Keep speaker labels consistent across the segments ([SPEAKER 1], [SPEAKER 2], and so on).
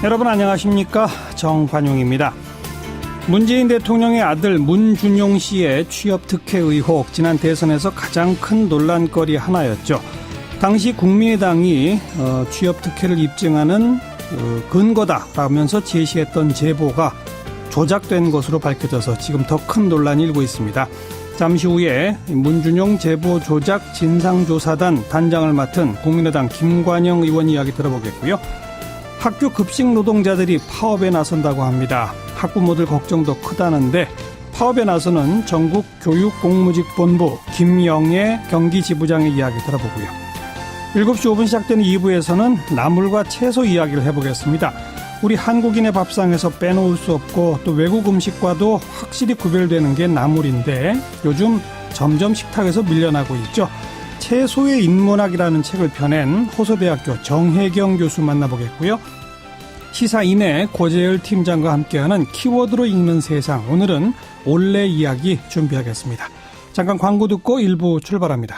[SPEAKER 1] 여러분 안녕하십니까? 정관용입니다. 문재인 대통령의 아들 문준용 씨의 취업 특혜 의혹, 지난 대선에서 가장 큰 논란거리 하나였죠. 당시 국민의당이 취업 특혜를 입증하는 근거다라면서 제시했던 제보가 조작된 것으로 밝혀져서 지금 더 큰 논란이 일고 있습니다. 잠시 후에 문준용 제보 조작 진상조사단 단장을 맡은 국민의당 김관영 의원 이야기 들어보겠고요. 학교 급식 노동자들이 파업에 나선다고 합니다. 학부모들 걱정도 크다는데 파업에 나서는 전국 교육공무직본부 김영애 경기지부장의 이야기 들어보고요. 7시 5분 시작되는 2부에서는 나물과 채소 이야기를 해보겠습니다. 우리 한국인의 밥상에서 빼놓을 수 없고 또 외국 음식과도 확실히 구별되는 게 나물인데 요즘 점점 식탁에서 밀려나고 있죠. 채소의 인문학이라는 책을 펴낸 호서대학교 정혜경 교수 만나보겠고요. 시사인의 고재열 팀장과 함께하는 키워드로 읽는 세상, 오늘은 올레 이야기 준비하겠습니다. 잠깐 광고 듣고 1부 출발합니다.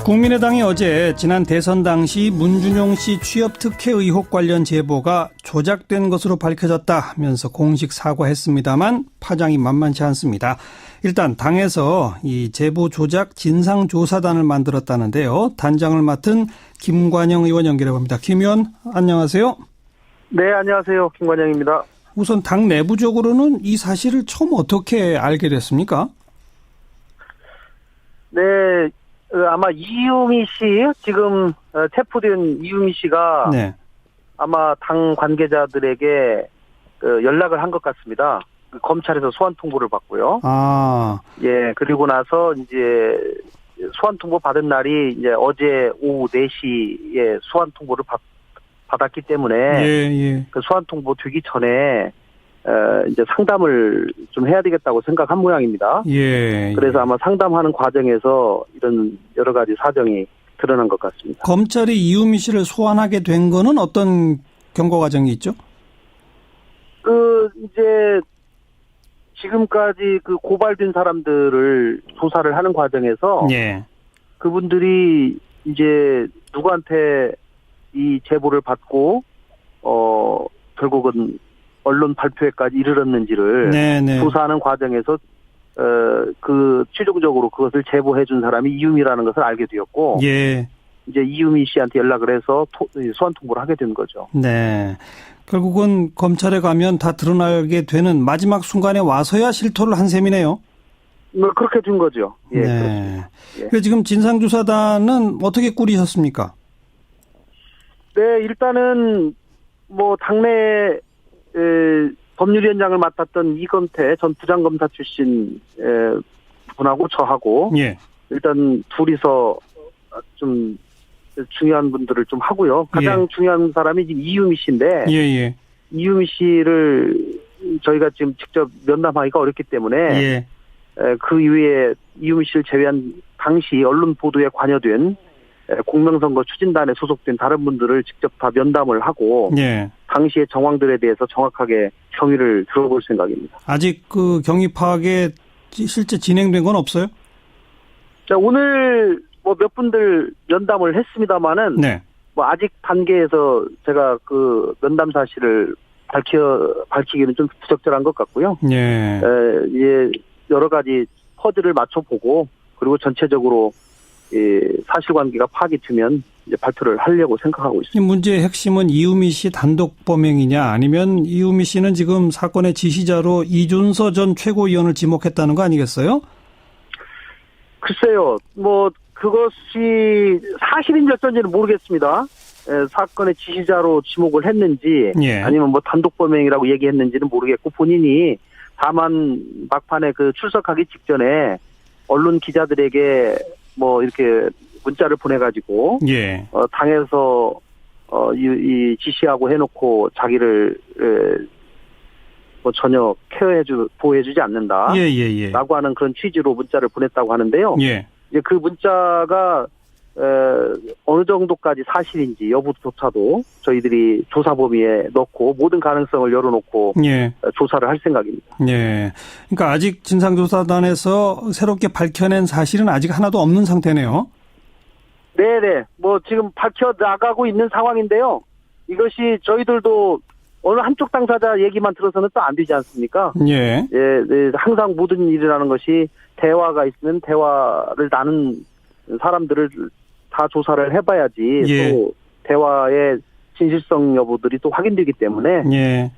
[SPEAKER 1] 국민의당이 어제 지난 대선 당시 문준용 씨 취업 특혜 의혹 관련 제보가 조작된 것으로 밝혀졌다면서 공식 사과했습니다만 파장이 만만치 않습니다. 일단 당에서 이 제보 조작 진상조사단을 만들었다는데요. 단장을 맡은 김관영 의원 연결해 봅니다. 김 의원 안녕하세요.
[SPEAKER 2] 네, 안녕하세요. 김관영입니다.
[SPEAKER 1] 우선 당 내부적으로는 이 사실을 처음 어떻게 알게 됐습니까?
[SPEAKER 2] 네, 아마 이유미 씨, 지금 체포된 이유미 씨가 네. 아마 당 관계자들에게 연락을 한 것 같습니다. 검찰에서 소환 통보를 받고요. 예, 그리고 나서 이제 소환 통보 받은 날이 이제 어제 오후 4시에 소환 통보를 받았기 때문에 그 소환 통보 되기 전에 이제 상담을 좀 해야 되겠다고 생각한 모양입니다. 그래서 아마 상담하는 과정에서 이런 여러 가지 사정이 드러난 것 같습니다.
[SPEAKER 1] 검찰이 이유미 씨를 소환하게 된 거는 어떤 경고 과정이 있죠?
[SPEAKER 2] 이제 지금까지 고발된 사람들을 조사를 하는 과정에서 그분들이 이제 누구한테 이 제보를 받고 결국은 언론 발표회까지 이르렀는지를 조사하는 과정에서 최종적으로 그것을 제보해 준 사람이 이유미라는 것을 알게 되었고 이제 이유미 씨한테 연락을 해서 소환 통보를 하게 된 거죠.
[SPEAKER 1] 네. 결국은 검찰에 가면 다 드러나게 되는 마지막 순간에 와서야 실토를 한 셈이네요.
[SPEAKER 2] 그렇게 된 거죠.
[SPEAKER 1] 네. 그래서 지금 진상조사단은 어떻게 꾸리셨습니까?
[SPEAKER 2] 네, 일단은 당내 법률위원장을 맡았던 이건태 전 부장검사 출신 분하고 저하고 일단 둘이서 좀 중요한 분들을 좀 하고요. 가장 중요한 사람이 지금 이유미 씨인데 이유미 씨를 저희가 지금 직접 면담하기가 어렵기 때문에 그 이후에 이유미 씨를 제외한 당시 언론 보도에 관여된 공명선거 추진단에 소속된 다른 분들을 직접 다 면담을 하고 당시의 정황들에 대해서 정확하게 경위를 들어볼 생각입니다.
[SPEAKER 1] 아직 그 경위 파악에 실제 진행된 건 없어요?
[SPEAKER 2] 자, 오늘 몇 분들 면담을 했습니다마는 아직 단계에서 제가 그 면담 사실을 밝히기는 좀 부적절한 것 같고요. 여러 가지 퍼즐을 맞춰보고 그리고 전체적으로 사실관계가 파악이 되면 이제 발표를 하려고 생각하고 있습니다.
[SPEAKER 1] 이 문제의 핵심은 이유미 씨 단독 범행이냐, 아니면 이유미 씨는 지금 사건의 지시자로 이준서 전 최고위원을 지목했다는 거 아니겠어요?
[SPEAKER 2] 글쎄요, 그것이 사실인지 어쩐지는 모르겠습니다. 사건의 지시자로 지목을 했는지 아니면 단독 범행이라고 얘기했는지는 모르겠고, 본인이 다만 막판에 출석하기 직전에 언론 기자들에게 이렇게 문자를 보내가지고 당에서 이 지시하고 해놓고 자기를 전혀 보호해주지 않는다 라고 하는 그런 취지로 문자를 보냈다고 하는데요. 이제 그 문자가 어느 정도까지 사실인지 여부조차도 저희들이 조사 범위에 넣고 모든 가능성을 열어놓고 조사를 할 생각입니다.
[SPEAKER 1] 그러니까 아직 진상조사단에서 새롭게 밝혀낸 사실은 아직 하나도 없는 상태네요.
[SPEAKER 2] 네네. 지금 밝혀나가고 있는 상황인데요. 이것이 저희들도 어느 한쪽 당사자 얘기만 들어서는 또 안 되지 않습니까?
[SPEAKER 1] 예.
[SPEAKER 2] 항상 모든 일이라는 것이 대화가 있으면 대화를 나눈 사람들을 다 조사를 해봐야지
[SPEAKER 1] 예.
[SPEAKER 2] 또 대화의 진실성 여부들이 또 확인되기 때문에
[SPEAKER 1] 예.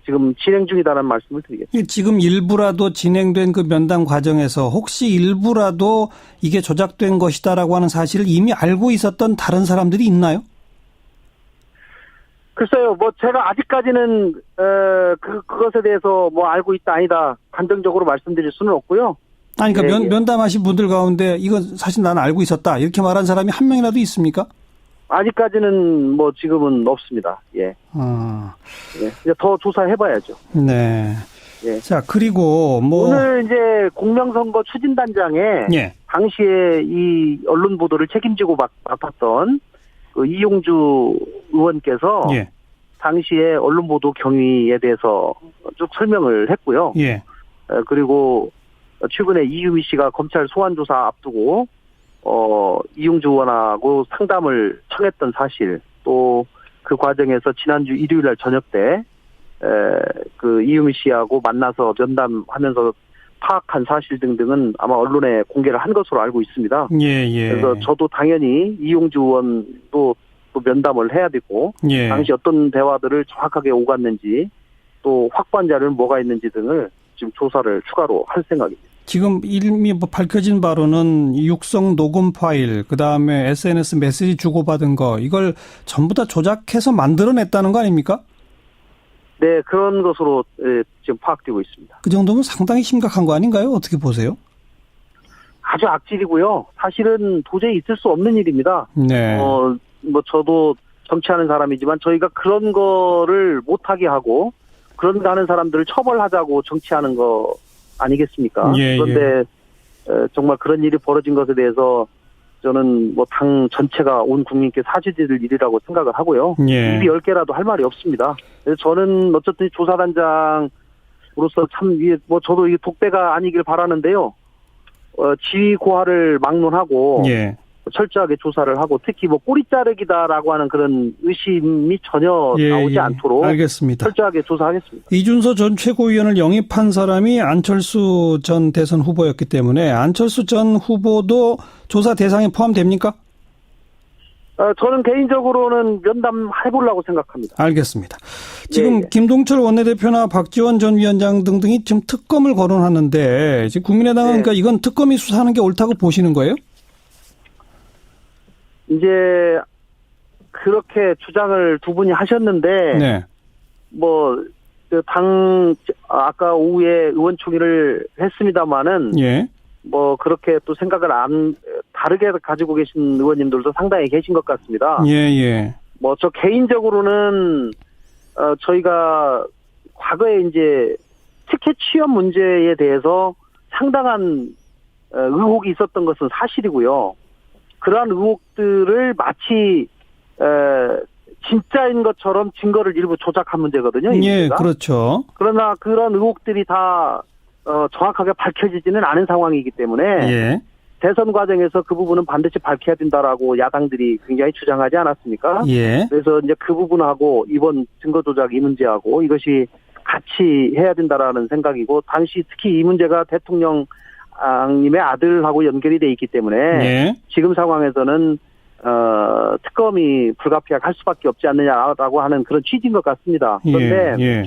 [SPEAKER 2] 지금 진행 중이다라는 말씀을 드리겠습니다.
[SPEAKER 1] 지금 일부라도 진행된 그 면담 과정에서 혹시 일부라도 이게 조작된 것이다라고 하는 사실을 이미 알고 있었던 다른 사람들이 있나요?
[SPEAKER 2] 글쎄요, 제가 아직까지는 그것에 대해서 알고 있다 아니다 단정적으로 말씀드릴 수는 없고요.
[SPEAKER 1] 아니, 그러니까 면담하신 분들 가운데 이건 사실 나는 알고 있었다 이렇게 말한 사람이 한 명이라도 있습니까?
[SPEAKER 2] 아직까지는 지금은 없습니다. 예. 이제 더 조사해봐야죠.
[SPEAKER 1] 네.
[SPEAKER 2] 예.
[SPEAKER 1] 자, 그리고
[SPEAKER 2] 오늘 이제 공명선거 추진단장에
[SPEAKER 1] 예.
[SPEAKER 2] 당시에 이 언론 보도를 책임지고 맡았던 그 이용주 의원께서
[SPEAKER 1] 예.
[SPEAKER 2] 당시에 언론 보도 경위에 대해서 쭉 설명을 했고요.
[SPEAKER 1] 예.
[SPEAKER 2] 그리고 최근에 이유미 씨가 검찰 소환 조사 앞두고 이용주 의원하고 상담을 청했던 사실, 또 그 과정에서 지난주 일요일 날 저녁 때 그 이유미 씨하고 만나서 면담하면서 파악한 사실 등등은 아마 언론에 공개를 한 것으로 알고 있습니다.
[SPEAKER 1] 예.
[SPEAKER 2] 그래서 저도 당연히 이용주 의원도 또 면담을 해야 되고
[SPEAKER 1] 예.
[SPEAKER 2] 당시 어떤 대화들을 정확하게 오갔는지 또 확보한 자료는 뭐가 있는지 등을 지금 조사를 추가로 할 생각입니다.
[SPEAKER 1] 지금 이미 밝혀진 바로는 육성 녹음 파일, 그다음에 SNS 메시지 주고받은 거, 이걸 전부 다 조작해서 만들어냈다는 거 아닙니까?
[SPEAKER 2] 네, 그런 것으로 지금 파악되고 있습니다.
[SPEAKER 1] 그 정도면 상당히 심각한 거 아닌가요? 어떻게 보세요?
[SPEAKER 2] 아주 악질이고요. 사실은 도저히 있을 수 없는 일입니다.
[SPEAKER 1] 네.
[SPEAKER 2] 저도 정치하는 사람이지만 저희가 그런 거를 못하게 하고 그런 거 하는 사람들을 처벌하자고 정치하는 거 아니겠습니까?
[SPEAKER 1] 예,
[SPEAKER 2] 그런데 정말 그런 일이 벌어진 것에 대해서 저는 당 전체가 온 국민께 사죄드릴 일이라고 생각을 하고요.
[SPEAKER 1] 예.
[SPEAKER 2] 입이 10개라도 할 말이 없습니다. 그래서 저는 어쨌든 조사단장으로서 참 저도 이 독배가 아니길 바라는데요. 지위 고하를 막론하고
[SPEAKER 1] 예.
[SPEAKER 2] 철저하게 조사를 하고 특히 꼬리 자르기다라고 하는 그런 의심이 전혀 나오지 않도록
[SPEAKER 1] 알겠습니다.
[SPEAKER 2] 철저하게 조사하겠습니다.
[SPEAKER 1] 이준서 전 최고위원을 영입한 사람이 안철수 전 대선 후보였기 때문에 안철수 전 후보도 조사 대상에 포함됩니까?
[SPEAKER 2] 저는 개인적으로는 면담해보려고 생각합니다.
[SPEAKER 1] 알겠습니다. 지금
[SPEAKER 2] 예.
[SPEAKER 1] 김동철 원내대표나 박지원 전 위원장 등등이 지금 특검을 거론하는데 지금 국민의당은 그러니까 이건 특검이 수사하는 게 옳다고 보시는 거예요?
[SPEAKER 2] 이제 그렇게 주장을 두 분이 하셨는데
[SPEAKER 1] 네.
[SPEAKER 2] 아까 오후에 의원총회를 했습니다마는
[SPEAKER 1] 예.
[SPEAKER 2] 그렇게 또 생각을 다르게 가지고 계신 의원님들도 상당히 계신 것 같습니다.
[SPEAKER 1] 예.
[SPEAKER 2] 저 개인적으로는 저희가 과거에 이제 티켓 취업 문제에 대해서 상당한 의혹이 있었던 것은 사실이고요. 그러한 의혹들을 마치 진짜인 것처럼 증거를 일부 조작한 문제거든요.
[SPEAKER 1] 예, 그렇죠.
[SPEAKER 2] 그러나 그런 의혹들이 다 정확하게 밝혀지지는 않은 상황이기 때문에
[SPEAKER 1] 예.
[SPEAKER 2] 대선 과정에서 그 부분은 반드시 밝혀야 된다라고 야당들이 굉장히 주장하지 않았습니까?
[SPEAKER 1] 예.
[SPEAKER 2] 그래서 이제 그 부분하고 이번 증거 조작 이 문제하고 이것이 같이 해야 된다라는 생각이고 당시 특히 이 문제가 대통령님의 아들하고 연결이 돼 있기 때문에
[SPEAKER 1] 예.
[SPEAKER 2] 지금 상황에서는 특검이 불가피하게 할 수밖에 없지 않느냐라고 하는 그런 취지인 것 같습니다. 그런데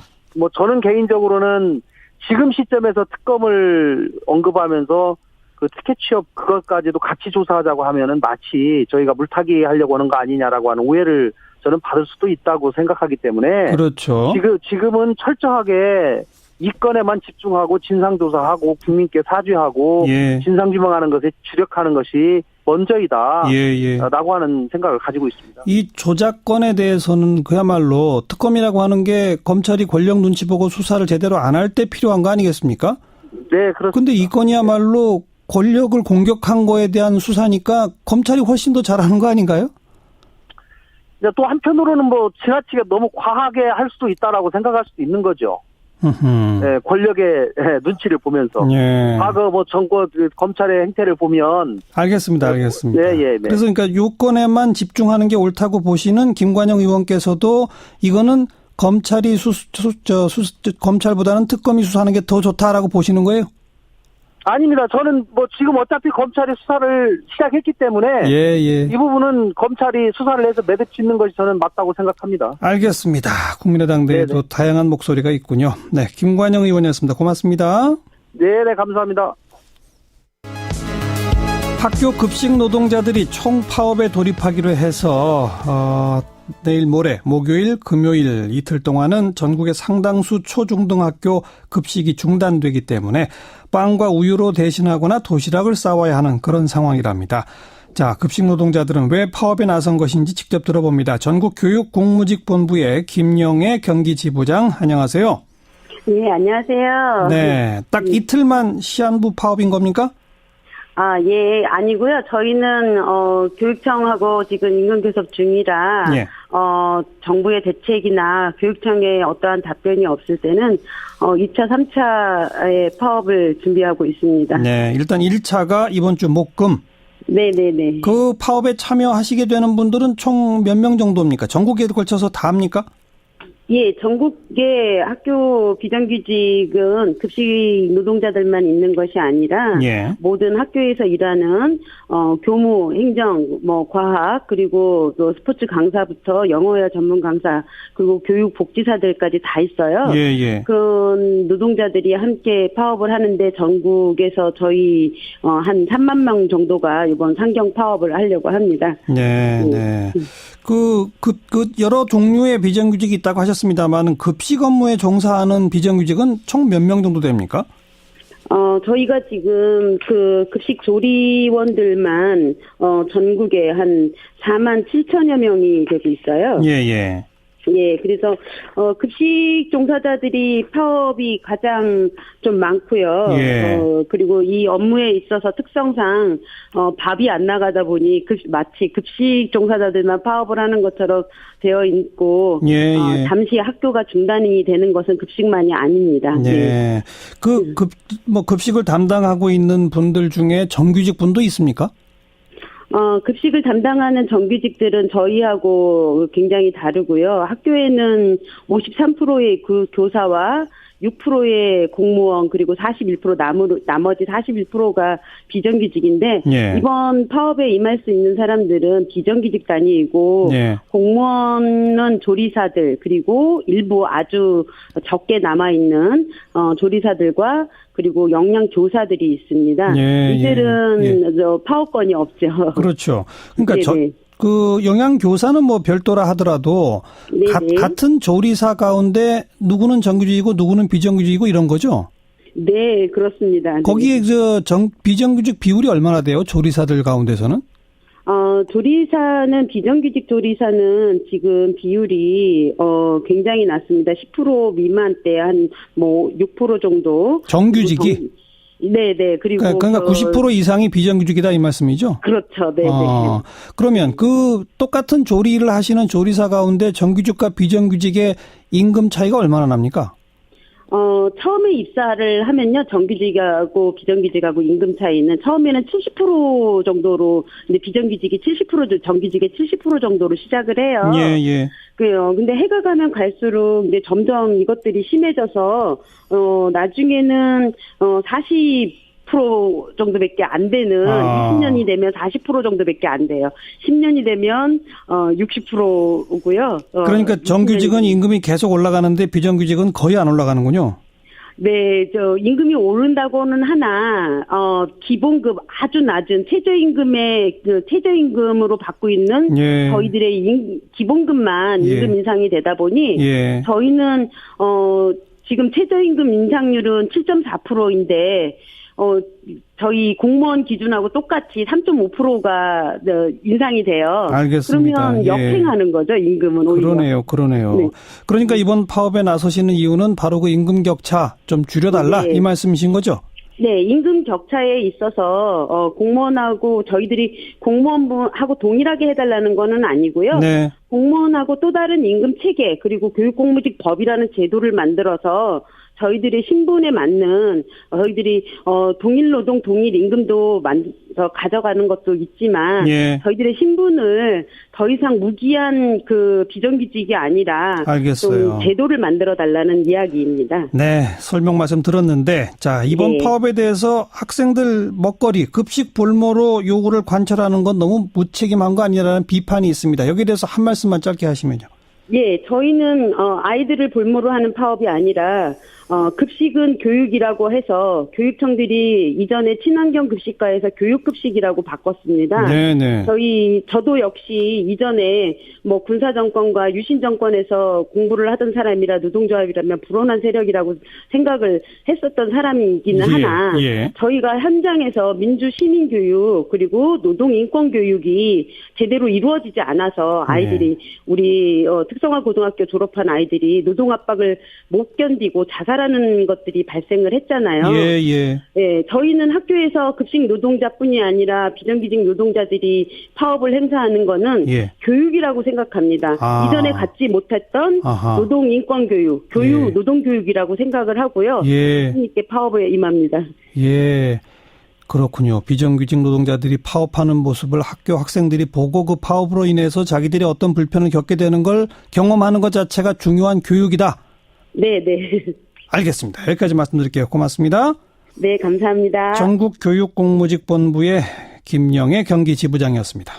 [SPEAKER 2] 저는 개인적으로는 지금 시점에서 특검을 언급하면서 그 티켓 취업 그것까지도 같이 조사하자고 하면은 마치 저희가 물타기 하려고 하는 거 아니냐라고 하는 오해를 저는 받을 수도 있다고 생각하기 때문에
[SPEAKER 1] 그렇죠.
[SPEAKER 2] 지금은 철저하게 이 건에만 집중하고 진상조사하고 국민께 사죄하고 진상규명하는 것에 주력하는 것이 먼저이다 라고 하는 생각을 가지고 있습니다.
[SPEAKER 1] 이 조작건에 대해서는 그야말로 특검이라고 하는 게 검찰이 권력 눈치 보고 수사를 제대로 안 할 때 필요한 거 아니겠습니까?
[SPEAKER 2] 네, 그렇습니다.
[SPEAKER 1] 그런데 이 건이야말로 권력을 공격한 거에 대한 수사니까 검찰이 훨씬 더 잘하는 거 아닌가요?
[SPEAKER 2] 또 한편으로는 지나치게 너무 과하게 할 수도 있다라고 생각할 수도 있는 거죠. 예, 권력의 눈치를 보면서
[SPEAKER 1] 예.
[SPEAKER 2] 과거 뭐 정권 검찰의 행태를 보면
[SPEAKER 1] 알겠습니다. 알겠습니다.
[SPEAKER 2] 네.
[SPEAKER 1] 그래서 그러니까 요건에만 집중하는 게 옳다고 보시는 김관영 의원께서도 이거는 검찰이 검찰보다는 특검이 수사하는 게 더 좋다라고 보시는 거예요?
[SPEAKER 2] 아닙니다. 저는 뭐 지금 어차피 검찰이 수사를 시작했기 때문에
[SPEAKER 1] 예.
[SPEAKER 2] 이 부분은 검찰이 수사를 해서 매듭 짓는 것이 저는 맞다고 생각합니다.
[SPEAKER 1] 알겠습니다. 국민의당 내에도
[SPEAKER 2] 네네.
[SPEAKER 1] 다양한 목소리가 있군요. 네, 김관영 의원이었습니다. 고맙습니다.
[SPEAKER 2] 네, 감사합니다.
[SPEAKER 1] 학교 급식 노동자들이 총파업에 돌입하기로 해서 내일 모레 목요일 금요일 이틀 동안은 전국의 상당수 초중등학교 급식이 중단되기 때문에 빵과 우유로 대신하거나 도시락을 싸와야 하는 그런 상황이랍니다. 자, 급식 노동자들은 왜 파업에 나선 것인지 직접 들어봅니다. 전국교육공무직본부의 김영애 경기지부장, 안녕하세요.
[SPEAKER 3] 네, 안녕하세요.
[SPEAKER 1] 네, 딱 이틀만 시한부 파업인 겁니까?
[SPEAKER 3] 예, 아니고요. 저희는 교육청하고 지금 임금 교섭 중이라
[SPEAKER 1] 예.
[SPEAKER 3] 정부의 대책이나 교육청의 어떠한 답변이 없을 때는 2차, 3차의 파업을 준비하고 있습니다.
[SPEAKER 1] 네, 일단 1차가 이번 주 목금.
[SPEAKER 3] 네네네.
[SPEAKER 1] 그 파업에 참여하시게 되는 분들은 총 몇 명 정도입니까? 전국에 걸쳐서 다 합니까?
[SPEAKER 3] 예, 전국의 학교 비정규직은 급식 노동자들만 있는 것이 아니라
[SPEAKER 1] 예.
[SPEAKER 3] 모든 학교에서 일하는 교무, 행정, 과학 그리고 또 스포츠 강사부터 영어야 전문 강사 그리고 교육 복지사들까지 다 있어요.
[SPEAKER 1] 예.
[SPEAKER 3] 그 노동자들이 함께 파업을 하는데 전국에서 저희 한 3만 명 정도가 이번 상경 파업을 하려고 합니다.
[SPEAKER 1] 네. 그 여러 종류의 비정규직이 있다고 하셨습니다만 급식 업무에 종사하는 비정규직은 총 몇 명 정도 됩니까?
[SPEAKER 3] 저희가 지금 그 급식 조리원들만 전국에 한 4만 7천여 명이 되고 있어요.
[SPEAKER 1] 예.
[SPEAKER 3] 예, 그래서 급식 종사자들이 파업이 가장 좀 많고요.
[SPEAKER 1] 예.
[SPEAKER 3] 그리고 이 업무에 있어서 특성상 밥이 안 나가다 보니 마치 급식 종사자들만 파업을 하는 것처럼 되어 있고
[SPEAKER 1] 예.
[SPEAKER 3] 잠시 학교가 중단이 되는 것은 급식만이 아닙니다.
[SPEAKER 1] 네. 급식을 담당하고 있는 분들 중에 정규직 분도 있습니까?
[SPEAKER 3] 급식을 담당하는 정규직들은 저희하고 굉장히 다르고요. 학교에는 53%의 그 교사와 6%의 공무원 그리고 41% 나머지 41%가 비정규직인데
[SPEAKER 1] 예.
[SPEAKER 3] 이번 파업에 임할 수 있는 사람들은 비정규직 단위이고
[SPEAKER 1] 예.
[SPEAKER 3] 공무원은 조리사들 그리고 일부 아주 적게 남아있는 조리사들과 그리고 영양교사들이 있습니다. 이들은 파업권이 없죠.
[SPEAKER 1] 그렇죠. 그러니까 그 영양교사는 뭐 별도라 하더라도 같은 조리사 가운데 누구는 정규직이고 누구는 비정규직이고 이런 거죠?
[SPEAKER 3] 네, 그렇습니다.
[SPEAKER 1] 거기에 비정규직 비율이 얼마나 돼요? 조리사들 가운데서는?
[SPEAKER 3] 조리사는 비정규직 조리사는 지금 비율이 굉장히 낮습니다. 10% 미만대 한 6% 정도.
[SPEAKER 1] 정규직이?
[SPEAKER 3] 네네. 그리고
[SPEAKER 1] 그러니까 90% 이상이 비정규직이다 이 말씀이죠?
[SPEAKER 3] 그렇죠. 네네.
[SPEAKER 1] 그러면 그 똑같은 조리를 하시는 조리사 가운데 정규직과 비정규직의 임금 차이가 얼마나 납니까?
[SPEAKER 3] 처음에 입사를 하면요, 정규직하고 비정규직하고 임금 차이는 처음에는 70% 정도로, 근데 비정규직이 70%, 정규직의 70% 정도로 시작을 해요.
[SPEAKER 1] 예.
[SPEAKER 3] 그래요. 근데 해가 가면 갈수록 이제 점점 이것들이 심해져서, 나중에는, 40% 정도밖에 안 되는 20년이 되면 40% 정도밖에 안 돼요. 10년이 되면 60%고요.
[SPEAKER 1] 그러니까 정규직은 임금이 계속 올라가는데 비정규직은 거의 안 올라가는군요.
[SPEAKER 3] 네, 임금이 오른다고는 하나, 기본급 아주 낮은 최저임금으로 받고 있는 저희들의 기본급만 임금 인상이 되다 보니, 저희는, 지금 최저임금 인상률은 7.4%인데, 저희 공무원 기준하고 똑같이 3.5%가 인상이 돼요.
[SPEAKER 1] 알겠습니다.
[SPEAKER 3] 그러면 역행하는 거죠, 임금은 오히려.
[SPEAKER 1] 그러네요.
[SPEAKER 3] 네.
[SPEAKER 1] 그러니까 이번 파업에 나서시는 이유는 바로 그 임금 격차 좀 줄여달라 이 말씀이신 거죠?
[SPEAKER 3] 네, 임금 격차에 있어서 공무원하고 저희들이 공무원하고 동일하게 해달라는 거는 아니고요.
[SPEAKER 1] 네.
[SPEAKER 3] 공무원하고 또 다른 임금 체계 그리고 교육공무직 법이라는 제도를 만들어서 저희들의 신분에 맞는 저희들이 동일 노동 동일 임금도 더 가져가는 것도 있지만
[SPEAKER 1] 예.
[SPEAKER 3] 저희들의 신분을 더 이상 무기한 그 비정규직이 아니라
[SPEAKER 1] 알겠어요.
[SPEAKER 3] 좀 제도를 만들어 달라는 이야기입니다.
[SPEAKER 1] 네, 설명 말씀 들었는데 자, 이번
[SPEAKER 3] 네.
[SPEAKER 1] 파업에 대해서 학생들 먹거리, 급식 볼모로 요구를 관철하는 건 너무 무책임한 거 아니냐라는 비판이 있습니다. 여기에 대해서 한 말씀만 짧게 하시면요.
[SPEAKER 3] 예, 저희는 아이들을 볼모로 하는 파업이 아니라 급식은 교육이라고 해서 교육청들이 이전에 친환경 급식과에서 교육급식이라고 바꿨습니다.
[SPEAKER 1] 네네.
[SPEAKER 3] 저도 역시 이전에 뭐 군사정권과 유신정권에서 공부를 하던 사람이라 노동조합이라면 불온한 세력이라고 생각을 했었던 사람이기는 하나
[SPEAKER 1] 예.
[SPEAKER 3] 저희가 현장에서 민주시민교육 그리고 노동인권교육이 제대로 이루어지지 않아서 아이들이 우리 특성화 고등학교 졸업한 아이들이 노동 압박을 못 견디고 자살하는 것들이 발생을 했잖아요.
[SPEAKER 1] 예.
[SPEAKER 3] 네, 저희는 학교에서 급식 노동자뿐이 아니라 비정규직 노동자들이 파업을 행사하는 거는
[SPEAKER 1] 예.
[SPEAKER 3] 교육이라고 생각합니다. 이전에 갖지 못했던 노동 인권 교육,
[SPEAKER 1] 예.
[SPEAKER 3] 노동 교육이라고 생각을 하고요.
[SPEAKER 1] 예.
[SPEAKER 3] 있게 파업에 임합니다.
[SPEAKER 1] 예. 그렇군요. 비정규직 노동자들이 파업하는 모습을 학교 학생들이 보고 그 파업으로 인해서 자기들이 어떤 불편을 겪게 되는 걸 경험하는 것 자체가 중요한 교육이다.
[SPEAKER 3] 네.
[SPEAKER 1] 알겠습니다. 여기까지 말씀드릴게요. 고맙습니다.
[SPEAKER 3] 네, 감사합니다.
[SPEAKER 1] 전국교육공무직본부의 김영애 경기지부장이었습니다.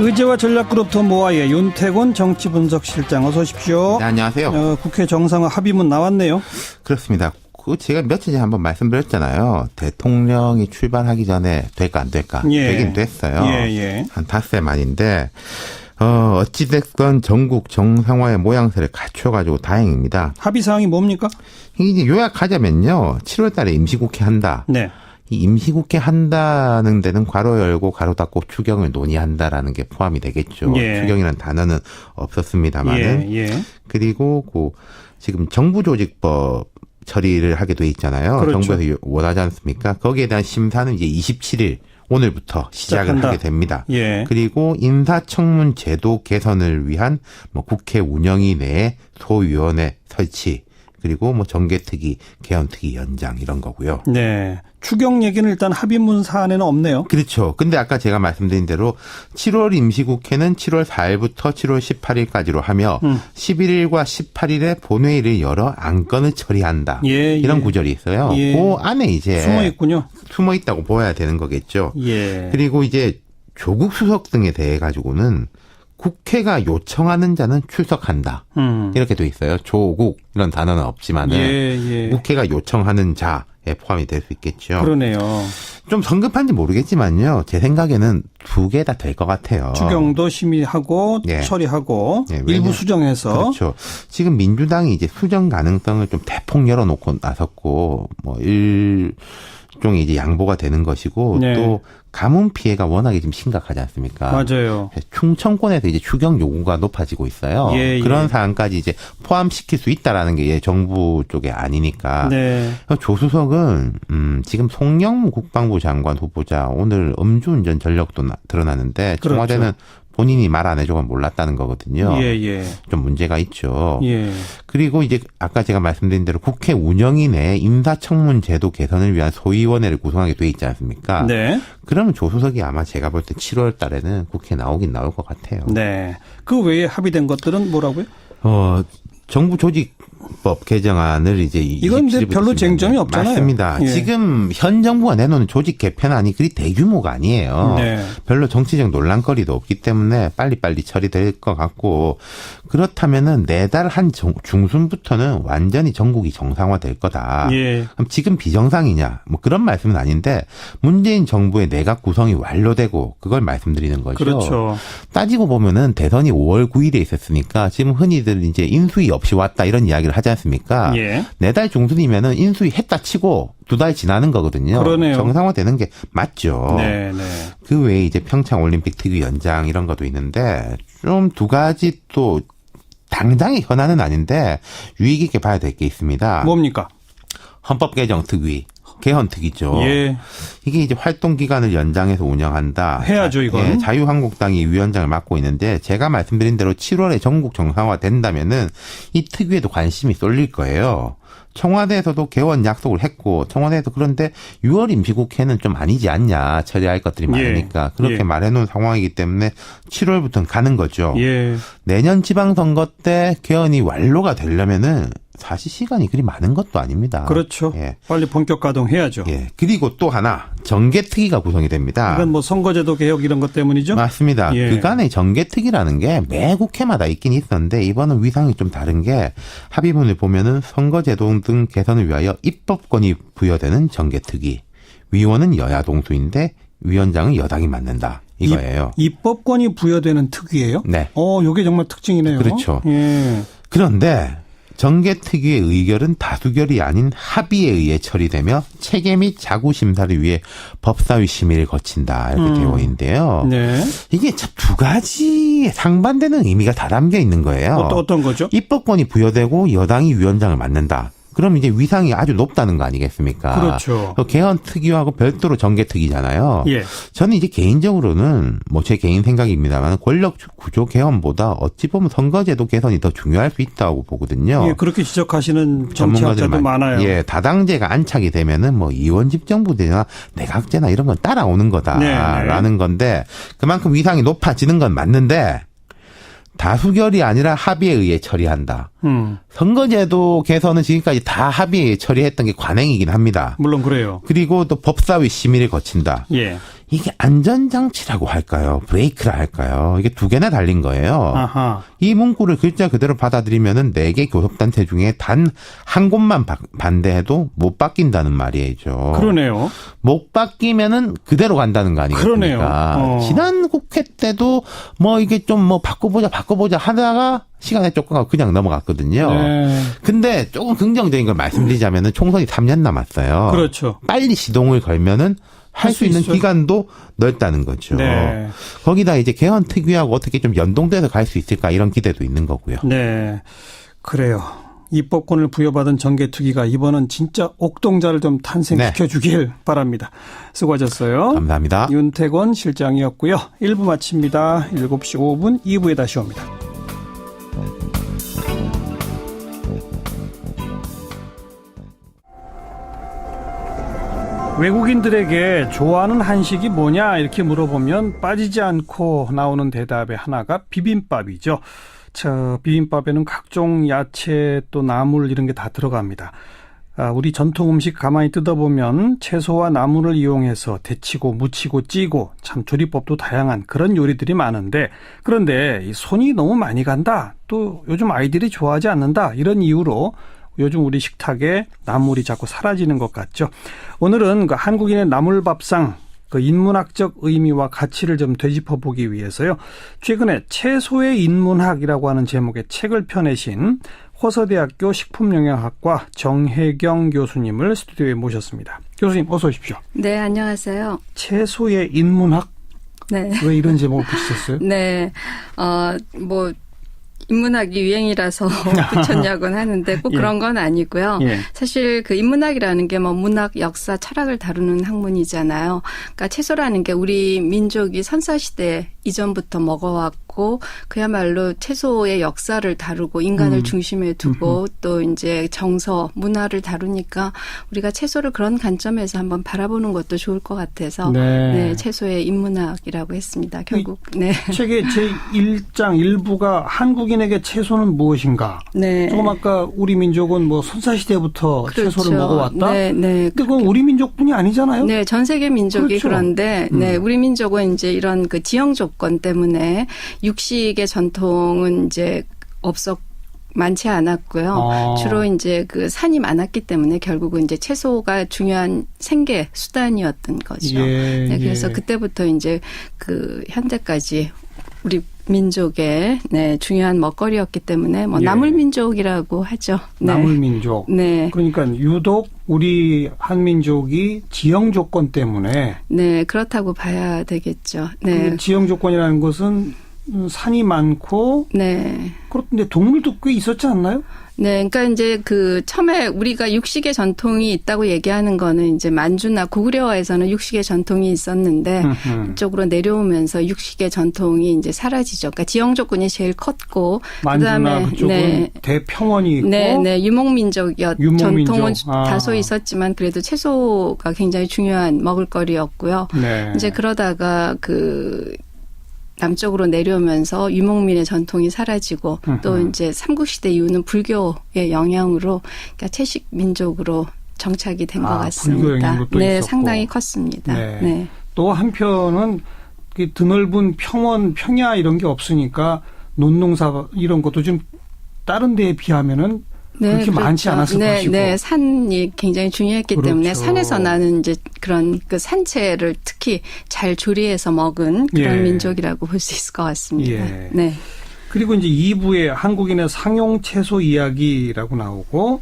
[SPEAKER 1] 의제와 전략그룹 더 모아의 윤태곤 정치분석실장 어서 오십시오.
[SPEAKER 4] 네, 안녕하세요.
[SPEAKER 1] 국회 정상화 합의문 나왔네요.
[SPEAKER 4] 그렇습니다. 제가 며칠 전에 한번 말씀드렸잖아요. 대통령이 출발하기 전에 될까 안 될까?
[SPEAKER 1] 예.
[SPEAKER 4] 되긴 됐어요.
[SPEAKER 1] 예.
[SPEAKER 4] 한 닷새 만인데 어찌됐건 전국 정상화의 모양새를 갖춰가지고 다행입니다.
[SPEAKER 1] 합의사항이 뭡니까?
[SPEAKER 4] 이제 요약하자면요. 7월 달에 임시국회 한다.
[SPEAKER 1] 네.
[SPEAKER 4] 이 임시국회 한다는 데는 괄호 열고 괄호 닫고 추경을 논의한다라는 게 포함이 되겠죠.
[SPEAKER 1] 예.
[SPEAKER 4] 추경이라는 단어는 없었습니다만은.
[SPEAKER 1] 예.
[SPEAKER 4] 그리고 지금 정부조직법 처리를 하게 돼 있잖아요.
[SPEAKER 1] 그렇죠.
[SPEAKER 4] 정부에서 원하지 않습니까? 거기에 대한 심사는 이제 27일 오늘부터 시작을
[SPEAKER 1] 시작한다.
[SPEAKER 4] 하게 됩니다.
[SPEAKER 1] 예.
[SPEAKER 4] 그리고 인사청문 제도 개선을 위한 국회 운영위 내에 소위원회 설치 그리고 정개특위, 개헌특위 연장 이런 거고요.
[SPEAKER 1] 네. 추경 얘기는 일단 합의문 사안에는 없네요.
[SPEAKER 4] 그렇죠. 근데 아까 제가 말씀드린 대로 7월 임시국회는 7월 4일부터 7월 18일까지로 하며 11일과 18일에 본회의를 열어 안건을 처리한다. 이런 구절이 있어요.
[SPEAKER 1] 예.
[SPEAKER 4] 그 안에 이제
[SPEAKER 1] 숨어 있군요.
[SPEAKER 4] 숨어 있다고 보아야 되는 거겠죠.
[SPEAKER 1] 예.
[SPEAKER 4] 그리고 이제 조국 수석 등에 대해 가지고는 국회가 요청하는 자는 출석한다. 이렇게 돼 있어요. 조국 이런 단어는 없지만은
[SPEAKER 1] 예.
[SPEAKER 4] 국회가 요청하는 자에 포함이 될 수 있겠죠.
[SPEAKER 1] 그러네요.
[SPEAKER 4] 좀 성급한지 모르겠지만요. 제 생각에는 두 개 다 될 것 같아요.
[SPEAKER 1] 추경도 심의하고
[SPEAKER 4] 예.
[SPEAKER 1] 처리하고
[SPEAKER 4] 예,
[SPEAKER 1] 일부 수정해서.
[SPEAKER 4] 그렇죠. 지금 민주당이 이제 수정 가능성을 좀 대폭 열어놓고 나섰고 일종의 이제 양보가 되는 것이고
[SPEAKER 1] 네.
[SPEAKER 4] 또 가뭄 피해가 워낙에 지금 심각하지 않습니까?
[SPEAKER 1] 맞아요.
[SPEAKER 4] 충청권에서 이제 추경 요구가 높아지고 있어요.
[SPEAKER 1] 예.
[SPEAKER 4] 그런 사안까지 이제 포함시킬 수 있다라는 게 정부 쪽에 아니니까.
[SPEAKER 1] 네.
[SPEAKER 4] 조수석은 지금 송영무 국방부 장관 후보자 오늘 음주운전 전력도 드러나는데
[SPEAKER 1] 그렇죠.
[SPEAKER 4] 청와대는 본인이 말 안 해줘가 몰랐다는 거거든요.
[SPEAKER 1] 예.
[SPEAKER 4] 좀 문제가 있죠.
[SPEAKER 1] 예.
[SPEAKER 4] 그리고 이제 아까 제가 말씀드린 대로 국회 운영위 내에 인사청문 제도 개선을 위한 소위원회를 구성하게 돼 있지 않습니까?
[SPEAKER 1] 네.
[SPEAKER 4] 그러면 조수석이 아마 제가 볼 때 7월 달에는 국회에 나오긴 나올 것 같아요.
[SPEAKER 1] 네. 그 외에 합의된 것들은 뭐라고요?
[SPEAKER 4] 정부 조직법 개정안을 이제
[SPEAKER 1] 이건 근데 별로 쟁점이 없잖아요.
[SPEAKER 4] 맞습니다.
[SPEAKER 1] 예.
[SPEAKER 4] 지금 현 정부가 내놓은 조직 개편안이 그리 대규모가 아니에요.
[SPEAKER 1] 네.
[SPEAKER 4] 별로 정치적 논란거리도 없기 때문에 빨리빨리 처리될 것 같고 그렇다면은 내달 한 중순부터는 완전히 전국이 정상화될 거다.
[SPEAKER 1] 예.
[SPEAKER 4] 그럼 지금 비정상이냐? 그런 말씀은 아닌데 문재인 정부의 내각 구성이 완료되고 그걸 말씀드리는 거죠.
[SPEAKER 1] 그렇죠.
[SPEAKER 4] 따지고 보면은 대선이 5월 9일에 있었으니까 지금 흔히들 이제 인수위 없이 왔다 이런 이야기를 하지 않습니까?
[SPEAKER 1] 예.
[SPEAKER 4] 내달 중순이면은 인수위 했다 치고 2달 지나는 거거든요.
[SPEAKER 1] 그러네요.
[SPEAKER 4] 정상화되는 게 맞죠.
[SPEAKER 1] 네.
[SPEAKER 4] 그 외에 이제 평창 올림픽 특위 연장 이런 것도 있는데 좀 두 가지 또 당장의 현안은 아닌데 유익 있게 봐야 될 게 있습니다.
[SPEAKER 1] 뭡니까?
[SPEAKER 4] 헌법 개정 특위. 개헌특위죠.
[SPEAKER 1] 예.
[SPEAKER 4] 이게 이제 활동 기간을 연장해서 운영한다.
[SPEAKER 1] 해야죠, 이건.
[SPEAKER 4] 예, 자유한국당이 위원장을 맡고 있는데 제가 말씀드린 대로 7월에 전국 정상화 된다면은 이 특위에도 관심이 쏠릴 거예요. 청와대에서도 개원 약속을 했고 청와대에서 그런데 6월 임시국회는 좀 아니지 않냐. 처리할 것들이 많으니까. 그렇게 말해놓은 상황이기 때문에 7월부터는 가는 거죠.
[SPEAKER 1] 예.
[SPEAKER 4] 내년 지방선거 때 개헌이 완료가 되려면은 사실 시간이 그리 많은 것도 아닙니다.
[SPEAKER 1] 그렇죠.
[SPEAKER 4] 예.
[SPEAKER 1] 빨리 본격 가동해야죠.
[SPEAKER 4] 예. 그리고 또 하나 정개특위가 구성이 됩니다.
[SPEAKER 1] 이건 뭐 선거제도 개혁 이런 것 때문이죠?
[SPEAKER 4] 맞습니다.
[SPEAKER 1] 예.
[SPEAKER 4] 그간의 정개특위라는 게 매 국회마다 있긴 있었는데 이번은 위상이 좀 다른 게 합의문을 보면은 선거제도 등 개선을 위하여 입법권이 부여되는 정개특위. 위원은 여야 동수인데 위원장은 여당이 맡는다. 이거예요.
[SPEAKER 1] 입법권이 부여되는 특위예요?
[SPEAKER 4] 네.
[SPEAKER 1] 요게 정말 특징이네요.
[SPEAKER 4] 그렇죠.
[SPEAKER 1] 예.
[SPEAKER 4] 그런데 정개특위의 의결은 다수결이 아닌 합의에 의해 처리되며 체계 및 자구 심사를 위해 법사위 심의를 거친다 이렇게 되어 있는데요.
[SPEAKER 1] 네.
[SPEAKER 4] 이게 참 두 가지 상반되는 의미가 다 담겨 있는 거예요.
[SPEAKER 1] 어떤 거죠?
[SPEAKER 4] 입법권이 부여되고 여당이 위원장을 맡는다. 그럼 이제 위상이 아주 높다는 거 아니겠습니까?
[SPEAKER 1] 그렇죠.
[SPEAKER 4] 개헌특위하고 별도로 정개특위잖아요.
[SPEAKER 1] 예.
[SPEAKER 4] 저는 이제 개인적으로는 뭐 제 개인 생각입니다만 권력 구조 개헌보다 어찌 보면 선거제도 개선이 더 중요할 수 있다고 보거든요.
[SPEAKER 1] 예, 그렇게 지적하시는 정치학자도 많아요.
[SPEAKER 4] 예, 다당제가 안착이 되면은 뭐 이원집 정부제나 내각제나 이런 건 따라오는 거다라는 건데 그만큼 위상이 높아지는 건 맞는데 다수결이 아니라 합의에 의해 처리한다. 선거제도 개선은 지금까지 다 합의에 의해 처리했던 게 관행이긴 합니다.
[SPEAKER 1] 물론 그래요.
[SPEAKER 4] 그리고 또 법사위 심의를 거친다.
[SPEAKER 1] 예.
[SPEAKER 4] 이게 안전장치라고 할까요? 브레이크라 할까요? 이게 두 개나 달린 거예요.
[SPEAKER 1] 아하.
[SPEAKER 4] 이 문구를 글자 그대로 받아들이면은 4개 교섭단체 중에 단 한 곳만 반대해도 못 바뀐다는 말이죠.
[SPEAKER 1] 그러네요.
[SPEAKER 4] 못 바뀌면은 그대로 간다는 거 아니겠습니까?
[SPEAKER 1] 그러네요.
[SPEAKER 4] 지난 국회 때도 뭐 이게 좀 뭐 바꿔보자 하다가 시간에 쫓겨가고 그냥 넘어갔거든요.
[SPEAKER 1] 네.
[SPEAKER 4] 근데 조금 긍정적인 걸 말씀드리자면은 총선이 3년 남았어요.
[SPEAKER 1] 그렇죠.
[SPEAKER 4] 빨리 시동을 걸면은 할 수 있는 기간도 넓다는 거죠.
[SPEAKER 1] 네.
[SPEAKER 4] 거기다 이제 개헌 특위하고 어떻게 좀 연동돼서 갈 수 있을까 이런 기대도 있는 거고요.
[SPEAKER 1] 네. 그래요. 입법권을 부여받은 정개특위가 이번은 진짜 옥동자를 좀 탄생시켜 주길 바랍니다. 수고하셨어요.
[SPEAKER 4] 감사합니다.
[SPEAKER 1] 윤태권 실장이었고요. 1부 마칩니다. 7시 5분 2부에 다시 옵니다. 외국인들에게 좋아하는 한식이 뭐냐 이렇게 물어보면 빠지지 않고 나오는 대답의 하나가 비빔밥이죠. 비빔밥에는 각종 야채 또 나물 이런 게 다 들어갑니다. 우리 전통 음식 가만히 뜯어보면 채소와 나물을 이용해서 데치고 무치고 찌고 참 조리법도 다양한 그런 요리들이 많은데 그런데 이 손이 너무 많이 간다. 또 요즘 아이들이 좋아하지 않는다. 이런 이유로 요즘 우리 식탁에 나물이 자꾸 사라지는 것 같죠. 오늘은 그 한국인의 나물밥상 그 인문학적 의미와 가치를 좀 되짚어보기 위해서요. 최근에 채소의 인문학이라고 하는 제목의 책을 펴내신 호서대학교 식품영양학과 정혜경 교수님을 스튜디오에 모셨습니다. 교수님 어서 오십시오.
[SPEAKER 5] 네, 안녕하세요.
[SPEAKER 1] 채소의 인문학?
[SPEAKER 5] 네.
[SPEAKER 1] 왜 이런 제목을 붙이셨어요?
[SPEAKER 5] 네, 인문학이 유행이라서 붙였냐고는 하는데 꼭 그런 건 아니고요. 사실 그 인문학이라는 게 뭐 문학, 역사, 철학을 다루는 학문이잖아요. 그러니까 채소라는 게 우리 민족이 선사시대 이전부터 먹어왔고 그야말로 채소의 역사를 다루고 인간을 중심에 두고 또 이제 정서, 문화를 다루니까 우리가 채소를 그런 관점에서 한번 바라보는 것도 좋을 것 같아서 네, 채소의 인문학이라고 했습니다. 결국 네.
[SPEAKER 1] 책의 제1장 1부가 한국인에게 채소는 무엇인가?
[SPEAKER 5] 네.
[SPEAKER 1] 조금 아까 우리 민족은 뭐 선사시대부터
[SPEAKER 5] 그렇죠.
[SPEAKER 1] 채소를 먹어왔다?
[SPEAKER 5] 네, 네.
[SPEAKER 1] 근데 그건 우리 민족뿐이 아니잖아요?
[SPEAKER 5] 네, 전 세계 민족이
[SPEAKER 1] 그렇죠.
[SPEAKER 5] 그런데 네, 우리 민족은 이제 이런 그 지형 조건 때문에 육식의 전통은 이제 많지 않았고요. 주로 이제 그 산이 많았기 때문에 결국은 이제 채소가 중요한 생계 수단이었던 거죠. 네, 그래서 그때부터 이제 그 현대까지 우리 민족의 네, 중요한 먹거리였기 때문에 뭐 나물 민족이라고 하죠. 네.
[SPEAKER 1] 나물 민족.
[SPEAKER 5] 네.
[SPEAKER 1] 그러니까 유독 우리 한민족이 지형 조건 때문에
[SPEAKER 5] 네, 그렇다고 봐야 되겠죠. 네.
[SPEAKER 1] 그 지형 조건이라는 것은 산이 많고.
[SPEAKER 5] 네.
[SPEAKER 1] 그런데 동물도 꽤 있었지 않나요?
[SPEAKER 5] 네, 그러니까 이제 그 처음에 우리가 육식의 전통이 있다고 얘기하는 거는 이제 만주나 고구려에서는 육식의 전통이 있었는데 이쪽으로 내려오면서 육식의 전통이 이제 사라지죠. 그러니까 지형 조건이 제일 컸고
[SPEAKER 1] 만주나 그쪽은
[SPEAKER 5] 네.
[SPEAKER 1] 대평원이 있고
[SPEAKER 5] 네, 전통은 다소 있었지만 그래도 채소가 굉장히 중요한 먹을거리였고요.
[SPEAKER 1] 네.
[SPEAKER 5] 이제 그러다가 남쪽으로 내려오면서 유목민의 전통이 사라지고 또 이제 삼국시대 이후는 불교의 영향으로 그러니까 채식 민족으로 정착이 된 것 같습니다.
[SPEAKER 1] 불교 영향도 또
[SPEAKER 5] 네,
[SPEAKER 1] 있었고.
[SPEAKER 5] 상당히 컸습니다.
[SPEAKER 1] 네.
[SPEAKER 5] 네.
[SPEAKER 1] 또 한편은 드넓은 평야 이런 게 없으니까 논농사 이런 것도 좀 다른 데에 비하면은 그렇게
[SPEAKER 5] 그렇죠.
[SPEAKER 1] 많지 않았을 것이고.
[SPEAKER 5] 네, 산이 굉장히 중요했기
[SPEAKER 1] 그렇죠.
[SPEAKER 5] 때문에 산에서 나는 이제 그런 그 산채를 특히 잘 조리해서 먹은 그런 민족이라고 볼 수 있을 것 같습니다.
[SPEAKER 1] 예.
[SPEAKER 5] 네.
[SPEAKER 1] 그리고 이제 2부에 한국인의 상용 채소 이야기라고 나오고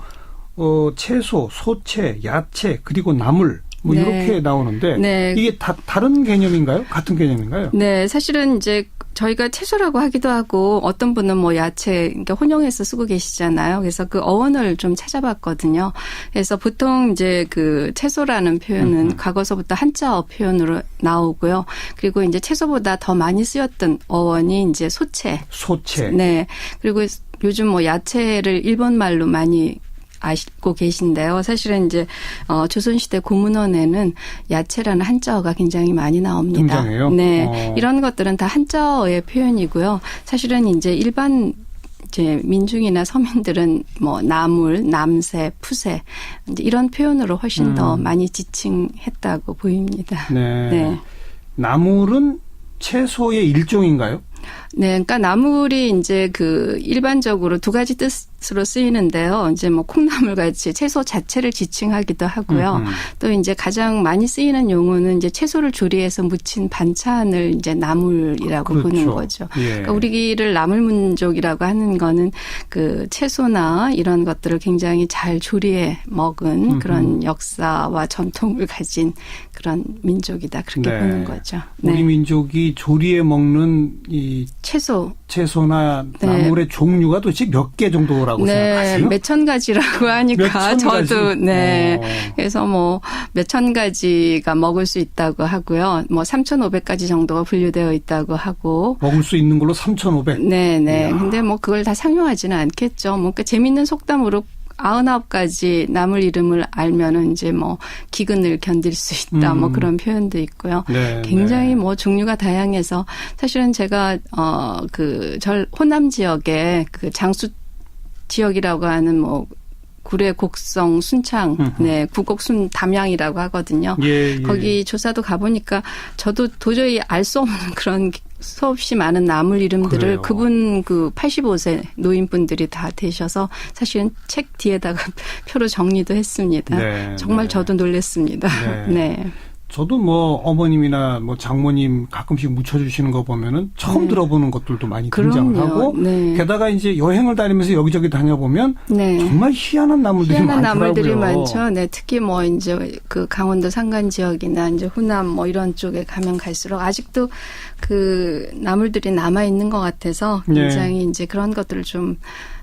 [SPEAKER 1] 채소, 소채, 야채 그리고 나물 뭐
[SPEAKER 5] 네.
[SPEAKER 1] 이렇게 나오는데
[SPEAKER 5] 네.
[SPEAKER 1] 이게 다른 개념인가요? 같은 개념인가요?
[SPEAKER 5] 네, 사실은 이제 저희가 채소라고 하기도 하고 어떤 분은 뭐 야채 그러니까 혼용해서 쓰고 계시잖아요. 그래서 그 어원을 좀 찾아봤거든요. 그래서 보통 이제 그 채소라는 표현은 과거서부터 한자어 표현으로 나오고요. 그리고 이제 채소보다 더 많이 쓰였던 어원이 이제 소채. 네. 그리고 요즘 뭐 야채를 일본 말로 많이 아시고 계신데요. 사실은 이제 조선시대 고문원에는 야채라는 한자어가 굉장히 많이 나옵니다.
[SPEAKER 1] 등장해요?
[SPEAKER 5] 네, 이런 것들은 다 한자어의 표현이고요. 사실은 이제 일반 이제 민중이나 서민들은 뭐 나물, 남새, 푸새 이제 이런 표현으로 훨씬 더 많이 지칭했다고 보입니다.
[SPEAKER 1] 네.
[SPEAKER 5] 네.
[SPEAKER 1] 나물은 채소의 일종인가요?
[SPEAKER 5] 네, 그러니까 나물이 이제 그 일반적으로 두 가지 뜻으로 쓰이는데요. 이제 뭐 콩나물 같이 채소 자체를 지칭하기도 하고요. 또 이제 가장 많이 쓰이는 용어는 이제 채소를 조리해서 무친 반찬을 이제 나물이라고
[SPEAKER 1] 그렇죠.
[SPEAKER 5] 보는 거죠.
[SPEAKER 1] 예.
[SPEAKER 5] 그러니까 우리를 나물민족이라고 하는 거는 그 채소나 이런 것들을 굉장히 잘 조리해 먹은 그런 역사와 전통을 가진 그런 민족이다. 그렇게
[SPEAKER 1] 네.
[SPEAKER 5] 보는 거죠.
[SPEAKER 1] 우리
[SPEAKER 5] 네.
[SPEAKER 1] 민족이 조리해 먹는 이 채소나 나물의 종류가 도대체 몇 개 정도라고 생각하세요?
[SPEAKER 5] 몇천 가지라고 하니까 저도 그래서 뭐 몇천 가지가 먹을 수 있다고 하고요. 뭐 3,500가지 정도가 분류되어 있다고 하고
[SPEAKER 1] 먹을 수 있는 걸로 3,500.
[SPEAKER 5] 네. 근데 뭐 그걸 다 상용하지는 않겠죠. 뭐 그러니까 재밌는 속담으로 99가지 나물 이름을 알면은 이제 뭐 기근을 견딜 수 있다. 뭐 그런 표현도 있고요.
[SPEAKER 1] 네,
[SPEAKER 5] 굉장히 뭐 종류가 다양해서 사실은 제가 호남 지역에 그 장수 지역이라고 하는 뭐 구례, 곡성, 순창, 구곡순 담양이라고 하거든요.
[SPEAKER 1] 예.
[SPEAKER 5] 거기 조사도 가보니까 저도 도저히 알 수 없는 그런 수없이 많은 나물 이름들을
[SPEAKER 1] 그래요.
[SPEAKER 5] 그분 85세 노인분들이 다 되셔서 사실은 책 뒤에다가 표로 정리도 했습니다.
[SPEAKER 1] 네,
[SPEAKER 5] 정말 저도 놀랐습니다. 네.
[SPEAKER 1] 저도 뭐 어머님이나 뭐 장모님 가끔씩 묻혀주시는 거 보면은 처음 들어보는 것들도 많이 등장을 하고 게다가 이제 여행을 다니면서 여기저기 다녀보면 정말 희한한 나물들이 많더라고요.
[SPEAKER 5] 나물들이 많죠. 네, 특히 뭐 이제 그 강원도 산간 지역이나 이제 호남 뭐 이런 쪽에 가면 갈수록 아직도 그 나물들이 남아 있는 것 같아서 굉장히 이제 그런 것들을 좀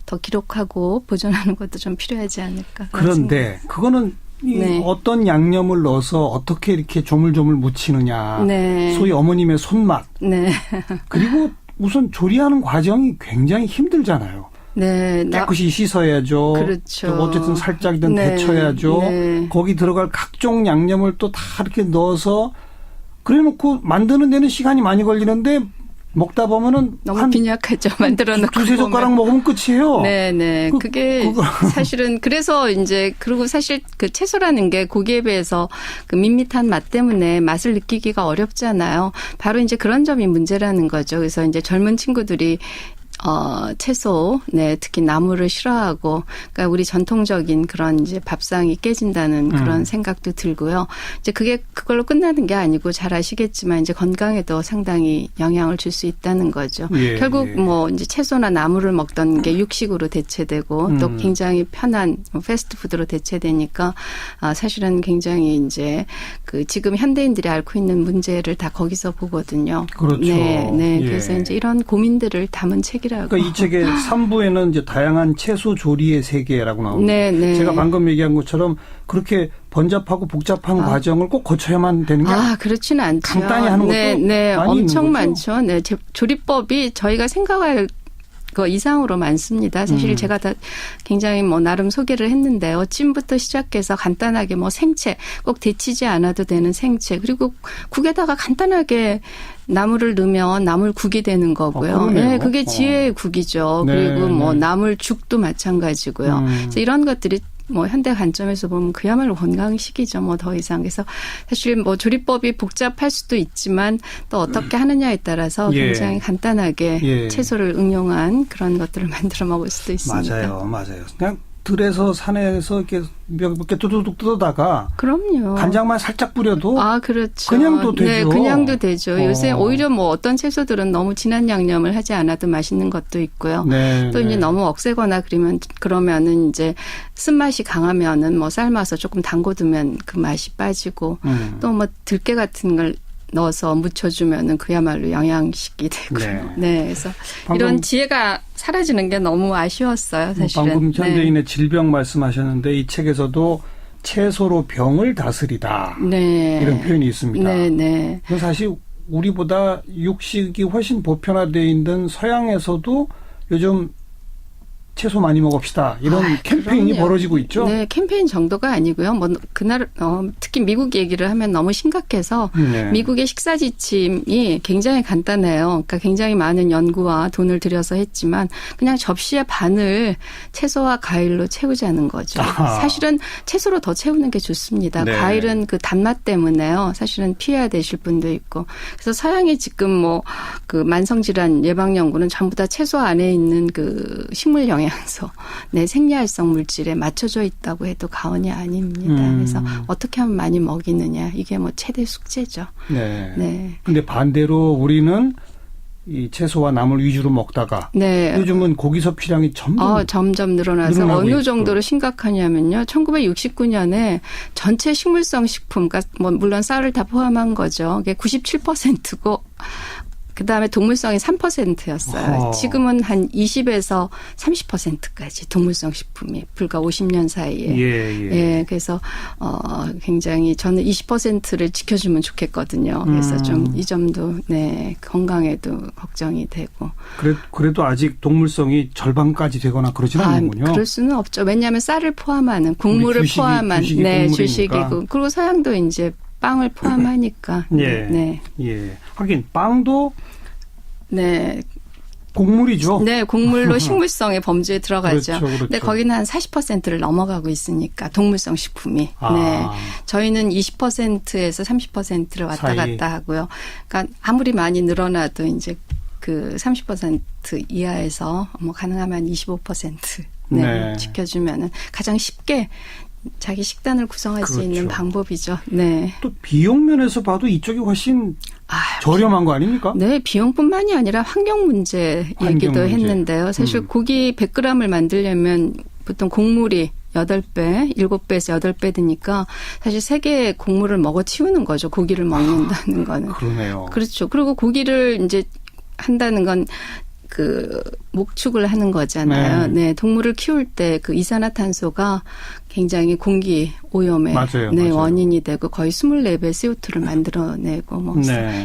[SPEAKER 5] 더 기록하고 보존하는 것도 좀 필요하지 않을까.
[SPEAKER 1] 그런데 그거는 어떤 양념을 넣어서 어떻게 이렇게 조물조물 무치느냐. 소위 어머님의 손맛. 그리고 우선 조리하는 과정이 굉장히 힘들잖아요. 깨끗이 씻어야죠.
[SPEAKER 5] 그렇죠.
[SPEAKER 1] 어쨌든 살짝이든 데쳐야죠. 거기 들어갈 각종 양념을 또 다 이렇게 넣어서 그래놓고 만드는 데는 시간이 많이 걸리는데 먹다 보면은
[SPEAKER 5] 너무 빈약하죠. 만들어 놓고
[SPEAKER 1] 두세 젓가락 먹으면 끝이에요.
[SPEAKER 5] 네. 그게 사실은 그래서 이제 그리고 사실 그 채소라는 게 고기에 비해서 그 밋밋한 맛 때문에 맛을 느끼기가 어렵잖아요. 바로 이제 그런 점이 문제라는 거죠. 그래서 이제 젊은 친구들이 채소, 네, 특히 나물을 싫어하고, 그러니까 우리 전통적인 그런 이제 밥상이 깨진다는 그런 생각도 들고요. 이제 그걸로 끝나는 게 아니고 잘 아시겠지만 이제 건강에도 상당히 영향을 줄 수 있다는 거죠. 예, 결국 뭐 이제 채소나 나물을 먹던 게 육식으로 대체되고 또 굉장히 편한 패스트푸드로 대체되니까 사실은 굉장히 이제 그 지금 현대인들이 앓고 있는 문제를 다 거기서 보거든요.
[SPEAKER 1] 그렇죠.
[SPEAKER 5] 네, 네.
[SPEAKER 1] 예.
[SPEAKER 5] 그래서 이제 이런 고민들을 담은 책이라고.
[SPEAKER 1] 그러니까 이 책의 3부에는 이제 다양한 채소 조리의 세계라고 나옵니다.
[SPEAKER 5] 네, 네.
[SPEAKER 1] 제가 방금 얘기한 것처럼 그렇게 번잡하고 복잡한 과정을 꼭 거쳐야만 되는 게
[SPEAKER 5] 그렇지는 않죠.
[SPEAKER 1] 간단히 하는 것도
[SPEAKER 5] 네,
[SPEAKER 1] 많이
[SPEAKER 5] 엄청
[SPEAKER 1] 있는 거죠?
[SPEAKER 5] 많죠. 네, 조리법이 저희가 생각할 거 이상으로 많습니다. 사실 제가 다 굉장히 뭐 나름 소개를 했는데요. 찜부터 시작해서 간단하게 뭐 생채, 꼭 데치지 않아도 되는 생채, 그리고 국에다가 간단하게 나물을 넣으면 나물국이 되는 거고요. 네, 그게 지혜의 국이죠.
[SPEAKER 1] 네,
[SPEAKER 5] 그리고 뭐
[SPEAKER 1] 네.
[SPEAKER 5] 나물죽도 마찬가지고요. 그래서 이런 것들이 뭐 현대 관점에서 보면 그야말로 건강식이죠. 뭐 더 이상. 그래서 사실 뭐 조리법이 복잡할 수도 있지만 또 어떻게 하느냐에 따라서 굉장히 간단하게 채소를 응용한 그런 것들을 만들어 먹을 수도 있습니다.
[SPEAKER 1] 맞아요. 그냥 들에서 산에서 이렇게 몇 개 뚜두둑 뜯어다가
[SPEAKER 5] 그럼요.
[SPEAKER 1] 간장만 살짝 뿌려도
[SPEAKER 5] 그렇죠.
[SPEAKER 1] 그냥도 되죠.
[SPEAKER 5] 네, 그냥도 되죠. 요새 오히려 뭐 어떤 채소들은 너무 진한 양념을 하지 않아도 맛있는 것도 있고요.
[SPEAKER 1] 네,
[SPEAKER 5] 또 이제 너무 억세거나 그러면은 이제 쓴맛이 강하면은 뭐 삶아서 조금 담궈두면 그 맛이 빠지고 또 뭐 들깨 같은 걸 넣어서 무쳐주면은 그야말로 영양식이 되고요. 네, 그래서 이런 지혜가 사라지는 게 너무 아쉬웠어요, 사실은.
[SPEAKER 1] 방금 현대인의 질병 말씀하셨는데 이 책에서도 채소로 병을 다스리다.
[SPEAKER 5] 네.
[SPEAKER 1] 이런 표현이 있습니다.
[SPEAKER 5] 네.
[SPEAKER 1] 사실 우리보다 육식이 훨씬 보편화되어 있는 서양에서도 요즘 채소 많이 먹읍시다. 이런 캠페인이
[SPEAKER 5] 그럼요.
[SPEAKER 1] 벌어지고 있죠.
[SPEAKER 5] 네, 캠페인 정도가 아니고요. 뭐 그날 특히 미국 얘기를 하면 너무 심각해서 미국의 식사 지침이 굉장히 간단해요. 그러니까 굉장히 많은 연구와 돈을 들여서 했지만 그냥 접시의 반을 채소와 과일로 채우자는 거죠. 사실은 채소로 더 채우는 게 좋습니다.
[SPEAKER 1] 네.
[SPEAKER 5] 과일은 그 단맛 때문에요. 사실은 피해야 되실 분도 있고. 그래서 서양이 지금 뭐 그 만성질환 예방 연구는 전부 다 채소 안에 있는 그 식물 영양소, 생리활성 물질에 맞춰져 있다고 해도 과언이 아닙니다. 그래서 어떻게 하면 많이 먹이느냐 이게 뭐 최대 숙제죠.
[SPEAKER 1] 네. 근데 반대로 우리는 이 채소와 나물 위주로 먹다가 요즘은 고기 섭취량이
[SPEAKER 5] 점점 늘어나서 어느 정도로 심각하냐면요. 1969년에 전체 식물성 식품, 그러니까 뭐 물론 쌀을 다 포함한 거죠. 그게 97%고 그다음에 동물성이 3%였어요. 지금은 한 20에서 30%까지 동물성 식품이 불과 50년 사이에. 그래서 굉장히 저는 20%를 지켜주면 좋겠거든요. 그래서 좀 이 점도 건강에도 걱정이 되고.
[SPEAKER 1] 그래도 아직 동물성이 절반까지 되거나 그러지는 않는군요.
[SPEAKER 5] 그럴 수는 없죠. 왜냐하면 쌀을 포함하는 국물을 포함한 주식이고 그리고 서양도 이제 빵을 포함하니까.
[SPEAKER 1] 하긴 빵도 곡물이죠.
[SPEAKER 5] 네, 곡물로 식물성의 범주에 들어가죠.
[SPEAKER 1] 그렇죠.
[SPEAKER 5] 근데 거기는 한 40%를 넘어가고 있으니까 동물성 식품이. 저희는 20%에서 30%를 왔다 갔다 하고요. 그러니까 아무리 많이 늘어나도 이제 그 30% 이하에서 뭐 가능하면 25% 지켜주면은 가장 쉽게 자기 식단을 구성할 수 있는 방법이죠.
[SPEAKER 1] 또 비용 면에서 봐도 이쪽이 훨씬 저렴한 거 아닙니까?
[SPEAKER 5] 네, 비용뿐만이 아니라 환경 문제 얘기도 했는데요. 사실 고기 100g을 만들려면 보통 곡물이 8배, 7배에서 8배 드니까 사실 3개의 곡물을 먹어 치우는 거죠. 고기를 먹는다는 거는.
[SPEAKER 1] 그러네요.
[SPEAKER 5] 그렇죠. 그리고 고기를 이제 한다는 건 그 목축을 하는 거잖아요. 동물을 키울 때 그 이산화탄소가 굉장히 공기 오염의 원인이 되고 거의 24배 CO2를 만들어내고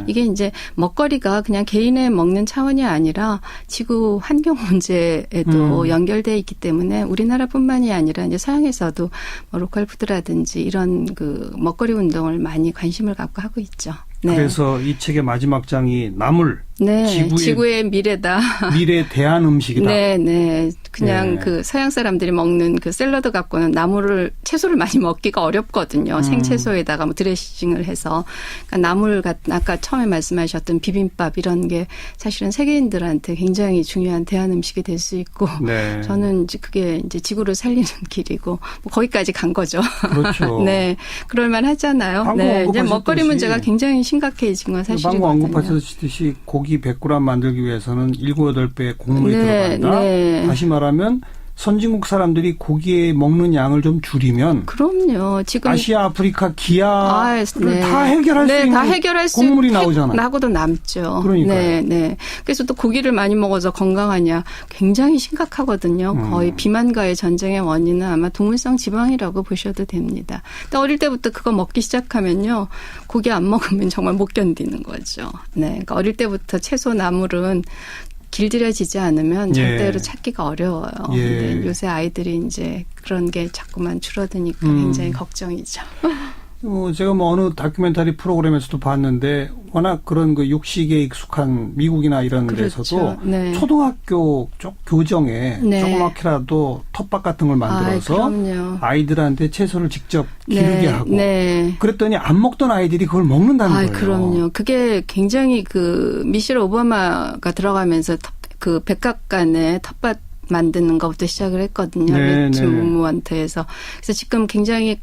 [SPEAKER 5] 이게 이제 먹거리가 그냥 개인의 먹는 차원이 아니라 지구 환경 문제에도 연결돼 있기 때문에 우리나라뿐만이 아니라 이제 서양에서도 뭐 로컬 푸드라든지 이런 그 먹거리 운동을 많이 관심을 갖고 하고 있죠. 네.
[SPEAKER 1] 그래서 이 책의 마지막 장이 나물.
[SPEAKER 5] 네, 지구의 미래다.
[SPEAKER 1] 미래에 대한 음식이다.
[SPEAKER 5] 네, 네. 그냥 그 서양 사람들이 먹는 그 샐러드 갖고는 채소를 많이 먹기가 어렵거든요. 생채소에다가 뭐 드레싱을 해서. 그러니까 나물 아까 처음에 말씀하셨던 비빔밥 이런 게 사실은 세계인들한테 굉장히 중요한 대한 음식이 될 수 있고.
[SPEAKER 1] 네.
[SPEAKER 5] 저는 이제 그게 이제 지구를 살리는 길이고 뭐 거기까지 간 거죠.
[SPEAKER 1] 그렇죠.
[SPEAKER 5] 네. 그럴만 하잖아요. 네. 이제 먹거리 문제가 굉장히 심각해진 건 사실이거든요.
[SPEAKER 1] 방금 언급하셨듯이 고기 100g 만들기 위해서는 7, 8배의 곡물이 들어간다. 네. 다시 말하면 선진국 사람들이 고기에 먹는 양을 좀 줄이면
[SPEAKER 5] 그럼요. 지금
[SPEAKER 1] 아시아, 아프리카 기아를
[SPEAKER 5] 네.
[SPEAKER 1] 다 해결할 수 있는
[SPEAKER 5] 다 해결할
[SPEAKER 1] 곡물이 나오잖아요.
[SPEAKER 5] 나고도 남죠.
[SPEAKER 1] 그러니까요.
[SPEAKER 5] 네, 네. 그래서 또 고기를 많이 먹어서 건강하냐 굉장히 심각하거든요. 거의 비만과의 전쟁의 원인은 아마 동물성 지방이라고 보셔도 됩니다. 근데 어릴 때부터 그거 먹기 시작하면요. 고기 안 먹으면 정말 못 견디는 거죠. 네. 그러니까 어릴 때부터 채소 나물은 길들여지지 않으면 절대로 찾기가 어려워요. 근데 요새 아이들이 이제 그런 게 자꾸만 줄어드니까 굉장히 걱정이죠.
[SPEAKER 1] 제가 뭐 어느 다큐멘터리 프로그램에서도 봤는데 워낙 그런 그 육식에 익숙한 미국이나 이런
[SPEAKER 5] 그렇죠.
[SPEAKER 1] 데서도
[SPEAKER 5] 네.
[SPEAKER 1] 초등학교 쪽 교정에
[SPEAKER 5] 네.
[SPEAKER 1] 조그맣게라도 텃밭 같은 걸 만들어서 아이들한테 채소를 직접 기르게 하고 그랬더니 안 먹던 아이들이 그걸 먹는다는 거예요.
[SPEAKER 5] 그럼요. 그게 굉장히 그 미셸 오바마가 들어가면서 그 백악관의 텃밭 만드는 것부터 시작을 했거든요. 매튜 무먼트에서. 그래서 지금 굉장히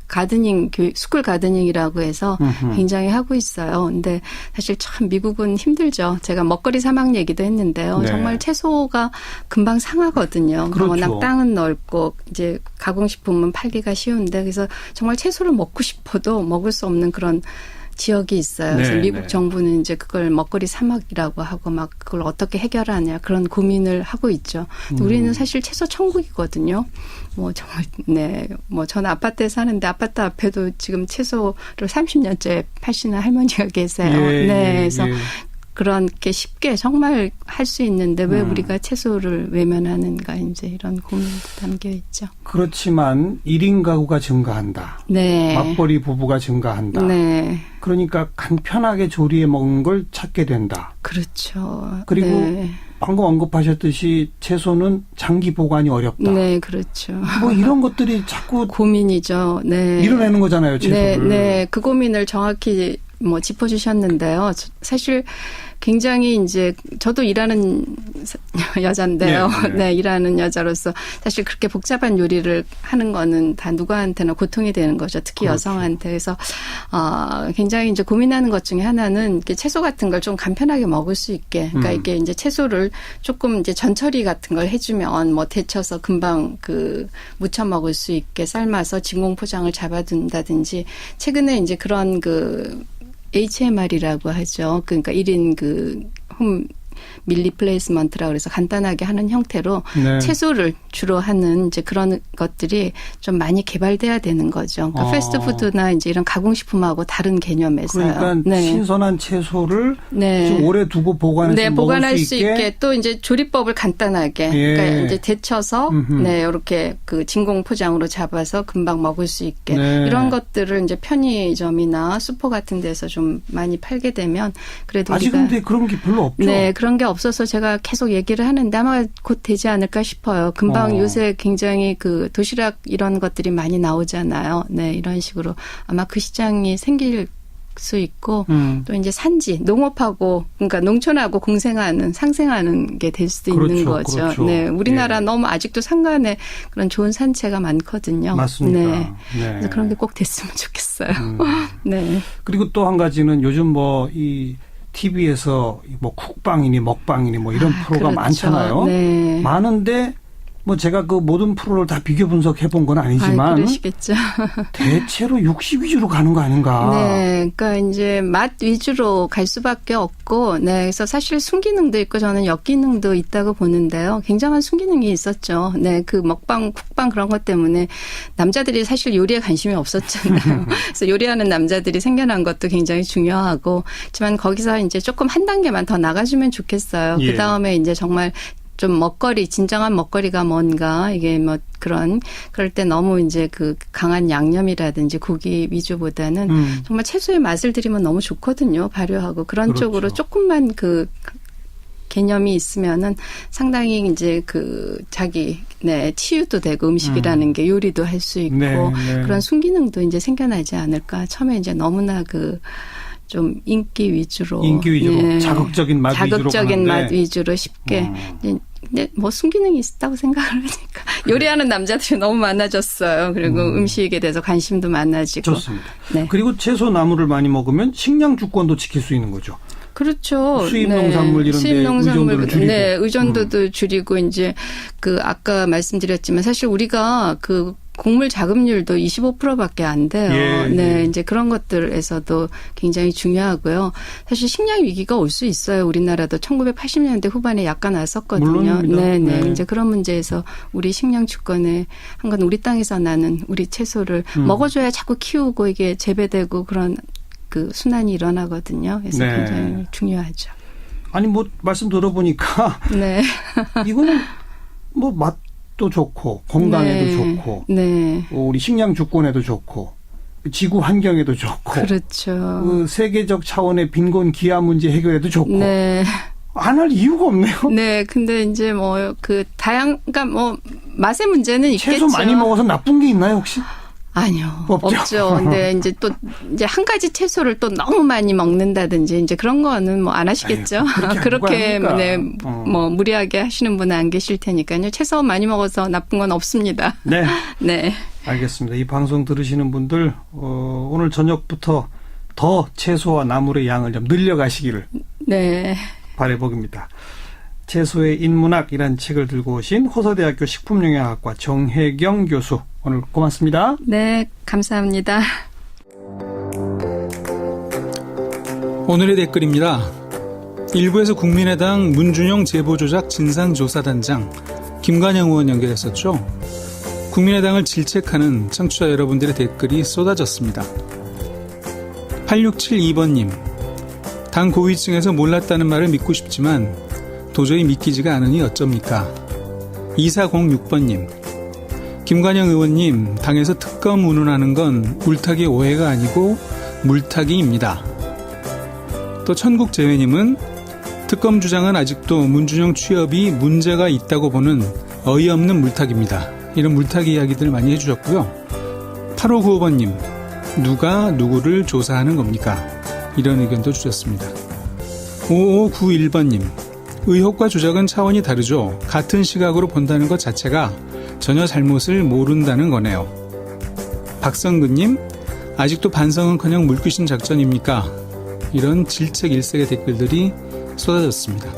[SPEAKER 5] 스쿨 가드닝이라고 해서 굉장히 하고 있어요. 근데 사실 참 미국은 힘들죠. 제가 먹거리 사막 얘기도 했는데요. 네. 정말 채소가 금방 상하거든요.
[SPEAKER 1] 그렇죠.
[SPEAKER 5] 워낙 땅은 넓고 이제 가공식품은 팔기가 쉬운데 그래서 정말 채소를 먹고 싶어도 먹을 수 없는 그런 지역이 있어요. 그래서 미국 정부는 이제 그걸 먹거리 사막이라고 하고 막 그걸 어떻게 해결하냐 그런 고민을 하고 있죠. 우리는 사실 채소 천국이거든요. 뭐 정말 뭐 저는 아파트에 사는데 아파트 앞에도 지금 채소를 30년째 파시는 할머니가 계세요. 그래서 그렇게 쉽게 정말 할 수 있는데 왜 우리가 채소를 외면하는가 이제 이런 고민도 담겨 있죠.
[SPEAKER 1] 그렇지만 1인 가구가 증가한다.
[SPEAKER 5] 네.
[SPEAKER 1] 맞벌이 부부가 증가한다.
[SPEAKER 5] 네.
[SPEAKER 1] 그러니까 간편하게 조리해 먹는 걸 찾게 된다.
[SPEAKER 5] 그렇죠.
[SPEAKER 1] 그리고 방금 언급하셨듯이 채소는 장기 보관이 어렵다.
[SPEAKER 5] 네, 그렇죠.
[SPEAKER 1] 뭐 이런 것들이 자꾸
[SPEAKER 5] 고민이죠. 네.
[SPEAKER 1] 밀어내는 거잖아요, 채소를.
[SPEAKER 5] 네. 그 고민을 정확히 짚어주셨는데요. 사실 굉장히 이제 저도 일하는 여잔데요. 일하는 여자로서 사실 그렇게 복잡한 요리를 하는 거는 다 누구한테나 고통이 되는 거죠. 특히 여성한테. 그래서 굉장히 이제 고민하는 것 중에 하나는 채소 같은 걸 좀 간편하게 먹을 수 있게. 그러니까 이게 이제 채소를 조금 이제 전처리 같은 걸 해주면 뭐 데쳐서 금방 무쳐 먹을 수 있게 삶아서 진공 포장을 잡아둔다든지 최근에 이제 그런 HMR이라고 하죠. 그러니까 1인 홈 밀 리플레이스먼트라고 그래서 간단하게 하는 형태로 채소를 주로 하는 이제 그런 것들이 좀 많이 개발돼야 되는 거죠. 그러니까 패스트푸드나 이제 이런 가공식품하고 다른 개념에서요.
[SPEAKER 1] 그러니까 신선한 채소를 좀 오래 두고 보관해서
[SPEAKER 5] 보관할 수 있게 또 이제 조리법을 간단하게 그러니까 이제 데쳐서 이렇게 진공 포장으로 잡아서 금방 먹을 수 있게 이런 것들을 이제 편의점이나 슈퍼 같은 데서 좀 많이 팔게 되면 그래도
[SPEAKER 1] 아직 근데 그런 게 별로 없죠.
[SPEAKER 5] 네, 그런 게 없어서 제가 계속 얘기를 하는데 아마 곧 되지 않을까 싶어요. 금방 요새 굉장히 도시락 이런 것들이 많이 나오잖아요. 네, 이런 식으로 아마 그 시장이 생길 수 있고 또 이제 산지, 농업하고 그러니까 농촌하고 상생하는 게 될 수도 있는 거죠.
[SPEAKER 1] 그렇죠.
[SPEAKER 5] 네, 우리나라 너무 아직도 산간에 그런 좋은 산채가 많거든요.
[SPEAKER 1] 맞습니다.
[SPEAKER 5] 그래서 그런 게 꼭 됐으면 좋겠어요. 네.
[SPEAKER 1] 그리고 또 한 가지는 요즘 이 TV에서 뭐 쿡방이니 먹방이니 뭐 이런 프로가 많잖아요. 많은데 뭐 제가 그 모든 프로를 다 비교 분석해 본 건 아니지만
[SPEAKER 5] 그러시겠죠.
[SPEAKER 1] 대체로 육식 위주로 가는 거 아닌가.
[SPEAKER 5] 네. 그러니까 이제 맛 위주로 갈 수밖에 없고 그래서 사실 순기능도 있고 저는 역기능도 있다고 보는데요. 굉장한 순기능이 있었죠. 네. 먹방, 쿡방 그런 것 때문에 남자들이 사실 요리에 관심이 없었잖아요. 그래서 요리하는 남자들이 생겨난 것도 굉장히 중요하고 하지만 거기서 이제 조금 한 단계만 더 나가주면 좋겠어요. 그다음에 이제 정말 좀 먹거리, 진정한 먹거리가 뭔가, 이게 뭐 그럴 때 너무 이제 그 강한 양념이라든지 고기 위주보다는 정말 채소의 맛을 들이면 너무 좋거든요. 발효하고. 그런
[SPEAKER 1] 그렇죠.
[SPEAKER 5] 쪽으로 조금만 그 개념이 있으면은 상당히 이제 그 치유도 되고 음식이라는 게 요리도 할 수 있고 그런 순기능도 이제 생겨나지 않을까. 처음에 이제 너무나 좀 인기 위주로
[SPEAKER 1] 자극적인 맛
[SPEAKER 5] 위주로 쉽게 이제 뭐 순기능이 있다고 생각을 하니까 요리하는 남자들이 너무 많아졌어요. 그리고 음식에 대해서 관심도 많아지고.
[SPEAKER 1] 좋습니다. 네. 그리고 채소 나물을 많이 먹으면 식량 주권도 지킬 수 있는 거죠.
[SPEAKER 5] 그렇죠.
[SPEAKER 1] 수입 농산물 이런 데 의존도를 줄이고.
[SPEAKER 5] 네, 의존도도 줄이고 이제 아까 말씀드렸지만 사실 우리가 곡물 자급률도 25%밖에 안 돼요. 네, 이제 그런 것들에서도 굉장히 중요하고요. 사실 식량 위기가 올 수 있어요. 우리나라도 1980년대 후반에 약간 왔었거든요.
[SPEAKER 1] 물론입니다.
[SPEAKER 5] 네. 이제 그런 문제에서 우리 식량 주권에 한 건 우리 땅에서 나는 우리 채소를 먹어줘야 자꾸 키우고 이게 재배되고 그런 순환이 일어나거든요. 그래서 굉장히 중요하죠.
[SPEAKER 1] 아니 말씀 들어보니까 이거는 맛도 좋고 건강에도 좋고 우리 식량 주권에도 좋고 지구 환경에도 좋고
[SPEAKER 5] 그렇죠.
[SPEAKER 1] 세계적 차원의 빈곤 기아 문제 해결에도 좋고 안 할 이유가 없네요.
[SPEAKER 5] 네, 근데 이제 그러니까 맛의 문제는 있겠죠.
[SPEAKER 1] 채소 많이 먹어서 나쁜 게 있나요 혹시?
[SPEAKER 5] 아니요. 없죠. 근데 이제 한 가지 채소를 또 너무 많이 먹는다든지 이제 그런 거는 안 하시겠죠. 그렇게 무리하게 하시는 분은 안 계실 테니까요. 채소 많이 먹어서 나쁜 건 없습니다.
[SPEAKER 1] 네.
[SPEAKER 5] 네.
[SPEAKER 1] 알겠습니다. 이 방송 들으시는 분들 오늘 저녁부터 더 채소와 나물의 양을 좀 늘려가시기를 바라봅니다. 채소의 인문학이라는 책을 들고 오신 호서대학교 식품영양학과 정혜경 교수, 오늘 고맙습니다.
[SPEAKER 5] 네, 감사합니다.
[SPEAKER 6] 오늘의 댓글입니다. 일부에서 국민의당 문준용 제보조작 진상조사단장 김관영 의원 연결했었죠. 국민의당을 질책하는 청취자 여러분들의 댓글이 쏟아졌습니다. 8672번님, 당 고위층에서 몰랐다는 말을 믿고 싶지만 도저히 믿기지가 않으니 어쩝니까? 2406번님, 김관영 의원님, 당에서 특검 운운하는 건 물타기 오해가 아니고 물타기입니다. 또 천국재회님은 특검 주장은 아직도 문준용 취업이 문제가 있다고 보는 어이없는 물타기입니다. 이런 물타기 이야기들 많이 해주셨고요. 8595번님, 누가 누구를 조사하는 겁니까? 이런 의견도 주셨습니다. 5591번님, 의혹과 조작은 차원이 다르죠. 같은 시각으로 본다는 것 자체가 전혀 잘못을 모른다는 거네요. 박성근님, 아직도 반성은커녕 물귀신 작전입니까? 이런 질책 일색의 댓글들이 쏟아졌습니다.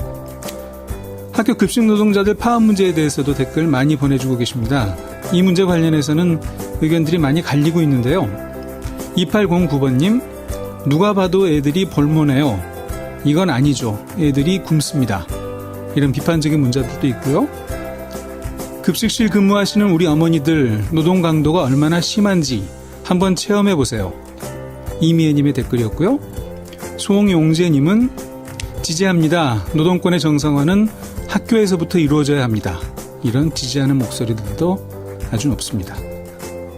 [SPEAKER 6] 학교 급식 노동자들 파업 문제에 대해서도 댓글 많이 보내주고 계십니다. 이 문제 관련해서는 의견들이 많이 갈리고 있는데요. 2809번님, 누가 봐도 애들이 볼모네요. 이건 아니죠. 애들이 굶습니다. 이런 비판적인 문자들도 있고요. 급식실 근무하시는 우리 어머니들 노동 강도가 얼마나 심한지 한번 체험해보세요. 이미애님의 댓글이었고요. 송용재님은 지지합니다. 노동권의 정상화는 학교에서부터 이루어져야 합니다. 이런 지지하는 목소리들도 아주 높습니다.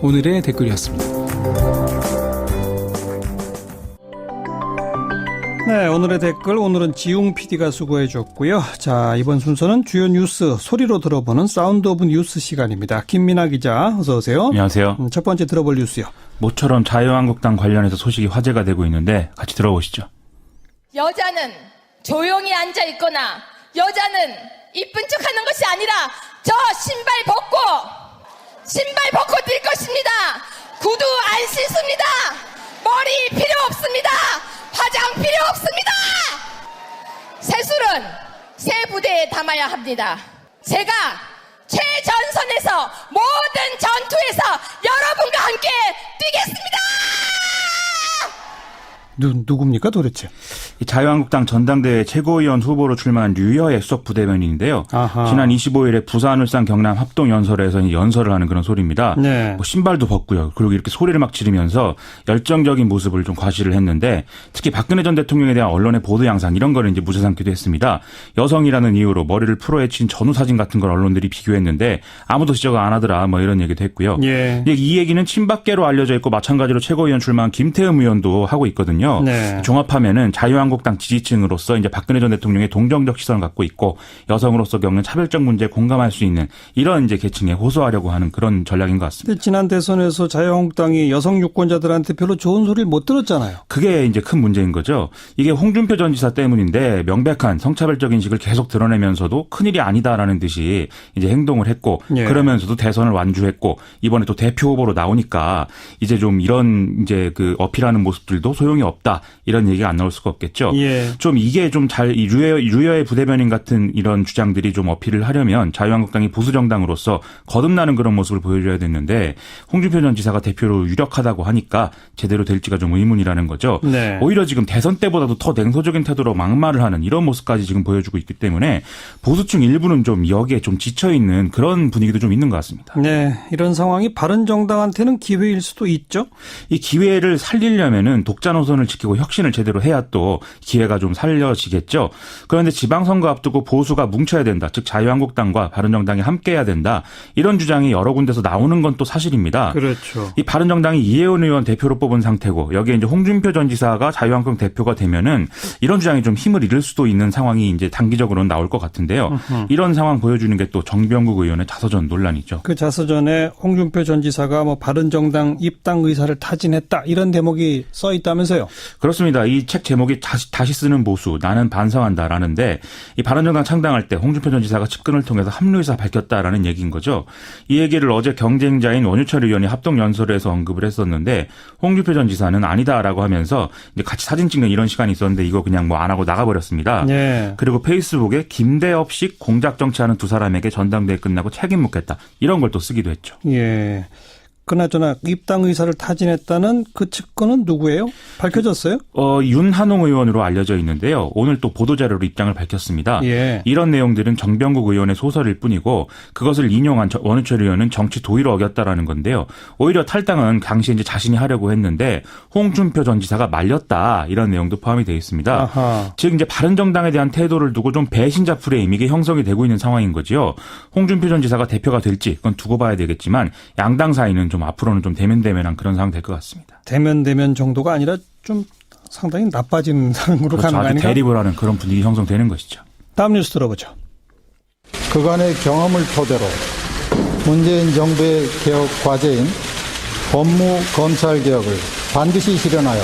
[SPEAKER 6] 오늘의 댓글이었습니다.
[SPEAKER 1] 네, 오늘의 댓글, 오늘은 지용 PD가 수고해 줬고요. 자, 이번 순서는 주요 뉴스 소리로 들어보는 사운드 오브 뉴스 시간입니다. 김민아 기자, 어서 오세요.
[SPEAKER 7] 안녕하세요.
[SPEAKER 1] 첫 번째 들어볼 뉴스요.
[SPEAKER 7] 모처럼 자유한국당 관련해서 소식이 화제가 되고 있는데 같이 들어보시죠.
[SPEAKER 8] 여자는 조용히 앉아 있거나 여자는 이쁜 척하는 것이 아니라 저 신발 벗고 뛸 것입니다. 구두 안 신습니다. 머리 필요 없습니다. 화장 필요 없습니다. 새술은 새 부대에 담아야 합니다. 제가 최전선에서 모든 전투에서 여러분과 함께 뛰겠습니다.
[SPEAKER 1] 누굽니까 도대체?
[SPEAKER 7] 자유한국당 전당대회 최고위원 후보로 출마한 류여애 수석 부대변인인데요. 아하. 지난 25일에 부산, 울산, 경남 합동연설에서 연설을 하는 그런 소리입니다. 네. 뭐 신발도 벗고요. 그리고 이렇게 소리를 막 지르면서 열정적인 모습을 좀 과시를 했는데 특히 박근혜 전 대통령에 대한 언론의 보도 양상 이런 거를 이제 무죄 삼기도 했습니다. 여성이라는 이유로 머리를 풀어헤친 전후 사진 같은 걸 언론들이 비교했는데 아무도 지적 안 하더라 뭐 이런 얘기도 했고요. 예. 이 얘기는 친박계로 알려져 있고 마찬가지로 최고위원 출마한 김태흠 의원도 하고 있거든요. 네. 종합하면은 자유한국당 지지층으로서 이제 박근혜 전 대통령의 동정적 시선을 갖고 있고 여성으로서 겪는 차별적 문제에 공감할 수 있는 이런 이제 계층에 호소하려고 하는 그런 전략인 것 같습니다.
[SPEAKER 1] 지난 대선에서 자유한국당이 여성 유권자들한테 별로 좋은 소리를 못 들었잖아요.
[SPEAKER 7] 그게 이제 큰 문제인 거죠. 이게 홍준표 전 지사 때문인데 명백한 성차별적 인식을 계속 드러내면서도 큰일이 아니다라는 듯이 이제 행동을 했고 예. 그러면서도 대선을 완주했고 이번에 또 대표 후보로 나오니까 이제 좀 이런 이제 그 어필하는 모습들도 소용이 없다 이런 얘기가 안 나올 수가 없겠죠. 예. 좀 이게 좀 잘 류여의 부대변인 같은 이런 주장들이 좀 어필을 하려면 자유한국당이 보수 정당으로서 거듭나는 그런 모습을 보여줘야 됐는데 홍준표 전 지사가 대표로 유력하다고 하니까 제대로 될지가 좀 의문이라는 거죠. 네. 오히려 지금 대선 때보다도 더 냉소적인 태도로 막말을 하는 이런 모습까지 지금 보여주고 있기 때문에 보수층 일부는 좀 여기에 좀 지쳐 있는 그런 분위기도 좀 있는 것 같습니다.
[SPEAKER 1] 네, 이런 상황이 바른정당한테는 기회일 수도 있죠.
[SPEAKER 7] 이 기회를 살리려면은 독자 노선을 지키고 혁신을 제대로 해야 또 기회가 좀 살려지겠죠. 그런데 지방선거 앞두고 보수가 뭉쳐야 된다. 즉 자유한국당과 바른정당이 함께해야 된다. 이런 주장이 여러 군데서 나오는 건 또 사실입니다.
[SPEAKER 1] 그렇죠.
[SPEAKER 7] 이 바른정당이 이혜원 의원 대표로 뽑은 상태고 여기에 이제 홍준표 전 지사가 자유한국당 대표가 되면은 이런 주장이 좀 힘을 잃을 수도 있는 상황이 이제 단기적으로는 나올 것 같은데요. 이런 상황 보여주는 게 또 정병국 의원의 자서전 논란이죠.
[SPEAKER 1] 그 자서전에 홍준표 전 지사가 뭐 바른정당 입당 의사를 타진했다 이런 대목이 써 있다면서요?
[SPEAKER 7] 그렇습니다. 이 책 제목이 다시 쓰는 보수 나는 반성한다라는데 이 바른정당 창당할 때 홍준표 전 지사가 측근을 통해서 합류 의사 밝혔다라는 얘기인 거죠. 이 얘기를 어제 경쟁자인 원유철 의원이 합동 연설에서 언급을 했었는데 홍준표 전 지사는 아니다라고 하면서 이제 같이 사진 찍는 이런 시간이 있었는데 이거 그냥 뭐 안 하고 나가버렸습니다. 네. 그리고 페이스북에 김대엽식 공작 정치하는 두 사람에게 전당대회 끝나고 책임 묻겠다 이런 걸 또 쓰기도 했죠.
[SPEAKER 1] 예. 그나저나 입당 의사를 타진했다는 그 측근은 누구예요? 밝혀졌어요?
[SPEAKER 7] 윤한홍 의원으로 알려져 있는데요. 오늘 또 보도자료로 입장을 밝혔습니다. 예. 이런 내용들은 정병국 의원의 소설일 뿐이고 그것을 인용한 원우철 의원은 정치 도의를 어겼다라는 건데요. 오히려 탈당은 당시 이제 자신이 하려고 했는데 홍준표 전 지사가 말렸다 이런 내용도 포함이 되어 있습니다. 아하. 즉 이제 바른정당에 대한 태도를 두고 좀 배신자 프레임 이게 형성이 되고 있는 상황인 거지요. 홍준표 전 지사가 대표가 될지 그건 두고 봐야 되겠지만 양당 사이는 좀 앞으로는 좀 대면대면한 그런 상황 될 것 같습니다.
[SPEAKER 1] 대면 정도가 아니라 좀 상당히 나빠진 상황으로
[SPEAKER 7] 그렇죠.
[SPEAKER 1] 가는 거 아닌가?
[SPEAKER 7] 대립을 하는 그런 분위기 형성되는 것이죠.
[SPEAKER 1] 다음 뉴스 들어보죠.
[SPEAKER 9] 그간의 경험을 토대로 문재인 정부의 개혁 과제인 법무 검찰 개혁을 반드시 실현하여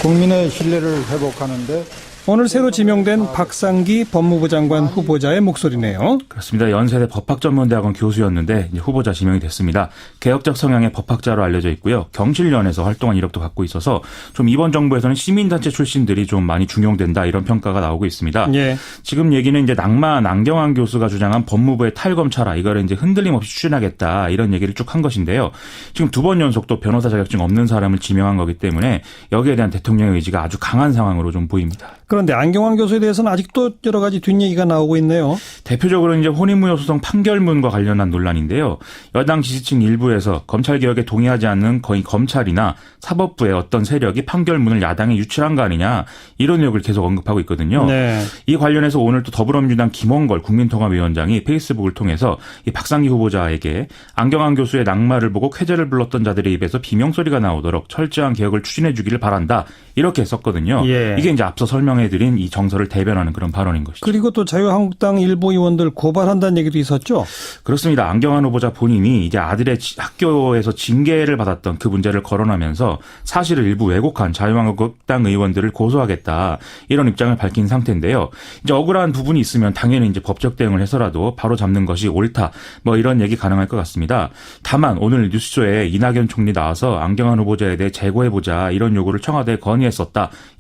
[SPEAKER 9] 국민의 신뢰를 회복하는 데
[SPEAKER 1] 오늘 새로 지명된 박상기 법무부 장관 후보자의 목소리네요.
[SPEAKER 7] 그렇습니다. 연세대 법학전문대학원 교수였는데 이제 후보자 지명이 됐습니다. 개혁적 성향의 법학자로 알려져 있고요. 경실련에서 활동한 이력도 갖고 있어서 좀 이번 정부에서는 시민단체 출신들이 좀 많이 중용된다 이런 평가가 나오고 있습니다. 예. 지금 얘기는 이제 낭만 안경환 교수가 주장한 법무부의 탈검찰화 이거를 이제 흔들림 없이 추진하겠다 이런 얘기를 쭉 한 것인데요. 지금 두 번 연속 또 변호사 자격증 없는 사람을 지명한 거기 때문에 여기에 대한 대통령의 의지가 아주 강한 상황으로 좀 보입니다.
[SPEAKER 1] 그런데 안경환 교수에 대해서는 아직도 여러 가지 뒷얘기가 나오고 있네요.
[SPEAKER 7] 대표적으로 이제 혼인무효 소송 판결문과 관련한 논란인데요. 여당 지지층 일부에서 검찰개혁에 동의하지 않는 거의 검찰이나 사법부의 어떤 세력이 판결문을 야당에 유출한 거 아니냐 이런 의혹을 계속 언급하고 있거든요. 네. 이 관련해서 오늘 또 더불어민주당 김원걸 국민통합위원장이 페이스북을 통해서 이 박상기 후보자에게 안경환 교수의 낙마를 보고 쾌재를 불렀던 자들의 입에서 비명소리가 나오도록 철저한 개혁을 추진해 주기를 바란다. 이렇게 썼거든요. 예. 이게 이제 앞서 설명해드린 이 정서를 대변하는 그런 발언인 것이죠.
[SPEAKER 1] 그리고 또 자유한국당 일부 의원들 고발한다는 얘기도 있었죠?
[SPEAKER 7] 그렇습니다. 안경환 후보자 본인이 이제 아들의 학교에서 징계를 받았던 그 문제를 거론하면서 사실을 일부 왜곡한 자유한국당 의원들을 고소하겠다 이런 입장을 밝힌 상태인데요. 이제 억울한 부분이 있으면 당연히 이제 법적 대응을 해서라도 바로 잡는 것이 옳다 뭐 이런 얘기 가능할 것 같습니다. 다만 오늘 뉴스쇼에 이낙연 총리 나와서 안경환 후보자에 대해 재고해보자 이런 요구를 청와대에 건의했었다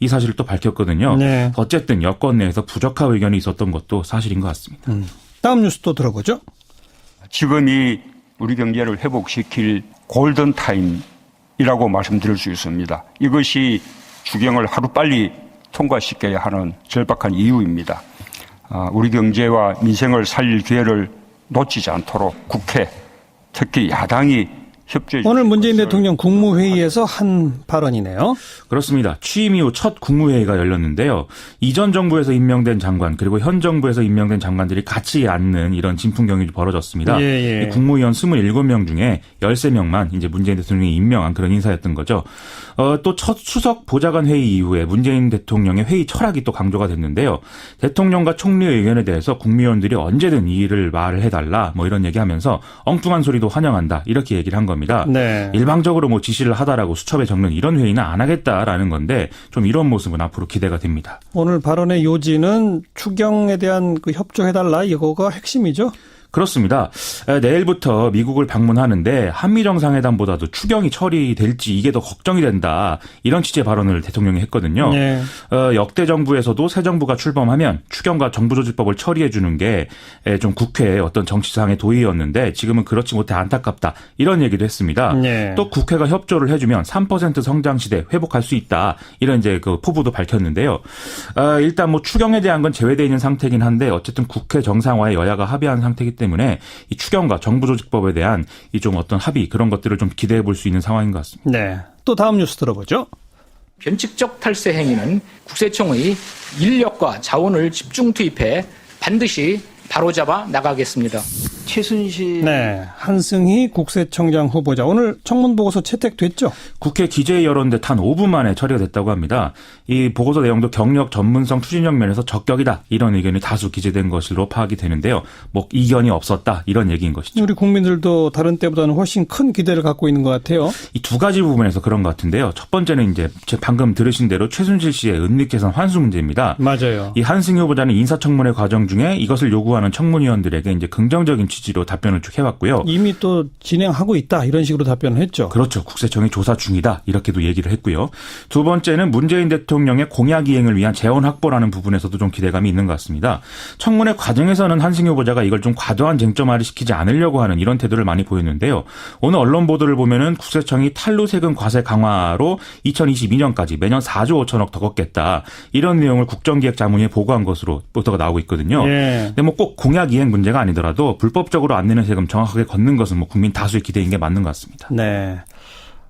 [SPEAKER 7] 이 사실을 또 밝혔거든요. 네. 어쨌든 여권 내에서 부적합 의견이 있었던 것도 사실인 것 같습니다.
[SPEAKER 1] 다음 뉴스 또 들어보죠.
[SPEAKER 10] 지금이 우리 경제를 회복시킬 골든타임이라고 말씀드릴 수 있습니다. 이것이 추경을 하루빨리 통과시켜야 하는 절박한 이유입니다. 우리 경제와 민생을 살릴 기회를 놓치지 않도록 국회, 특히 야당이 협조해
[SPEAKER 1] 오늘 문재인 대통령 국무회의에서 한 발언이네요.
[SPEAKER 7] 그렇습니다. 취임 이후 첫 국무회의가 열렸는데요. 이전 정부에서 임명된 장관 그리고 현 정부에서 임명된 장관들이 같이 앉는 이런 진풍경이 벌어졌습니다. 예. 국무위원 27명 중에 13명만 이제 문재인 대통령이 임명한 그런 인사였던 거죠. 또 첫 수석 보좌관 회의 이후에 문재인 대통령의 회의 철학이 또 강조가 됐는데요. 대통령과 총리의 의견에 대해서 국무위원들이 언제든 이 일을 말을 해달라 뭐 이런 얘기하면서 엉뚱한 소리도 환영한다 이렇게 얘기를 한 겁니다.
[SPEAKER 1] 네.
[SPEAKER 7] 일방적으로 뭐 지시를 하다라고 수첩에 적는 이런 회의는 안 하겠다라는 건데 좀 이런 모습은 앞으로 기대가 됩니다.
[SPEAKER 1] 오늘 발언의 요지는 추경에 대한 그 협조해달라 이거가 핵심이죠.
[SPEAKER 7] 그렇습니다. 내일부터 미국을 방문하는데 한미 정상회담보다도 추경이 처리될지 이게 더 걱정이 된다. 이런 취지의 발언을 대통령이 했거든요. 네. 역대 정부에서도 새 정부가 출범하면 추경과 정부조직법을 처리해 주는 게 좀 국회의 어떤 정치상의 도의였는데 지금은 그렇지 못해 안타깝다. 이런 얘기도 했습니다. 네. 또 국회가 협조를 해주면 3% 성장 시대 회복할 수 있다. 이런 이제 그 포부도 밝혔는데요. 일단 뭐 추경에 대한 건 제외되어 있는 상태긴 한데 어쨌든 국회 정상화에 여야가 합의한 상태이기 때문에 이 추경과 정부조직법에 대한 이 좀 어떤 합의 그런 것들을 좀 기대해 볼 수 있는 상황인 것 같습니다.
[SPEAKER 1] 네. 또 다음 뉴스 들어보죠.
[SPEAKER 11] 변칙적 탈세 행위는 국세청의 인력과 자원을 집중 투입해 반드시 바로잡아 나가겠습니다.
[SPEAKER 1] 최순실. 네. 한승희 국세청장 후보자. 오늘 청문보고서 채택됐죠?
[SPEAKER 7] 국회 기재위 열었는데 단 5분 만에 처리가 됐다고 합니다. 이 보고서 내용도 경력, 전문성, 추진력 면에서 적격이다. 이런 의견이 다수 기재된 것으로 파악이 되는데요. 뭐 이견이 없었다. 이런 얘기인 것이죠.
[SPEAKER 1] 우리 국민들도 다른 때보다는 훨씬 큰 기대를 갖고 있는 것 같아요.
[SPEAKER 7] 이 두 가지 부분에서 그런 것 같은데요. 첫 번째는 이제 방금 들으신 대로 최순실 씨의 은닉재산 환수 문제입니다.
[SPEAKER 1] 맞아요.
[SPEAKER 7] 이 한승희 후보자는 인사청문회 과정 중에 이것을 요구하는 청문위원들에게 이제 긍정적인 취지로 답변을 쭉 해왔고요.
[SPEAKER 1] 이미 또 진행하고 있다 이런 식으로 답변을 했죠.
[SPEAKER 7] 그렇죠. 국세청이 조사 중이다 이렇게도 얘기를 했고요. 두 번째는 문재인 대통령의 공약 이행을 위한 재원 확보라는 부분에서도 좀 기대감이 있는 것 같습니다. 청문회 과정에서는 한승희 후보자가 이걸 좀 과도한 쟁점화를 시키지 않으려고 하는 이런 태도를 많이 보였는데요. 오늘 언론 보도를 보면은 국세청이 탈루 세금 과세 강화로 2022년까지 매년 4조 5천억 더 걷겠다 이런 내용을 국정기획자문위에 보고한 것으로 보도가 나오고 있거든요. 예. 근데 뭐 꼭 공약 이행 문제가 아니더라도 불법적으로 안 내는 세금 정확하게 걷는 것은 뭐 국민 다수의 기대인 게 맞는 것 같습니다.
[SPEAKER 1] 네.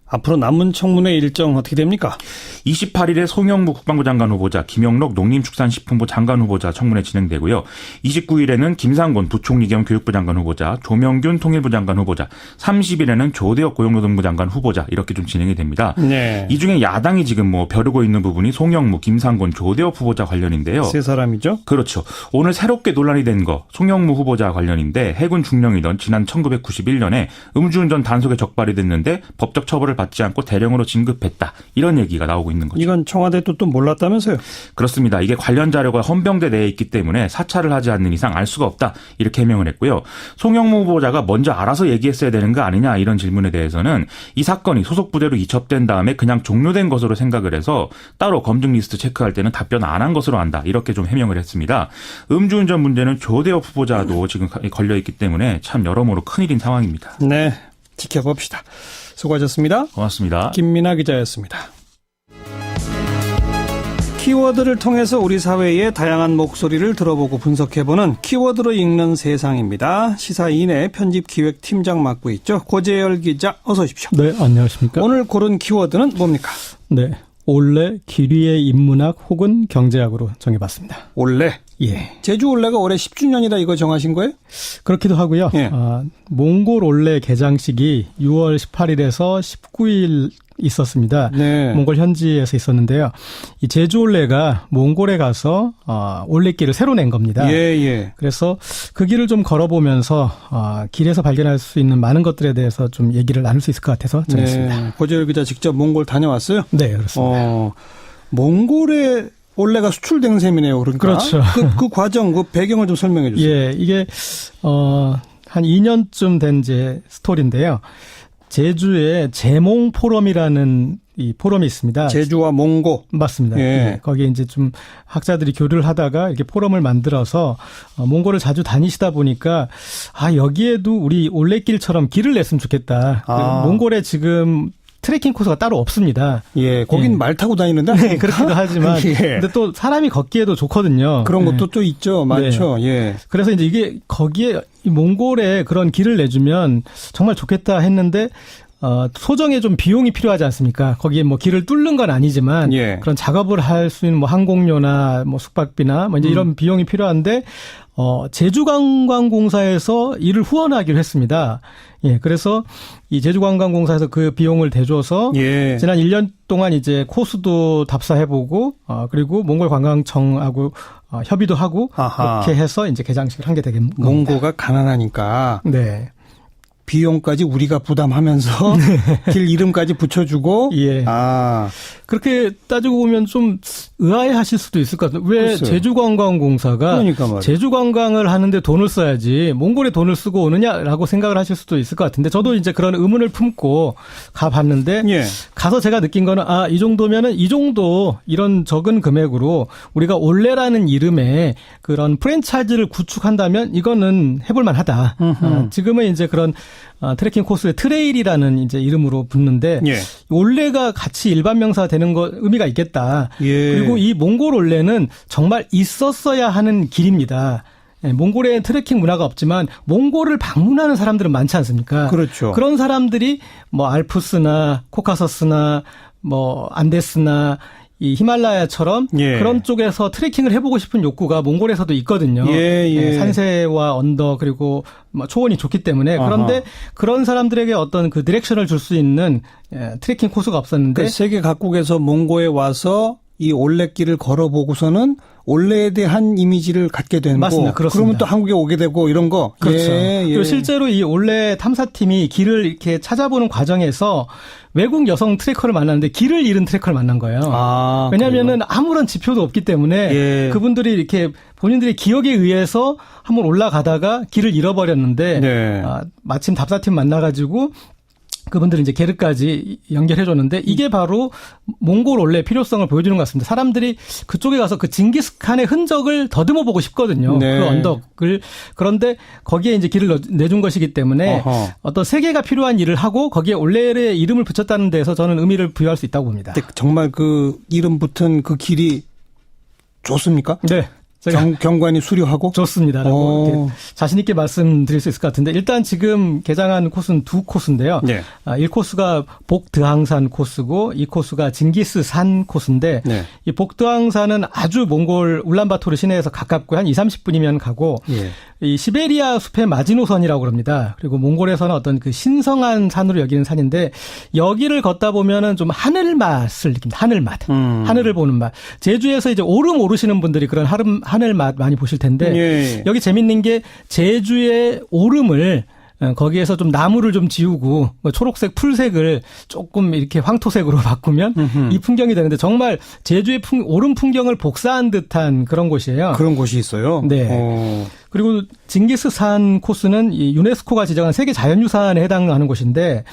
[SPEAKER 1] 앞으로 남은 청문회 일정 어떻게 됩니까?
[SPEAKER 7] 28일에 송영무 국방부 장관 후보자, 김영록 농림축산식품부 장관 후보자 청문회 진행되고요. 29일에는 김상곤 부총리 겸 교육부 장관 후보자, 조명균 통일부 장관 후보자, 30일에는 조대혁 고용노동부 장관 후보자 이렇게 좀 진행이 됩니다. 네. 이 중에 야당이 지금 뭐 벼르고 있는 부분이 송영무, 김상곤, 조대혁 후보자 관련인데요.
[SPEAKER 1] 세 사람이죠?
[SPEAKER 7] 그렇죠. 오늘 새롭게 논란이 된 거 송영무 후보자 관련인데 해군 중령이던 지난 1991년에 음주운전 단속에 적발이 됐는데 법적 처벌을 받지 않고 대령으로 진급했다. 이런 얘기가 나오고 있는 거죠.
[SPEAKER 1] 이건 청와대도 또 몰랐다면서요?
[SPEAKER 7] 그렇습니다. 이게 관련 자료가 헌병대 내에 있기 때문에 사찰을 하지 않는 이상 알 수가 없다. 이렇게 해명을 했고요. 송영무 후보자가 먼저 알아서 얘기했어야 되는 거 아니냐 이런 질문에 대해서는 이 사건이 소속 부대로 이첩된 다음에 그냥 종료된 것으로 생각을 해서 따로 검증 리스트 체크할 때는 답변 안 한 것으로 안다. 이렇게 좀 해명을 했습니다. 음주운전 문제는 조대혁 후보자도 지금 걸려있기 때문에 참 여러모로 큰일인 상황입니다.
[SPEAKER 1] 네. 지켜봅시다. 수고하셨습니다.
[SPEAKER 7] 고맙습니다.
[SPEAKER 1] 김민아 기자였습니다. 키워드를 통해서 우리 사회의 다양한 목소리를 들어보고 분석해보는 키워드로 읽는 세상입니다. 시사인의 편집기획팀장 맡고 있죠. 고재열 기자 어서 오십시오.
[SPEAKER 12] 네, 안녕하십니까.
[SPEAKER 1] 오늘 고른 키워드는 뭡니까?
[SPEAKER 12] 네, 올해 기류의 인문학 혹은 경제학으로 정해봤습니다.
[SPEAKER 1] 올해?
[SPEAKER 12] 예.
[SPEAKER 1] 제주 올레가 올해 10주년이다 이거 정하신 거예요?
[SPEAKER 12] 그렇기도 하고요.
[SPEAKER 1] 예.
[SPEAKER 12] 몽골 올레 개장식이 6월 18일에서 19일 있었습니다.
[SPEAKER 1] 네.
[SPEAKER 12] 몽골 현지에서 있었는데요. 이 제주 올레가 몽골에 가서 올레길을 새로 낸 겁니다.
[SPEAKER 1] 예.
[SPEAKER 12] 그래서 그 길을 좀 걸어보면서 길에서 발견할 수 있는 많은 것들에 대해서 좀 얘기를 나눌 수 있을 것 같아서 정했습니다.
[SPEAKER 1] 네. 고재열 기자 직접 몽골 다녀왔어요?
[SPEAKER 12] 네, 그렇습니다.
[SPEAKER 1] 몽골에 올레가 수출된 셈이네요. 그러니까.
[SPEAKER 12] 그렇죠.
[SPEAKER 1] 그 과정, 그 배경을 좀 설명해 주세요.
[SPEAKER 12] 예, 이게 한 2년쯤 된 이제 스토리인데요. 제주에 제몽 포럼이라는 이 포럼이 있습니다.
[SPEAKER 1] 제주와 몽고.
[SPEAKER 12] 맞습니다.
[SPEAKER 1] 예.
[SPEAKER 12] 네, 거기에 이제 좀 학자들이 교류를 하다가 이렇게 포럼을 만들어서 몽골을 자주 다니시다 보니까 여기에도 우리 올레길처럼 길을 냈으면 좋겠다. 몽골에 지금 트레킹 코스가 따로 없습니다.
[SPEAKER 1] 예, 거긴
[SPEAKER 12] 예.
[SPEAKER 1] 말 타고 다니는데.
[SPEAKER 12] 네, 그렇기도 하지만.
[SPEAKER 1] 예.
[SPEAKER 12] 근데 또 사람이 걷기에도 좋거든요.
[SPEAKER 1] 그런 것도 또 있죠. 많죠.
[SPEAKER 12] 네.
[SPEAKER 1] 예.
[SPEAKER 12] 그래서 이제 이게 거기에 이 몽골에 그런 길을 내주면 정말 좋겠다 했는데, 소정에 좀 비용이 필요하지 않습니까? 거기에 뭐 길을 뚫는 건 아니지만
[SPEAKER 1] 예.
[SPEAKER 12] 그런 작업을 할 수 있는 뭐 항공료나 뭐 숙박비나 뭐 이제 이런 비용이 필요한데 제주관광공사에서 이를 후원하기로 했습니다. 예, 그래서 이 제주관광공사에서 그 비용을 대줘서
[SPEAKER 1] 예.
[SPEAKER 12] 지난 1년 동안 이제 코스도 답사해보고 그리고 몽골관광청하고 협의도 하고
[SPEAKER 1] 아하.
[SPEAKER 12] 그렇게 해서 이제 개장식을 한 게 되겠습니다.
[SPEAKER 1] 몽고가 가난하니까.
[SPEAKER 12] 네.
[SPEAKER 1] 비용까지 우리가 부담하면서 길 이름까지 붙여주고.
[SPEAKER 12] 예. 그렇게 따지고 보면 좀 의아해하실 수도 있을 것 같아요. 왜
[SPEAKER 1] 글쎄요.
[SPEAKER 12] 제주관광공사가
[SPEAKER 1] 그러니까
[SPEAKER 12] 제주관광을 하는데 돈을 써야지 몽골에 돈을 쓰고 오느냐라고 생각을 하실 수도 있을 것 같은데 저도 이제 그런 의문을 품고 가봤는데
[SPEAKER 1] 예.
[SPEAKER 12] 가서 제가 느낀 거는 이 정도면은 이 정도 이런 적은 금액으로 우리가 올레라는 이름의 그런 프랜차이즈를 구축한다면 이거는 해볼 만하다. 지금은 이제 그런 트레킹 코스의 트레일이라는 이제 이름으로 붙는데
[SPEAKER 1] 예.
[SPEAKER 12] 올레가 같이 일반 명사 되는 거 의미가 있겠다.
[SPEAKER 1] 예.
[SPEAKER 12] 그리고 이 몽골 올레는 정말 있었어야 하는 길입니다. 예, 몽골에 트레킹 문화가 없지만 몽골을 방문하는 사람들은 많지 않습니까?
[SPEAKER 1] 그렇죠.
[SPEAKER 12] 그런 사람들이 뭐 알프스나 코카서스나 뭐 안데스나 이 히말라야처럼
[SPEAKER 1] 예.
[SPEAKER 12] 그런 쪽에서 트레킹을 해보고 싶은 욕구가 몽골에서도 있거든요.
[SPEAKER 1] 예.
[SPEAKER 12] 산세와 언덕 그리고 뭐 초원이 좋기 때문에 그런데 그런 사람들에게 어떤 그 디렉션을 줄 수 있는 트레킹 코스가 없었는데
[SPEAKER 1] 그 세계 각국에서 몽고에 와서 이 올레길을 걸어보고서는 올레에 대한 이미지를 갖게 되는
[SPEAKER 12] 맞습니다.
[SPEAKER 1] 거.
[SPEAKER 12] 그렇습니다.
[SPEAKER 1] 그러면 또 한국에 오게 되고 이런 거.
[SPEAKER 12] 그렇죠.
[SPEAKER 1] 예.
[SPEAKER 12] 그리고 실제로 이 올레 탐사팀이 길을 이렇게 찾아보는 과정에서 외국 여성 트래커를 만났는데 길을 잃은 트래커를 만난 거예요. 왜냐하면은 아무런 지표도 없기 때문에 그분들이 이렇게 본인들의 기억에 의해서 한번 올라가다가 길을 잃어버렸는데 마침 답사팀 만나가지고 그분들이 이제 게르까지 연결해줬는데 이게 바로 몽골 올레 필요성을 보여주는 것 같습니다. 사람들이 그쪽에 가서 그 징기스칸의 흔적을 더듬어 보고 싶거든요. 그 언덕을. 그런데 거기에 이제 길을 내준 것이기 때문에 어떤 세계가 필요한 일을 하고 거기에 올레의 이름을 붙였다는 데서 저는 의미를 부여할 수 있다고 봅니다.
[SPEAKER 1] 정말 그 이름 붙은 그 길이 좋습니까?
[SPEAKER 12] 네.
[SPEAKER 1] 경관이 수려하고?
[SPEAKER 12] 좋습니다라고 자신 있게 말씀드릴 수 있을 것 같은데 일단 지금 개장한 코스는 두 코스인데요. 1코스가 복드항산 코스고 2코스가 징기스산 코스인데 이 복드항산은 아주 몽골 울란바토르 시내에서 가깝고 한 20-30분이면 가고 이 시베리아 숲의 마지노선이라고 그럽니다. 그리고 몽골에서는 어떤 그 신성한 산으로 여기는 산인데 여기를 걷다 보면은 좀 하늘 맛을 느낍니다. 하늘 맛. 하늘을 보는 맛. 제주에서 이제 오름 오르시는 분들이 그런 하늘 맛 많이 보실 텐데 여기 재밌는 게 제주의 오름을 거기에서 좀 나무를 좀 지우고 초록색 풀색을 조금 이렇게 황토색으로 바꾸면 이 풍경이 되는데 정말 제주의 오름 풍경을 복사한 듯한 그런 곳이에요.
[SPEAKER 1] 그런 곳이 있어요?
[SPEAKER 12] 네. 그리고 징기스산 코스는 이 유네스코가 지정한 세계 자연유산에 해당하는 곳인데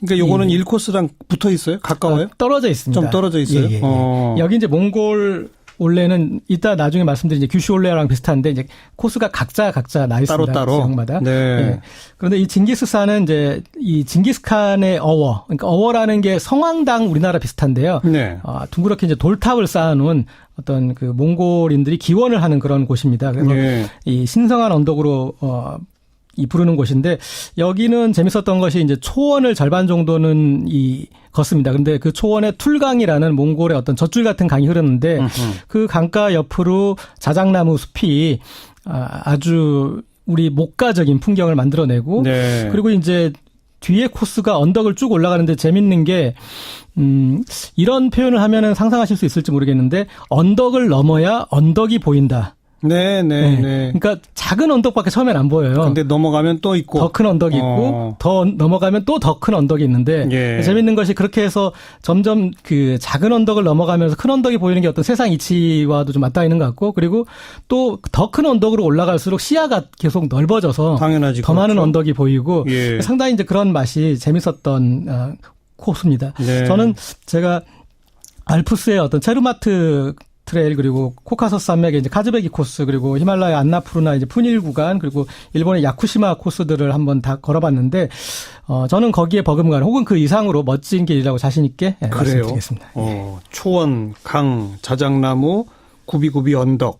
[SPEAKER 1] 그러니까 요거는 1코스랑 붙어 있어요? 가까워요?
[SPEAKER 12] 떨어져 있습니다.
[SPEAKER 1] 좀 떨어져 있어요?
[SPEAKER 12] 여기 이제 몽골 올레는 이따 나중에 말씀드린 이제 규슈 올레랑 비슷한데 이제 코스가 각자 나 있습니다.
[SPEAKER 1] 따로.
[SPEAKER 12] 지역마다. 그런데 이 징기스산은 이제 이 징기스칸의 어워, 그러니까 어워라는 게 성황당 우리나라 비슷한데요. 둥그렇게 이제 돌탑을 쌓아놓은 어떤 그 몽골인들이 기원을 하는 그런 곳입니다. 그래서 이 신성한 언덕으로 이 부르는 곳인데 여기는 재밌었던 것이 이제 초원을 절반 정도는 걷습니다. 근데 그 초원에 툴강이라는 몽골의 어떤 젖줄 같은 강이 흐르는데 그 강가 옆으로 자작나무 숲이 아주 우리 목가적인 풍경을 만들어내고 그리고 이제 뒤에 코스가 언덕을 쭉 올라가는데 재밌는 게 이런 표현을 하면은 상상하실 수 있을지 모르겠는데 언덕을 넘어야 언덕이 보인다. 그러니까 작은 언덕밖에 처음엔 안 보여요.
[SPEAKER 1] 근데 넘어가면 또 있고.
[SPEAKER 12] 더 큰 언덕이 있고, 더 넘어가면 또 더 큰 언덕이 있는데, 재밌는 것이 그렇게 해서 점점 그 작은 언덕을 넘어가면서 큰 언덕이 보이는 게 어떤 세상 이치와도 좀 맞닿아 있는 것 같고, 그리고 또 더 큰 언덕으로 올라갈수록 시야가 계속 넓어져서
[SPEAKER 1] 당연하지,
[SPEAKER 12] 더 많은 언덕이 보이고, 상당히 이제 그런 맛이 재밌었던 코스입니다. 저는 제가 알프스의 어떤 체르마트 트레일 그리고 코카서스 산맥의 이제 카즈베기 코스 그리고 히말라야 안나푸르나 이제 푸닐 구간 그리고 일본의 야쿠시마 코스들을 한번 다 걸어봤는데 저는 거기에 버금가는 혹은 그 이상으로 멋진 길이라고 자신 있게 말씀드리겠습니다.
[SPEAKER 1] 초원, 강, 자작나무, 구비구비 언덕.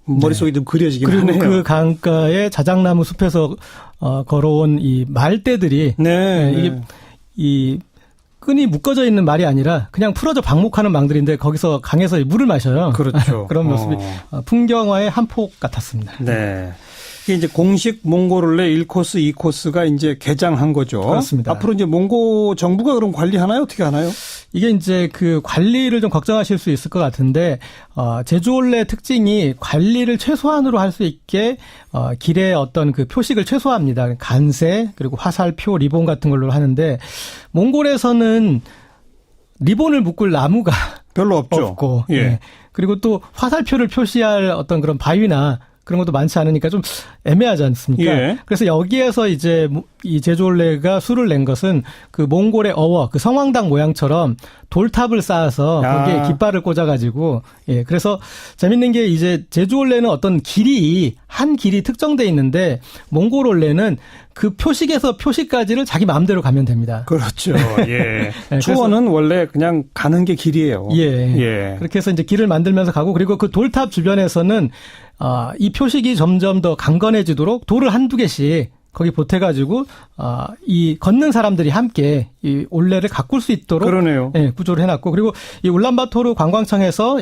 [SPEAKER 1] 머릿속에 좀 그려지긴
[SPEAKER 12] 그리고
[SPEAKER 1] 하네요.
[SPEAKER 12] 그 강가에 자작나무 숲에서 걸어온 이 말대들이 이게 이 끈이 묶어져 있는 말이 아니라 그냥 풀어져 방목하는 망들인데 거기서 강에서 물을 마셔요.
[SPEAKER 1] 그렇죠.
[SPEAKER 12] 그런 모습이 풍경화의 한 폭 같았습니다.
[SPEAKER 1] 네. 이게 이제 공식 몽고롤레 1코스, 2코스가 이제 개장한 거죠.
[SPEAKER 12] 그렇습니다.
[SPEAKER 1] 앞으로 이제 몽고 정부가 그럼 관리하나요? 어떻게 하나요?
[SPEAKER 12] 이게 이제 그 관리를 좀 걱정하실 수 있을 것 같은데, 제주올레 특징이 관리를 최소한으로 할 수 있게, 길에 어떤 그 표식을 최소화합니다. 간세, 그리고 화살표, 리본 같은 걸로 하는데, 몽골에서는 리본을 묶을 나무가
[SPEAKER 1] 별로 없고,
[SPEAKER 12] 예. 네. 그리고 또 화살표를 표시할 어떤 그런 바위나 그런 것도 많지 않으니까 좀 애매하지 않습니까?
[SPEAKER 1] 예.
[SPEAKER 12] 그래서 여기에서 이제 이 제주올레가 수를 낸 것은 그 몽골의 어워, 그 성황당 모양처럼 돌탑을 쌓아서 거기에 깃발을 꽂아가지고, 예. 그래서 재밌는 게 이제 제주올레는 어떤 한 길이 특정돼 있는데 몽골올레는 그 표식에서 표식까지를 자기 마음대로 가면 됩니다.
[SPEAKER 1] 그렇죠. 예. 초원은 원래 그냥 가는 게 길이에요.
[SPEAKER 12] 예. 그렇게 해서 이제 길을 만들면서 가고 그리고 그 돌탑 주변에서는 이 표식이 점점 더 강건해지도록 돌을 한두 개씩 거기 보태가지고 이 걷는 사람들이 함께 이 올레를 가꿀 수 있도록
[SPEAKER 1] 그러네요.
[SPEAKER 12] 예, 구조를 해놨고 그리고 이 울란바토르 관광청에서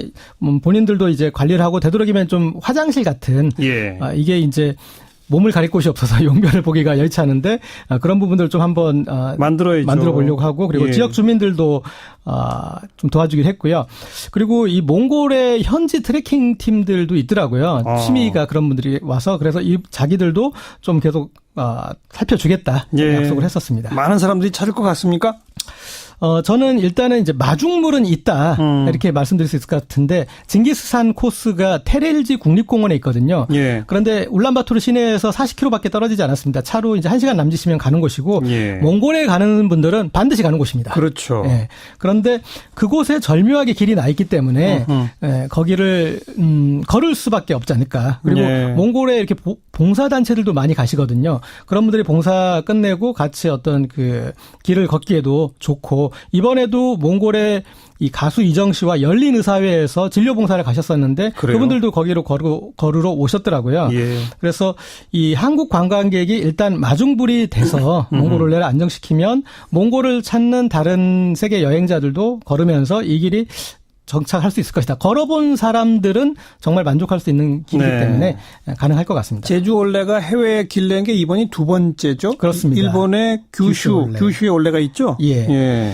[SPEAKER 12] 본인들도 이제 관리를 하고 되도록이면 좀 화장실 같은 이게 이제 몸을 가릴 곳이 없어서 용변을 보기가 여의치 않은데 그런 부분들을 좀 한번 만들어 보려고 하고 그리고 지역 주민들도 좀 도와주기로 했고요. 그리고 이 몽골의 현지 트레킹 팀들도 있더라고요. 취미가 그런 분들이 와서 그래서 이 자기들도 좀 계속 살펴주겠다 약속을 했었습니다.
[SPEAKER 1] 많은 사람들이 찾을 것 같습니까?
[SPEAKER 12] 저는 일단은 이제 마중물은 있다. 이렇게 말씀드릴 수 있을 것 같은데, 징기스산 코스가 테렐지 국립공원에 있거든요.
[SPEAKER 1] 예.
[SPEAKER 12] 그런데 울란바토르 시내에서 40km밖에 떨어지지 않았습니다. 차로 이제 1시간 남짓이면 가는 곳이고, 몽골에 가는 분들은 반드시 가는 곳입니다.
[SPEAKER 1] 그렇죠.
[SPEAKER 12] 예. 그런데 그곳에 절묘하게 길이 나 있기 때문에, 거기를, 걸을 수밖에 없지 않을까. 그리고 몽골에 이렇게 봉사단체들도 많이 가시거든요. 그런 분들이 봉사 끝내고 같이 어떤 그 길을 걷기에도 좋고, 이번에도 몽골의 이 가수 이정 씨와 열린 의사회에서 진료 봉사를 가셨었는데
[SPEAKER 1] 그래요?
[SPEAKER 12] 그분들도 거기로 걸으러 오셨더라고요. 그래서 이 한국 관광객이 일단 마중불이 돼서 몽골올레를 안정시키면 몽골을 찾는 다른 세계 여행자들도 걸으면서 이 길이 정착할 수 있을 것이다. 걸어본 사람들은 정말 만족할 수 있는 길이기 때문에 가능할 것 같습니다.
[SPEAKER 1] 제주올레가 해외에 길 낸 게 이번이 두 번째죠?
[SPEAKER 12] 그렇습니다.
[SPEAKER 1] 일본의 규슈의 올레가 있죠?
[SPEAKER 12] 예.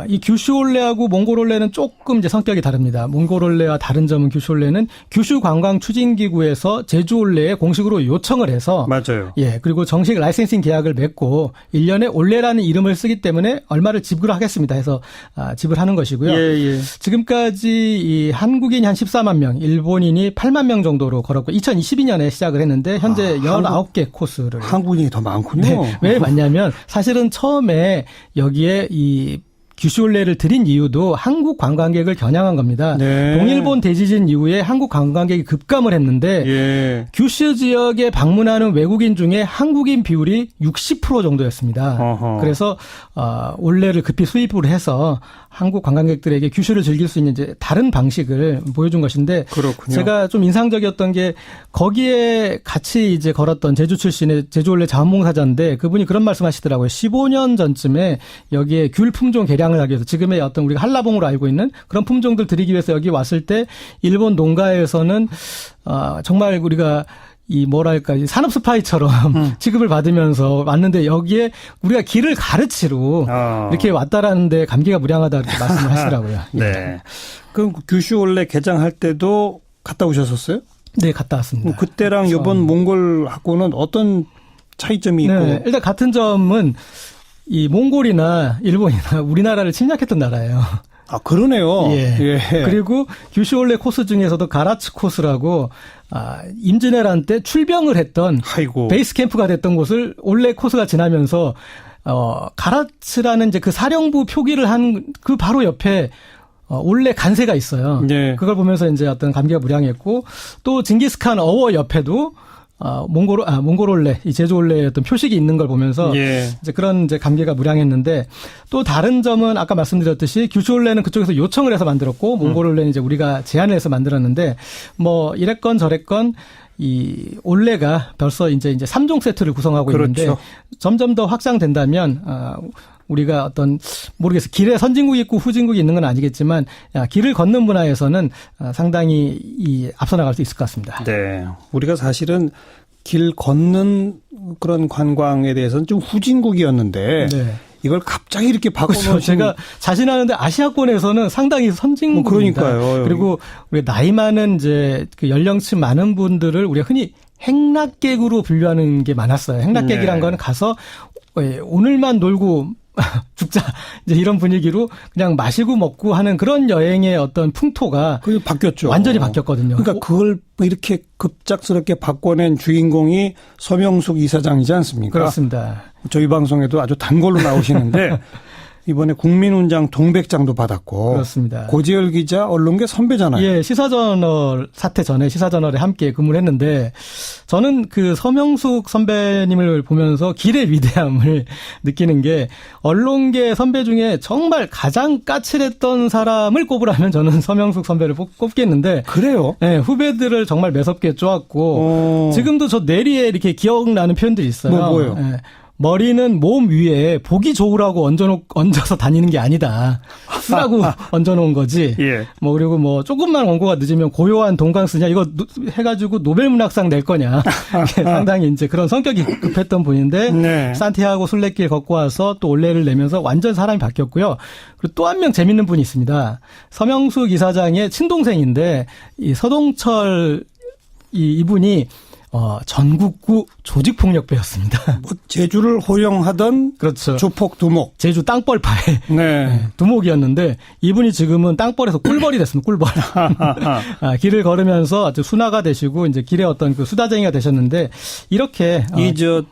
[SPEAKER 12] 이 규슈올레하고 몽골올레는 조금 이제 성격이 다릅니다. 몽골올레와 다른 점은 규슈올레는 규슈 관광 추진기구에서 제주올레에 공식으로 요청을 해서
[SPEAKER 1] 맞아요.
[SPEAKER 12] 예. 그리고 정식 라이센싱 계약을 맺고 1년에 올레라는 이름을 쓰기 때문에 얼마를 지불하겠습니다 해서 지불하는 것이고요. 지금까지 이 한국인이 한 14만 명, 일본인이 8만 명 정도로 걸었고 2022년에 시작을 했는데 현재 19개 코스를.
[SPEAKER 1] 한국인이 더 많군요.
[SPEAKER 12] 네. 왜 많냐면 사실은 처음에 여기에 이 규슈올레를 들인 이유도 한국 관광객을 겨냥한 겁니다. 동일본 대지진 이후에 한국 관광객이 급감을 했는데 규슈 지역에 방문하는 외국인 중에 한국인 비율이 60% 정도였습니다. 그래서 올레를 급히 수입을 해서 한국 관광객들에게 규슈를 즐길 수 있는 이제 다른 방식을 보여준 것인데
[SPEAKER 1] 그렇군요.
[SPEAKER 12] 제가 좀 인상적이었던 게 거기에 같이 이제 걸었던 제주 출신의 제주올레 자원봉사자인데 그분이 그런 말씀하시더라고요. 15년 전쯤에 여기에 귤 품종 개량을 하기 위해서 지금의 어떤 우리가 한라봉으로 알고 있는 그런 품종들 들이기 위해서 여기 왔을 때 일본 농가에서는 정말 우리가 이 뭐랄까 산업 스파이처럼 취급을 받으면서 왔는데 여기에 우리가 길을 가르치러 이렇게 왔다라는데 감기가 무량하다 이렇게 말씀을 하시더라고요.
[SPEAKER 1] 네. 그럼 규슈올레 개장할 때도 갔다 오셨었어요?
[SPEAKER 12] 네, 갔다 왔습니다.
[SPEAKER 1] 그때랑 이번 몽골하고는 어떤 차이점이 있고?
[SPEAKER 12] 네, 일단 같은 점은 이 몽골이나 일본이나 우리나라를 침략했던 나라예요.
[SPEAKER 1] 그러네요.
[SPEAKER 12] 그리고 규슈올레 코스 중에서도 가라츠 코스라고 임진왜란 때 출병을 했던 베이스 캠프가 됐던 곳을 올레 코스가 지나면서 가라츠라는 이제 그 사령부 표기를 한 그 바로 옆에 올레 간세가 있어요.
[SPEAKER 1] 네.
[SPEAKER 12] 그걸 보면서 이제 어떤 감개가 무량했고 또 징기스칸 어워 옆에도 몽골올레, 이 제주올레의 어떤 표식이 있는 걸 보면서 이제 그런 이제 감개가 무량했는데 또 다른 점은 아까 말씀드렸듯이 규슈올레는 그쪽에서 요청을 해서 만들었고 몽골올레는 이제 우리가 제안을 해서 만들었는데 뭐 이랬건 저랬건 이 올레가 벌써 이제 3종 세트를 구성하고 있는데 점점 더 확장된다면 우리가 어떤 모르겠어요. 길에 선진국이 있고 후진국이 있는 건 아니겠지만 길을 걷는 문화에서는 상당히 앞서 나갈 수 있을 것 같습니다.
[SPEAKER 1] 네, 우리가 사실은 길 걷는 그런 관광에 대해서는 좀 후진국이었는데
[SPEAKER 12] 네.
[SPEAKER 1] 이걸 갑자기 이렇게 바꿔놓으신
[SPEAKER 12] 그렇죠. 제가 자신하는데 아시아권에서는 상당히 선진국입니다.
[SPEAKER 1] 그러니까요.
[SPEAKER 12] 그리고 우리 나이 많은 이제 그 연령층 많은 분들을 우리가 흔히 행락객으로 분류하는 게 많았어요. 행락객이란 거는 가서 오늘만 놀고 죽자 이제 이런 분위기로 그냥 마시고 먹고 하는 그런 여행의 어떤 풍토가
[SPEAKER 1] 그게 바뀌었죠.
[SPEAKER 12] 완전히 바뀌었거든요.
[SPEAKER 1] 그러니까 그걸 이렇게 급작스럽게 바꿔낸 주인공이 서명숙 이사장이지 않습니까?
[SPEAKER 12] 그렇습니다.
[SPEAKER 1] 저희 방송에도 아주 단골로 나오시는데 이번에 국민훈장 동백장도 받았고.
[SPEAKER 12] 그렇습니다.
[SPEAKER 1] 고재열 기자 언론계 선배잖아요.
[SPEAKER 12] 예, 시사저널 사태 전에 시사저널에 함께 근무를 했는데 저는 그 서명숙 선배님을 보면서 길의 위대함을 느끼는 게 언론계 선배 중에 정말 가장 까칠했던 사람을 꼽으라면 저는 서명숙 선배를 꼽겠는데.
[SPEAKER 1] 그래요?
[SPEAKER 12] 예, 후배들을 정말 매섭게 쪼았고 지금도 저 내리에 이렇게 기억나는 표현들이 있어요.
[SPEAKER 1] 뭐요?
[SPEAKER 12] 예. 머리는 몸 위에 보기 좋으라고 얹어서 다니는 게 아니다. 쓰라고 얹어놓은 거지.
[SPEAKER 1] 예.
[SPEAKER 12] 뭐 그리고 뭐 조금만 원고가 늦으면 고요한 동강 쓰냐 이거 해가지고 노벨문학상 낼 거냐. 상당히 이제 그런 성격이 급했던 분인데
[SPEAKER 1] 네.
[SPEAKER 12] 산티아고 순례길 걷고 와서 또 올레를 내면서 완전 사람이 바뀌었고요. 그리고 또 한 명 재밌는 분이 있습니다. 서명숙 이사장의 친동생인데 이 서동철 이분이 전국구 조직폭력배였습니다.
[SPEAKER 1] 뭐 제주를 호령하던
[SPEAKER 12] 그렇죠.
[SPEAKER 1] 조폭 두목.
[SPEAKER 12] 제주 땅벌파의
[SPEAKER 1] 네.
[SPEAKER 12] 두목이었는데 이분이 지금은 땅벌에서 꿀벌이 됐습니다. 꿀벌. 길을 걸으면서 아주 순화가 되시고 이제 길의 어떤 그 수다쟁이가 되셨는데 이렇게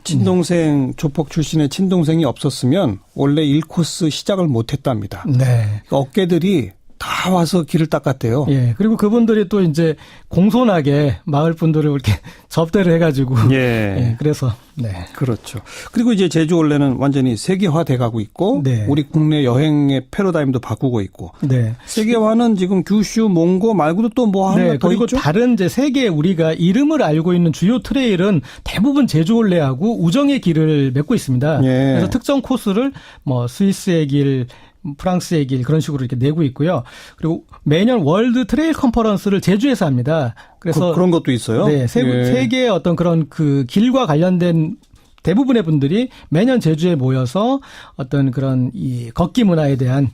[SPEAKER 1] 친동생 조폭 출신의 친동생이 없었으면 원래 1코스 시작을 못했답니다.
[SPEAKER 12] 네.
[SPEAKER 1] 어깨들이 다 와서 길을 닦았대요.
[SPEAKER 12] 예. 그리고 그분들이 또 이제 공손하게 마을 분들을 이렇게 접대를 해가지고. 예. 그래서, 네.
[SPEAKER 1] 그렇죠. 그리고 이제 제주 올레는 완전히 세계화 돼 가고 있고.
[SPEAKER 12] 네.
[SPEAKER 1] 우리 국내 여행의 패러다임도 바꾸고 있고.
[SPEAKER 12] 네.
[SPEAKER 1] 세계화는 지금 규슈, 몽고 말고도 또 뭐 하나 더
[SPEAKER 12] 그리고
[SPEAKER 1] 있죠?
[SPEAKER 12] 다른 이제 세계 우리가 이름을 알고 있는 주요 트레일은 대부분 제주 올레하고 우정의 길을 맺고 있습니다.
[SPEAKER 1] 예.
[SPEAKER 12] 그래서 특정 코스를 뭐 스위스의 길, 프랑스의 길 그런 식으로 이렇게 내고 있고요. 그리고 매년 월드 트레일 컨퍼런스를 제주에서 합니다. 그래서
[SPEAKER 1] 그런 것도 있어요.
[SPEAKER 12] 네, 세계의 어떤 그런 그 길과 관련된 대부분의 분들이 매년 제주에 모여서 어떤 그런 이 걷기 문화에 대한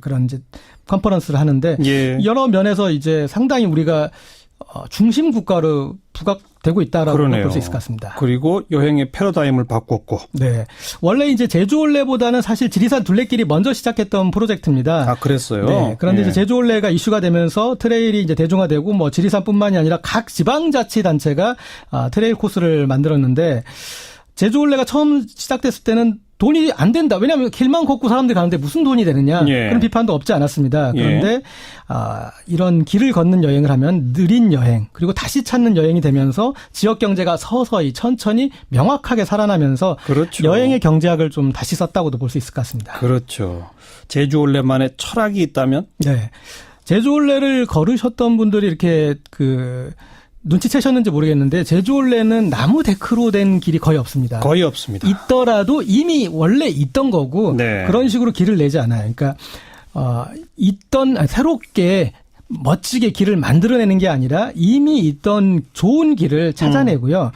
[SPEAKER 12] 그런 이제 컨퍼런스를 하는데 여러 면에서 이제 상당히 우리가 중심 국가로 부각되고 있다라고 볼 수 있을 것 같습니다.
[SPEAKER 1] 그리고 여행의 패러다임을 바꿨고.
[SPEAKER 12] 네. 원래 이제 제주올레보다는 사실 지리산 둘레길이 먼저 시작했던 프로젝트입니다.
[SPEAKER 1] 아, 그랬어요?
[SPEAKER 12] 네. 그런데 이제 제주올레가 이슈가 되면서 트레일이 이제 대중화되고 뭐 지리산뿐만이 아니라 각 지방자치단체가 트레일 코스를 만들었는데 제주올레가 처음 시작됐을 때는 돈이 안 된다. 왜냐하면 길만 걷고 사람들이 가는데 무슨 돈이 되느냐. 그런 비판도 없지 않았습니다. 그런데 이런 길을 걷는 여행을 하면 느린 여행 그리고 다시 찾는 여행이 되면서 지역 경제가 서서히 천천히 명확하게 살아나면서
[SPEAKER 1] 그렇죠.
[SPEAKER 12] 여행의 경제학을 좀 다시 썼다고도 볼 수 있을 것 같습니다.
[SPEAKER 1] 그렇죠. 제주올레만의 철학이 있다면?
[SPEAKER 12] 네. 제주올레를 걸으셨던 분들이 이렇게 눈치채셨는지 모르겠는데 제주올레는 나무 데크로 된 길이 거의 없습니다.
[SPEAKER 1] 거의 없습니다.
[SPEAKER 12] 있더라도 이미 원래 있던 거고 그런 식으로 길을 내지 않아요. 그러니까 새롭게 멋지게 길을 만들어내는 게 아니라 이미 있던 좋은 길을 찾아내고요.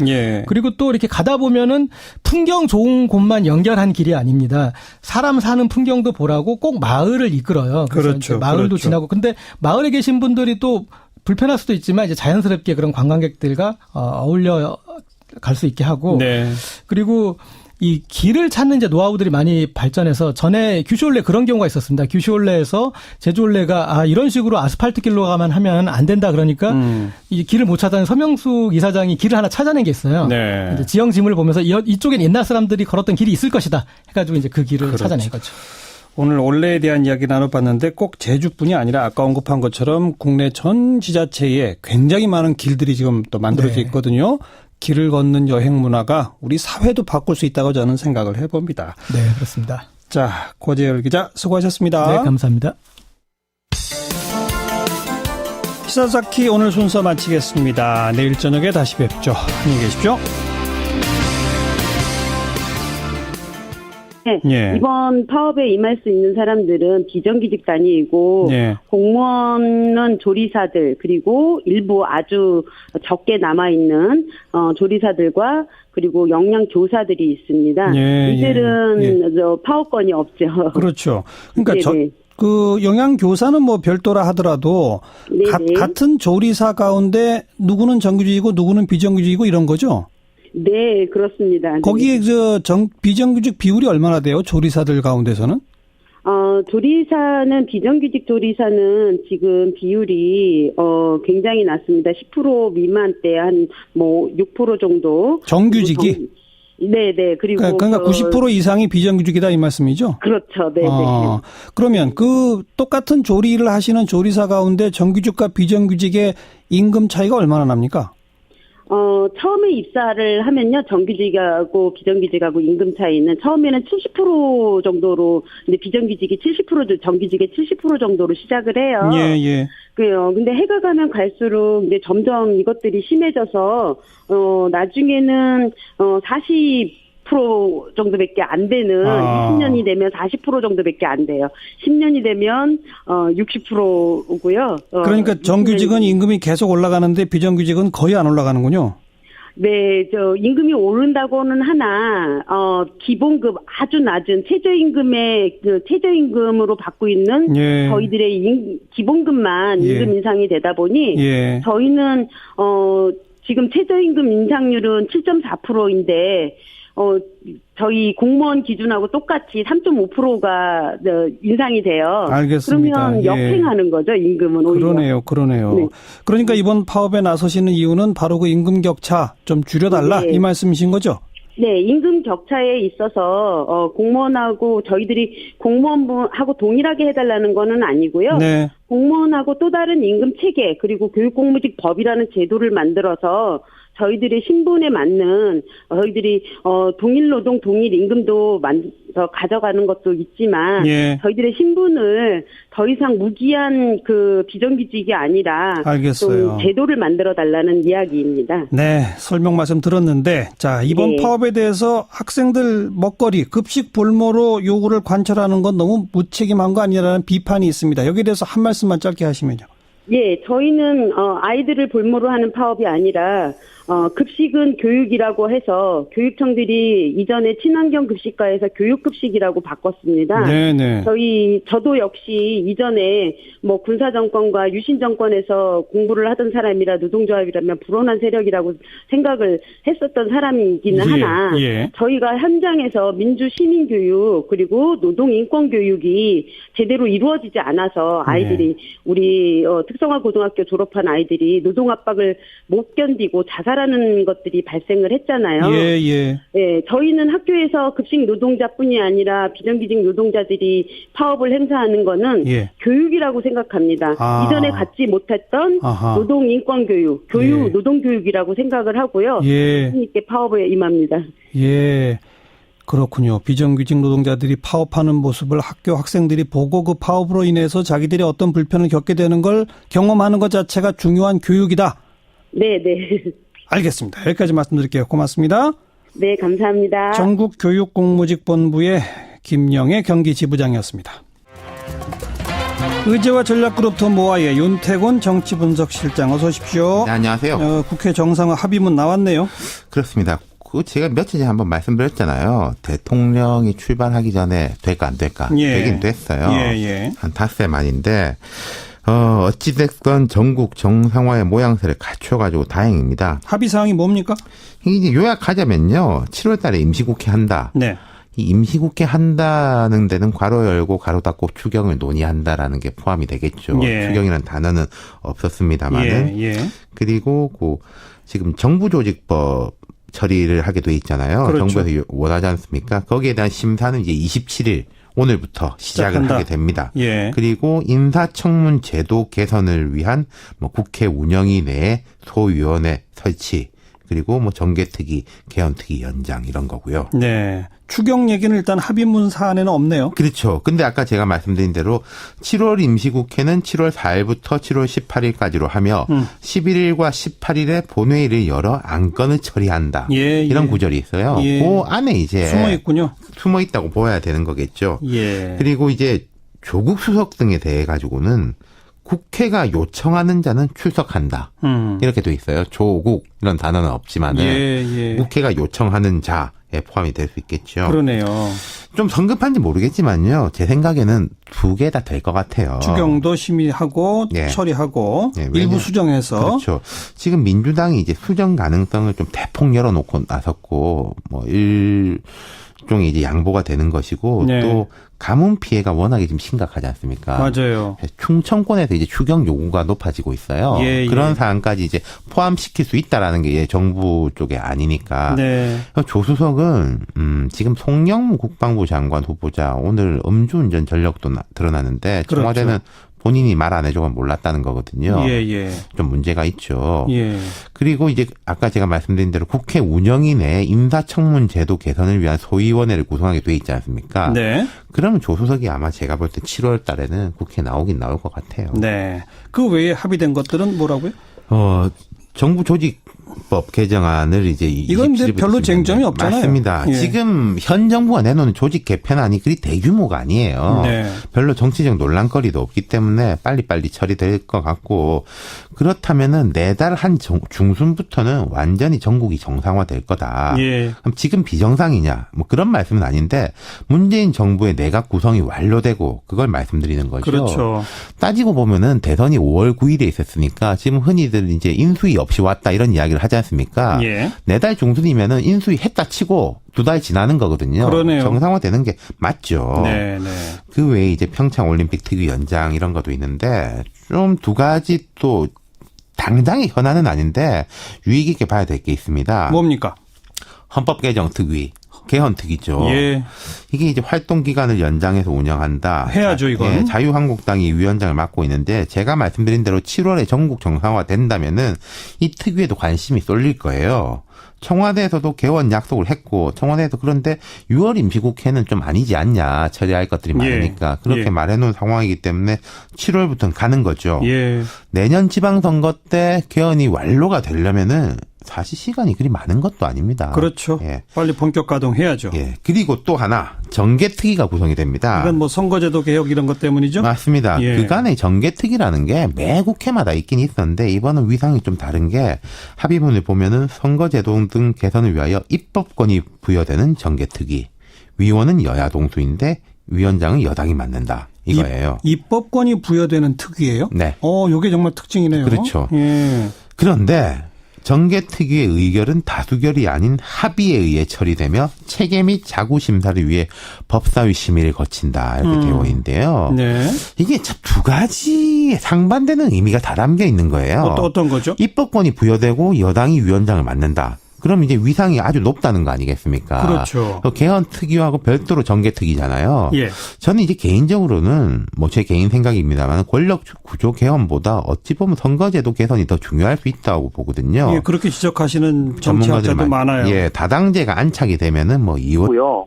[SPEAKER 12] 그리고 또 이렇게 가다 보면은 풍경 좋은 곳만 연결한 길이 아닙니다. 사람 사는 풍경도 보라고 꼭 마을을 이끌어요. 그래서
[SPEAKER 1] 그렇죠.
[SPEAKER 12] 마을도 지나고. 근데 마을에 계신 분들이 또 불편할 수도 있지만 이제 자연스럽게 그런 관광객들과 어울려 갈 수 있게 하고 그리고 이 길을 찾는 이제 노하우들이 많이 발전해서 전에 규슈올레 그런 경우가 있었습니다. 규슈올레에서 제주올레가 이런 식으로 아스팔트 길로 가면 하면 안 된다 그러니까 이 길을 못 찾아낸 서명숙 이사장이 길을 하나 찾아낸 게 있어요. 이제 지형 지물을 보면서 이쪽엔 옛날 사람들이 걸었던 길이 있을 것이다 해가지고 이제 그 길을 찾아낸 거죠.
[SPEAKER 1] 오늘 올해에 대한 이야기 나눠봤는데 꼭 제주뿐이 아니라 아까 언급한 것처럼 국내 전 지자체에 굉장히 많은 길들이 지금 또 만들어져 있거든요. 길을 걷는 여행 문화가 우리 사회도 바꿀 수 있다고 저는 생각을 해봅니다.
[SPEAKER 12] 네, 그렇습니다.
[SPEAKER 1] 자, 고재열 기자 수고하셨습니다.
[SPEAKER 12] 네, 감사합니다.
[SPEAKER 1] 시사사키 오늘 순서 마치겠습니다. 내일 저녁에 다시 뵙죠. 안녕히 계십시오.
[SPEAKER 3] 네,
[SPEAKER 1] 예.
[SPEAKER 3] 이번 파업에 임할 수 있는 사람들은 비정규직 단위이고
[SPEAKER 1] 예.
[SPEAKER 3] 공무원은 조리사들 그리고 일부 아주 적게 남아있는 조리사들과 그리고 영양교사들이 있습니다.
[SPEAKER 1] 예,
[SPEAKER 3] 이들은 저 파업권이 없죠.
[SPEAKER 1] 그렇죠. 그러니까 그 영양교사는 뭐 별도라 하더라도 같은 조리사 가운데 누구는 정규직이고 누구는 비정규직이고 이런 거죠?
[SPEAKER 3] 네, 그렇습니다.
[SPEAKER 1] 거기에 비정규직 비율이 얼마나 돼요? 조리사들 가운데서는?
[SPEAKER 3] 조리사는 비정규직 조리사는 지금 비율이 굉장히 낮습니다. 10% 미만대 한 뭐 6% 정도.
[SPEAKER 1] 정규직이?
[SPEAKER 3] 네네. 그리고
[SPEAKER 1] 그러니까 90% 이상이 비정규직이다 이 말씀이죠?
[SPEAKER 3] 그렇죠. 네네.
[SPEAKER 1] 그러면 그 똑같은 조리를 하시는 조리사 가운데 정규직과 비정규직의 임금 차이가 얼마나 납니까?
[SPEAKER 3] 처음에 입사를 하면요, 정규직하고 비정규직하고 임금 차이는 처음에는 70% 정도로, 근데 비정규직이 70%, 정규직의 70% 정도로 시작을 해요.
[SPEAKER 1] 예.
[SPEAKER 3] 그래요. 근데 해가 가면 갈수록 이제 점점 이것들이 심해져서, 나중에는, 40% 정도밖에 안 되는 20년이 되면 40% 정도밖에 안 돼요. 10년이 되면 60%고요.
[SPEAKER 1] 그러니까 정규직은 임금이 계속 올라가는데 비정규직은 거의 안 올라가는군요.
[SPEAKER 3] 네, 임금이 오른다고는 하나, 기본급 아주 낮은 최저임금으로 받고 있는 저희들의 기본급만 임금 인상이 되다 보니 저희는 지금 최저임금 인상률은 7.4%인데 저희 공무원 기준하고 똑같이 3.5%가 인상이 돼요.
[SPEAKER 1] 알겠습니다.
[SPEAKER 3] 그러면 역행하는 거죠, 임금은 오히려.
[SPEAKER 1] 그러네요. 네. 그러니까 이번 파업에 나서시는 이유는 바로 그 임금 격차 좀 줄여달라 이 말씀이신 거죠?
[SPEAKER 3] 네, 임금 격차에 있어서 공무원하고 저희들이 공무원하고 동일하게 해달라는 거는 아니고요. 네. 공무원하고 또 다른 임금 체계 그리고 교육공무직 법이라는 제도를 만들어서 저희들의 신분에 맞는 저희들이 동일 노동 동일 임금도 가져가는 것도 있지만 저희들의 신분을 더 이상 무기한 그 비정규직이 아니라
[SPEAKER 1] 알겠어요.
[SPEAKER 3] 좀 제도를 만들어 달라는 이야기입니다.
[SPEAKER 1] 네, 설명 말씀 들었는데 자 이번 파업에 대해서 학생들 먹거리 급식 볼모로 요구를 관철하는 건 너무 무책임한 거 아니냐라는 비판이 있습니다. 여기에 대해서 한 말씀만 짧게 하시면요.
[SPEAKER 3] 예, 저희는 아이들을 볼모로 하는 파업이 아니라 급식은 교육이라고 해서 교육청들이 이전에 친환경 급식과에서 교육급식이라고 바꿨습니다.
[SPEAKER 1] 네네.
[SPEAKER 3] 저도 역시 이전에 뭐 군사정권과 유신정권에서 공부를 하던 사람이라 노동조합이라면 불온한 세력이라고 생각을 했었던 사람이기는 하나 저희가 현장에서 민주시민교육 그리고 노동인권교육이 제대로 이루어지지 않아서 아이들이 우리 특성화 고등학교 졸업한 아이들이 노동 압박을 못 견디고 자살하는 것들이 발생을 했잖아요. 저희는 학교에서 급식 노동자뿐이 아니라 비정규직 노동자들이 파업을 행사하는 거는 교육이라고 생각합니다. 이전에 갖지 못했던 노동 인권 교육, 노동교육이라고 생각을 하고요. 있게 파업에 임합니다.
[SPEAKER 1] 그렇군요. 비정규직 노동자들이 파업하는 모습을 학교 학생들이 보고 그 파업으로 인해서 자기들이 어떤 불편을 겪게 되는 걸 경험하는 것 자체가 중요한 교육이다.
[SPEAKER 3] 네.
[SPEAKER 1] 알겠습니다. 여기까지 말씀드릴게요. 고맙습니다.
[SPEAKER 3] 네, 감사합니다.
[SPEAKER 1] 전국교육공무직본부의 김영애 경기지부장이었습니다. 의제와 전략그룹 더 모아의 윤태곤 정치분석실장 어서 오십시오.
[SPEAKER 4] 네, 안녕하세요.
[SPEAKER 1] 국회 정상화 합의문 나왔네요.
[SPEAKER 4] 그렇습니다. 제가 며칠 전에 한번 말씀드렸잖아요. 대통령이 출발하기 전에 될까 안 될까 되긴 됐어요. 한 닷새 만인데 어찌됐건 전국 정상화의 모양새를 갖춰가지고 다행입니다.
[SPEAKER 1] 합의사항이 뭡니까?
[SPEAKER 4] 이제 요약하자면요. 7월 달에 임시국회 한다. 이 임시국회 한다는 데는 괄호 열고 괄호 닫고 추경을 논의한다라는 게 포함이 되겠죠. 추경이라는 단어는 없었습니다만은. 그리고 지금 정부조직법 처리를 하게 돼 있잖아요. 정부에서 원하지 않습니까? 거기에 대한 심사는 이제 27일 오늘부터 시작을 하게 됩니다.
[SPEAKER 1] 예.
[SPEAKER 4] 그리고 인사청문 제도 개선을 위한 뭐 국회 운영위 내에 소위원회 설치, 그리고 뭐 정개특위, 개헌특위 연장 이런 거고요.
[SPEAKER 1] 네. 추경 얘기는 일단 합의문 사안에는 없네요.
[SPEAKER 4] 그렇죠. 근데 아까 제가 말씀드린 대로 7월 임시국회는 7월 4일부터 7월 18일까지로 하며 11일과 18일에 본회의를 열어 안건을 처리한다. 이런 구절이 있어요. 그 안에 이제
[SPEAKER 1] 숨어 있군요.
[SPEAKER 4] 숨어 있다고 보아야 되는 거겠죠. 그리고 이제 조국 수석 등에 대해 가지고는 국회가 요청하는 자는 출석한다. 이렇게 돼 있어요. 조국 이런 단어는 없지만은 국회가 요청하는 자에 포함이 될 수 있겠죠.
[SPEAKER 1] 그러네요.
[SPEAKER 4] 좀 성급한지 모르겠지만요. 제 생각에는 두 개 다 될 것 같아요.
[SPEAKER 1] 추경도 심의하고 처리하고 일부 수정해서.
[SPEAKER 4] 그렇죠. 지금 민주당이 이제 수정 가능성을 좀 대폭 열어놓고 나섰고 뭐 일종의 이제 양보가 되는 것이고 또 가뭄 피해가 워낙에 지금 심각하지 않습니까?
[SPEAKER 1] 맞아요.
[SPEAKER 4] 충청권에서 이제 추경 요구가 높아지고 있어요. 그런 사안까지 이제 포함시킬 수 있다라는 게 정부 쪽에 아니니까. 조수석은 지금 송영무 국방부 장관 후보자 오늘 음주운전 전력도 드러나는데 청와대는 본인이 말 안 해줘서 몰랐다는 거거든요. 좀 문제가 있죠. 그리고 이제 아까 제가 말씀드린 대로 국회 운영위 내에 인사청문 제도 개선을 위한 소위원회를 구성하게 돼 있지 않습니까? 그러면 조수석이 아마 제가 볼 때 7월 달에는 국회에 나오긴 나올 것 같아요.
[SPEAKER 1] 그 외에 합의된 것들은 뭐라고요?
[SPEAKER 4] 정부 조직법 개정안을 이제
[SPEAKER 1] 이건 별로 쟁점이 없잖아요.
[SPEAKER 4] 맞습니다. 지금 현 정부가 내놓은 조직 개편안이 그리 대규모가 아니에요. 별로 정치적 논란거리도 없기 때문에 빨리빨리 처리될 것 같고 그렇다면은 내달 한 중순부터는 완전히 전국이 정상화될 거다. 그럼 지금 비정상이냐? 뭐 그런 말씀은 아닌데 문재인 정부의 내각 구성이 완료되고 그걸 말씀드리는 거죠.
[SPEAKER 1] 그렇죠.
[SPEAKER 4] 따지고 보면은 대선이 5월 9일에 있었으니까 지금 흔히들 이제 인수위 없이 왔다 이런 이야기를 하지 않습니까? 내달 중순이면은 인수위 했다 치고 2달 지나는 거거든요.
[SPEAKER 1] 그러네요.
[SPEAKER 4] 정상화되는 게 맞죠. 그 외에 이제 평창 올림픽 특위 연장 이런 것도 있는데 좀 두 가지 또 당장의 현안은 아닌데 유의 깊게 봐야 될 게 있습니다.
[SPEAKER 1] 뭡니까?
[SPEAKER 4] 헌법 개정 특위. 개헌특위죠. 이게 이제 활동 기간을 연장해서 운영한다.
[SPEAKER 1] 해야죠, 이건.
[SPEAKER 4] 자유한국당이 위원장을 맡고 있는데 제가 말씀드린 대로 7월에 전국 정상화 된다면은 이 특위에도 관심이 쏠릴 거예요. 청와대에서도 개원 약속을 했고 청와대에서 그런데 6월 임시국회는 좀 아니지 않냐. 처리할 것들이 많으니까. 그렇게 말해놓은 상황이기 때문에 7월부터는 가는 거죠. 내년 지방선거 때 개헌이 완료가 되려면은 사실 시간이 그리 많은 것도 아닙니다.
[SPEAKER 1] 그렇죠. 빨리 본격 가동해야죠.
[SPEAKER 4] 그리고 또 하나 정개특위가 구성이 됩니다.
[SPEAKER 1] 이건 뭐 선거제도 개혁 이런 것 때문이죠?
[SPEAKER 4] 맞습니다. 그간의 정개특위라는 게 매 국회마다 있긴 있었는데 이번은 위상이 좀 다른 게 합의문을 보면은 선거제도 등 개선을 위하여 입법권이 부여되는 정개특위. 위원은 여야 동수인데 위원장은 여당이 맡는다. 이거예요.
[SPEAKER 1] 입법권이 부여되는 특위예요? 요게 정말 특징이네요.
[SPEAKER 4] 그렇죠. 그런데 정개특위의 의결은 다수결이 아닌 합의에 의해 처리되며 체계 및 자구 심사를 위해 법사위 심의를 거친다 이렇게 되어 있는데요. 이게 참 두 가지 상반되는 의미가 다 담겨 있는 거예요.
[SPEAKER 1] 어떤 거죠?
[SPEAKER 4] 입법권이 부여되고 여당이 위원장을 맡는다. 그럼 이제 위상이 아주 높다는 거 아니겠습니까?
[SPEAKER 1] 그렇죠.
[SPEAKER 4] 개헌 특위하고 별도로 정개 특위잖아요. 저는 이제 개인적으로는 뭐 제 개인 생각입니다만 권력 구조 개헌보다 어찌 보면 선거제도 개선이 더 중요할 수 있다고 보거든요.
[SPEAKER 1] 그렇게 지적하시는 정치학자도 많아요.
[SPEAKER 4] 다당제가 안착이 되면은 뭐
[SPEAKER 2] 고요.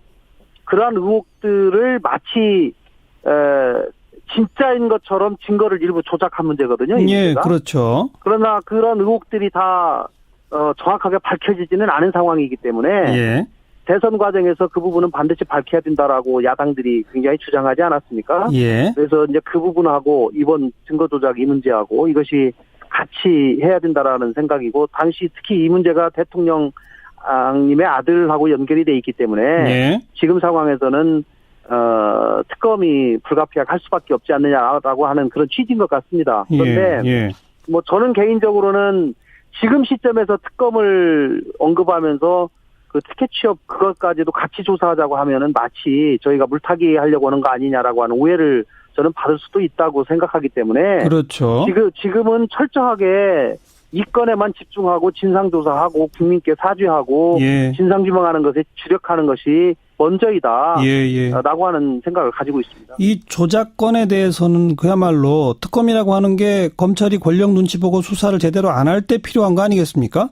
[SPEAKER 2] 그러한 의혹들을 마치 진짜인 것처럼 증거를 일부 조작한 문제거든요.
[SPEAKER 1] 그렇죠.
[SPEAKER 2] 그러나 그런 의혹들이 다 정확하게 밝혀지지는 않은 상황이기 때문에 대선 과정에서 그 부분은 반드시 밝혀야 된다라고 야당들이 굉장히 주장하지 않았습니까? 그래서 이제 그 부분하고 이번 증거 조작 이 문제하고 이것이 같이 해야 된다라는 생각이고 당시 특히 이 문제가 대통령님의 아들하고 연결이 돼 있기 때문에 지금 상황에서는 특검이 불가피하게 할 수밖에 없지 않느냐라고 하는 그런 취지인 것 같습니다. 그런데 뭐 저는 개인적으로는 지금 시점에서 특검을 언급하면서 그 티켓 취업 그것까지도 같이 조사하자고 하면은 마치 저희가 물타기 하려고 하는 거 아니냐라고 하는 오해를 저는 받을 수도 있다고 생각하기 때문에
[SPEAKER 1] 그렇죠.
[SPEAKER 2] 지금은 철저하게 이 건에만 집중하고 진상조사하고 국민께 사죄하고
[SPEAKER 1] 예.
[SPEAKER 2] 진상규명하는 것에 주력하는 것이 먼저이다.
[SPEAKER 1] 예.
[SPEAKER 2] 라고 하는 생각을 가지고 있습니다.
[SPEAKER 1] 이 조작건에 대해서는 그야말로 특검이라고 하는 게 검찰이 권력 눈치 보고 수사를 제대로 안 할 때 필요한 거 아니겠습니까?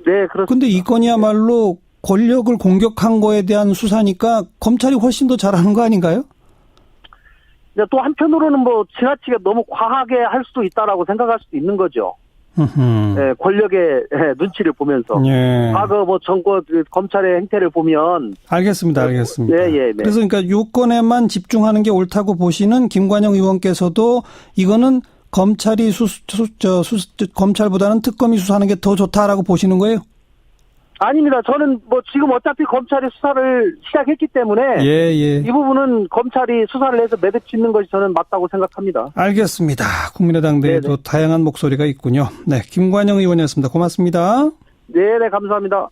[SPEAKER 2] 네, 그렇습니다.
[SPEAKER 1] 근데 이 건이야말로 권력을 공격한 거에 대한 수사니까 검찰이 훨씬 더 잘하는 거 아닌가요?
[SPEAKER 2] 또 한편으로는 뭐 지나치게 너무 과하게 할 수도 있다라고 생각할 수도 있는 거죠. 예, 권력의 눈치를 보면서.
[SPEAKER 1] 예.
[SPEAKER 2] 과거 뭐 정권 검찰의 행태를 보면.
[SPEAKER 1] 알겠습니다.
[SPEAKER 2] 네.
[SPEAKER 1] 그래서 그러니까 요건에만 집중하는 게 옳다고 보시는 김관영 의원께서도 이거는 검찰이 검찰보다는 특검이 수사하는 게 더 좋다라고 보시는 거예요?
[SPEAKER 2] 아닙니다. 저는 뭐 지금 어차피 검찰이 수사를 시작했기 때문에 이 부분은 검찰이 수사를 해서 매듭짓는 것이 저는 맞다고 생각합니다.
[SPEAKER 1] 알겠습니다. 국민의당 내에도 다양한 목소리가 있군요. 네, 김관영 의원이었습니다. 고맙습니다.
[SPEAKER 2] 네, 감사합니다.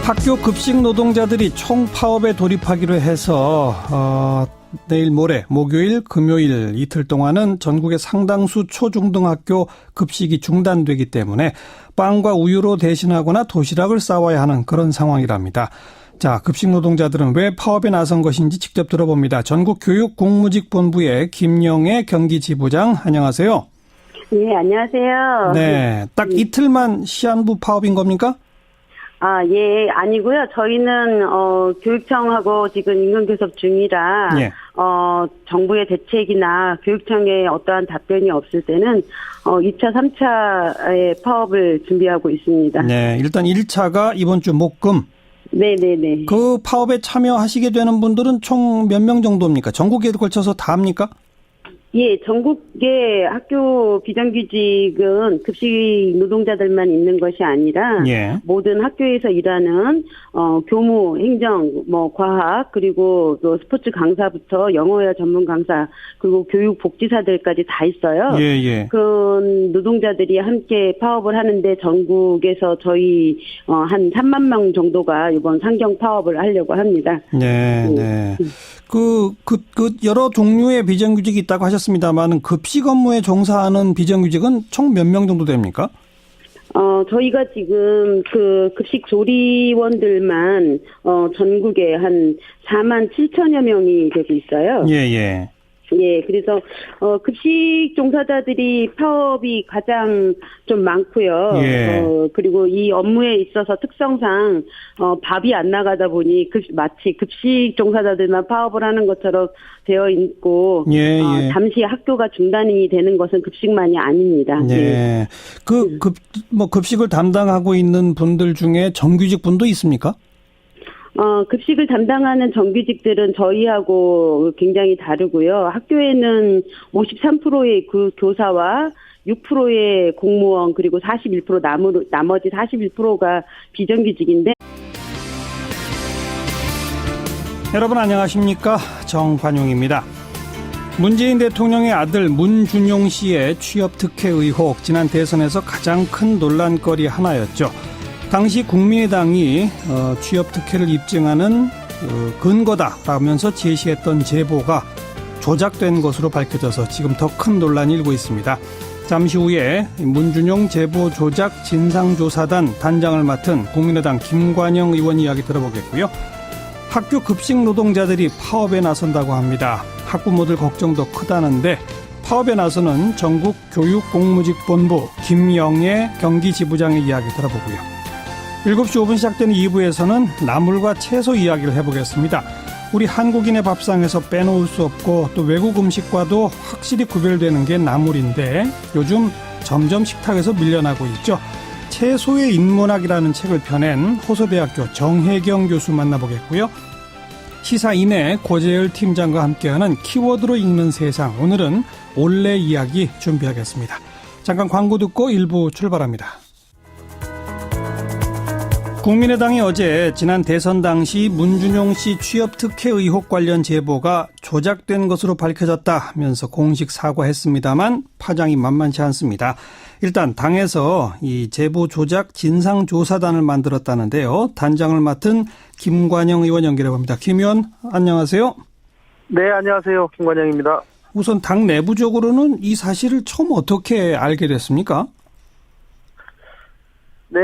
[SPEAKER 1] 학교 급식 노동자들이 총파업에 돌입하기로 해서 내일 모레 목요일 금요일 이틀 동안은 전국의 상당수 초중등학교 급식이 중단되기 때문에 빵과 우유로 대신하거나 도시락을 싸와야 하는 그런 상황이랍니다. 자, 급식 노동자들은 왜 파업에 나선 것인지 직접 들어봅니다. 전국교육공무직본부의 김영애 경기지부장, 안녕하세요.
[SPEAKER 3] 네, 안녕하세요.
[SPEAKER 1] 네, 딱 이틀만 시한부 파업인 겁니까?
[SPEAKER 3] 예, 아니고요. 저희는 교육청하고 지금 임금교섭 중이라 정부의 대책이나 교육청의 어떠한 답변이 없을 때는 2차, 3차의 파업을 준비하고 있습니다.
[SPEAKER 1] 네, 일단 1차가 이번 주 목금.
[SPEAKER 3] 네네네.
[SPEAKER 1] 그 파업에 참여하시게 되는 분들은 총 몇 명 정도입니까? 전국에 걸쳐서 다 합니까?
[SPEAKER 3] 예, 전국의 학교 비정규직은 급식 노동자들만 있는 것이 아니라 모든 학교에서 일하는 교무, 행정, 과학 그리고 또 스포츠 강사부터 영어회화 전문 강사 그리고 교육 복지사들까지 다 있어요. 그런 노동자들이 함께 파업을 하는데 전국에서 저희 한 3만 명 정도가 이번 상경 파업을 하려고 합니다.
[SPEAKER 1] 네. 그 여러 종류의 비정규직이 있다고 하셨습니다만 급식 업무에 종사하는 비정규직은 총 몇 명 정도 됩니까?
[SPEAKER 3] 저희가 지금 그 급식 조리원들만 전국에 한 4만 7천여 명이 되고 있어요. 예, 그래서 급식 종사자들이 파업이 가장 좀 많고요. 그리고 이 업무에 있어서 특성상 밥이 안 나가다 보니 마치 급식 종사자들만 파업을 하는 것처럼 되어 있고 잠시 학교가 중단이 되는 것은 급식만이 아닙니다.
[SPEAKER 1] 급식을 담당하고 있는 분들 중에 정규직 분도 있습니까?
[SPEAKER 3] 급식을 담당하는 정규직들은 저희하고 굉장히 다르고요. 학교에는 53%의 교사와 6%의 공무원 그리고 41% 나머지 41%가 비정규직인데.
[SPEAKER 1] 여러분 안녕하십니까? 정관용입니다. 문재인 대통령의 아들 문준용 씨의 취업 특혜 의혹 지난 대선에서 가장 큰 논란거리 하나였죠. 당시 국민의당이 취업 특혜를 입증하는 근거다라면서 제시했던 제보가 조작된 것으로 밝혀져서 지금 더 큰 논란이 일고 있습니다. 잠시 후에 문준용 제보 조작 진상조사단 단장을 맡은 국민의당 김관영 의원 이야기 들어보겠고요. 학교 급식 노동자들이 파업에 나선다고 합니다. 학부모들 걱정도 크다는데 파업에 나서는 전국교육공무직본부 김영애 경기지부장의 이야기 들어보고요. 7시 5분 시작되는 2부에서는 나물과 채소 이야기를 해보겠습니다. 우리 한국인의 밥상에서 빼놓을 수 없고 또 외국 음식과도 확실히 구별되는 게 나물인데 요즘 점점 식탁에서 밀려나고 있죠. 채소의 인문학이라는 책을 펴낸 호서대학교 정혜경 교수 만나보겠고요. 시사인의 고재열 팀장과 함께하는 키워드로 읽는 세상, 오늘은 올레 이야기 준비하겠습니다. 잠깐 광고 듣고 1부 출발합니다. 국민의당이 어제 지난 대선 당시 문준용 씨 취업 특혜 의혹 관련 제보가 조작된 것으로 밝혀졌다면서 공식 사과했습니다만 파장이 만만치 않습니다. 일단 당에서 이 제보 조작 진상조사단을 만들었다는데요. 단장을 맡은 김관영 의원 연결해 봅니다. 김 의원 안녕하세요.
[SPEAKER 2] 네, 안녕하세요. 김관영입니다.
[SPEAKER 1] 우선 당 내부적으로는 이 사실을 처음 어떻게 알게 됐습니까?
[SPEAKER 2] 네,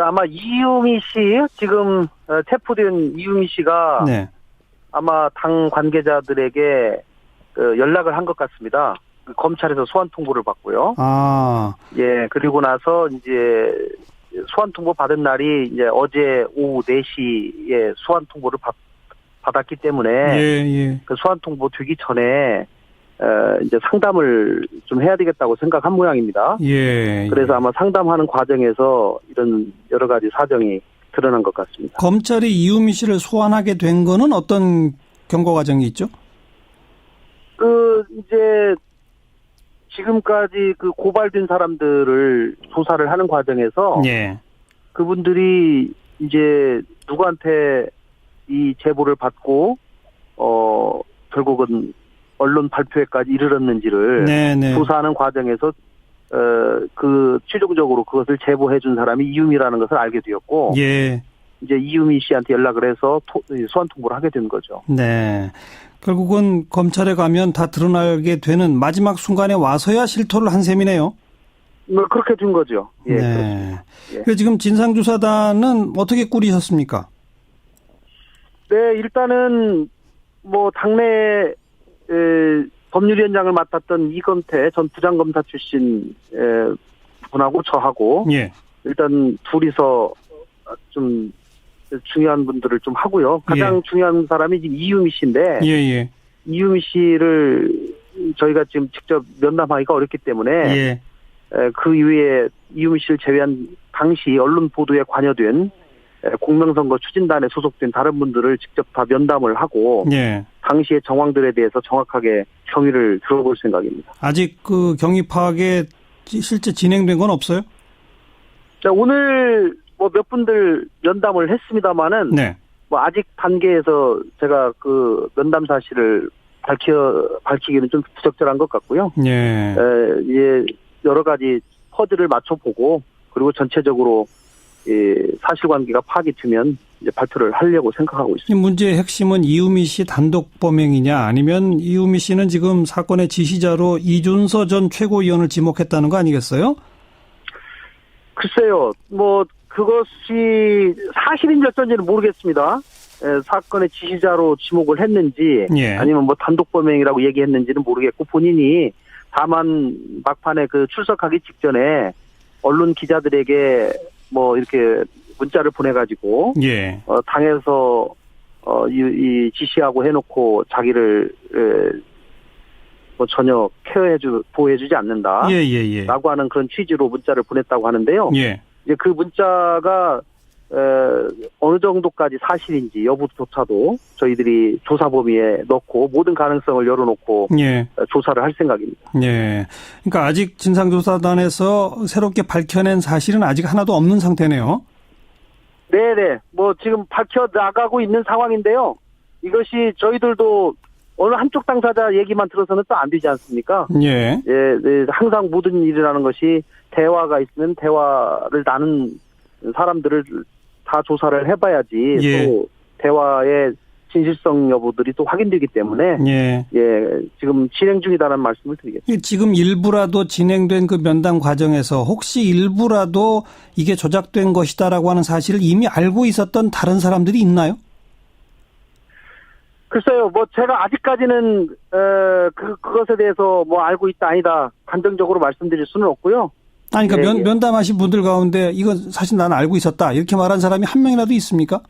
[SPEAKER 2] 아마 이유미 씨, 지금 체포된 이유미 씨가
[SPEAKER 1] 네.
[SPEAKER 2] 아마 당 관계자들에게 연락을 한 것 같습니다. 검찰에서 소환 통보를 받고요. 예, 그리고 나서 이제 소환 통보 받은 날이 이제 어제 오후 4시에 소환 통보를 받았기 때문에 그 소환 통보 되기 전에 이제 상담을 좀 해야 되겠다고 생각한 모양입니다. 그래서 아마 상담하는 과정에서 이런 여러 가지 사정이 드러난 것 같습니다.
[SPEAKER 1] 검찰이 이유미 씨를 소환하게 된 거는 어떤 경고 과정이 있죠?
[SPEAKER 2] 이제 지금까지 고발된 사람들을 조사를 하는 과정에서 그분들이 이제 누구한테 이 제보를 받고 결국은 언론 발표회까지 이르렀는지를 조사하는 과정에서 최종적으로 그것을 제보해 준 사람이 이유미라는 것을 알게 되었고 이제 이유미 씨한테 연락을 해서 소환 통보를 하게 된 거죠.
[SPEAKER 1] 네. 결국은 검찰에 가면 다 드러나게 되는 마지막 순간에 와서야 실토를 한 셈이네요.
[SPEAKER 2] 그렇게 된 거죠.
[SPEAKER 1] 네. 그래서 지금 진상조사단은 어떻게 꾸리셨습니까?
[SPEAKER 2] 네, 일단은 당내 법률위원장을 맡았던 이건태 전 부장검사 출신 분하고 저하고 일단 둘이서 좀 중요한 분들을 좀 하고요. 가장 중요한 사람이 지금 이유미 씨인데 이유미 씨를 저희가 지금 직접 면담하기가 어렵기 때문에 그 이후에 이유미 씨를 제외한 당시 언론 보도에 관여된 공명선거 추진단에 소속된 다른 분들을 직접 다 면담을 하고 당시의 정황들에 대해서 정확하게 경위를 들어볼 생각입니다.
[SPEAKER 1] 아직 그 경위 파악에 실제 진행된 건 없어요?
[SPEAKER 2] 자, 오늘 몇 분들 면담을 했습니다마는 아직 단계에서 제가 그 면담 사실을 밝히기는 좀 부적절한 것 같고요. 여러 가지 퍼즐을 맞춰보고 그리고 전체적으로 사실관계가 파악이 되면 이제 발표를 하려고 생각하고 있습니다.
[SPEAKER 1] 이 문제의 핵심은 이유미 씨 단독 범행이냐 아니면 이유미 씨는 지금 사건의 지시자로 이준서 전 최고위원을 지목했다는 거 아니겠어요?
[SPEAKER 2] 글쎄요. 그것이 사실인지 어쩐지는 모르겠습니다. 사건의 지시자로 지목을 했는지 아니면 단독 범행이라고 얘기했는지는 모르겠고 본인이 다만 막판에 출석하기 직전에 언론 기자들에게 이렇게 문자를 보내가지고 당에서 이 지시하고 해놓고 자기를 전혀 보호해주지 않는다 라고 하는 그런 취지로 문자를 보냈다고 하는데요. 이제 그 문자가 어느 정도까지 사실인지 여부조차도 저희들이 조사 범위에 넣고 모든 가능성을 열어놓고 조사를 할 생각입니다.
[SPEAKER 1] 그러니까 아직 진상조사단에서 새롭게 밝혀낸 사실은 아직 하나도 없는 상태네요.
[SPEAKER 2] 네네. 지금 밝혀나가고 있는 상황인데요. 이것이 저희들도 어느 한쪽 당사자 얘기만 들어서는 또 안 되지 않습니까? 항상 모든 일이라는 것이 대화가 있으면 대화를 나눈 사람들을 다 조사를 해봐야지 또 대화의 진실성 여부들이 또 확인되기 때문에 지금 진행 중이다라는 말씀을 드리겠습니다.
[SPEAKER 1] 지금 일부라도 진행된 그 면담 과정에서 혹시 일부라도 이게 조작된 것이다라고 하는 사실을 이미 알고 있었던 다른 사람들이 있나요?
[SPEAKER 2] 글쎄요, 제가 아직까지는 그것에 대해서 알고 있다 아니다 단정적으로 말씀드릴 수는 없고요.
[SPEAKER 1] 그러니까 면담하신 분들 가운데 이건 사실 나는 알고 있었다 이렇게 말한 사람이 한 명이라도 있습니까?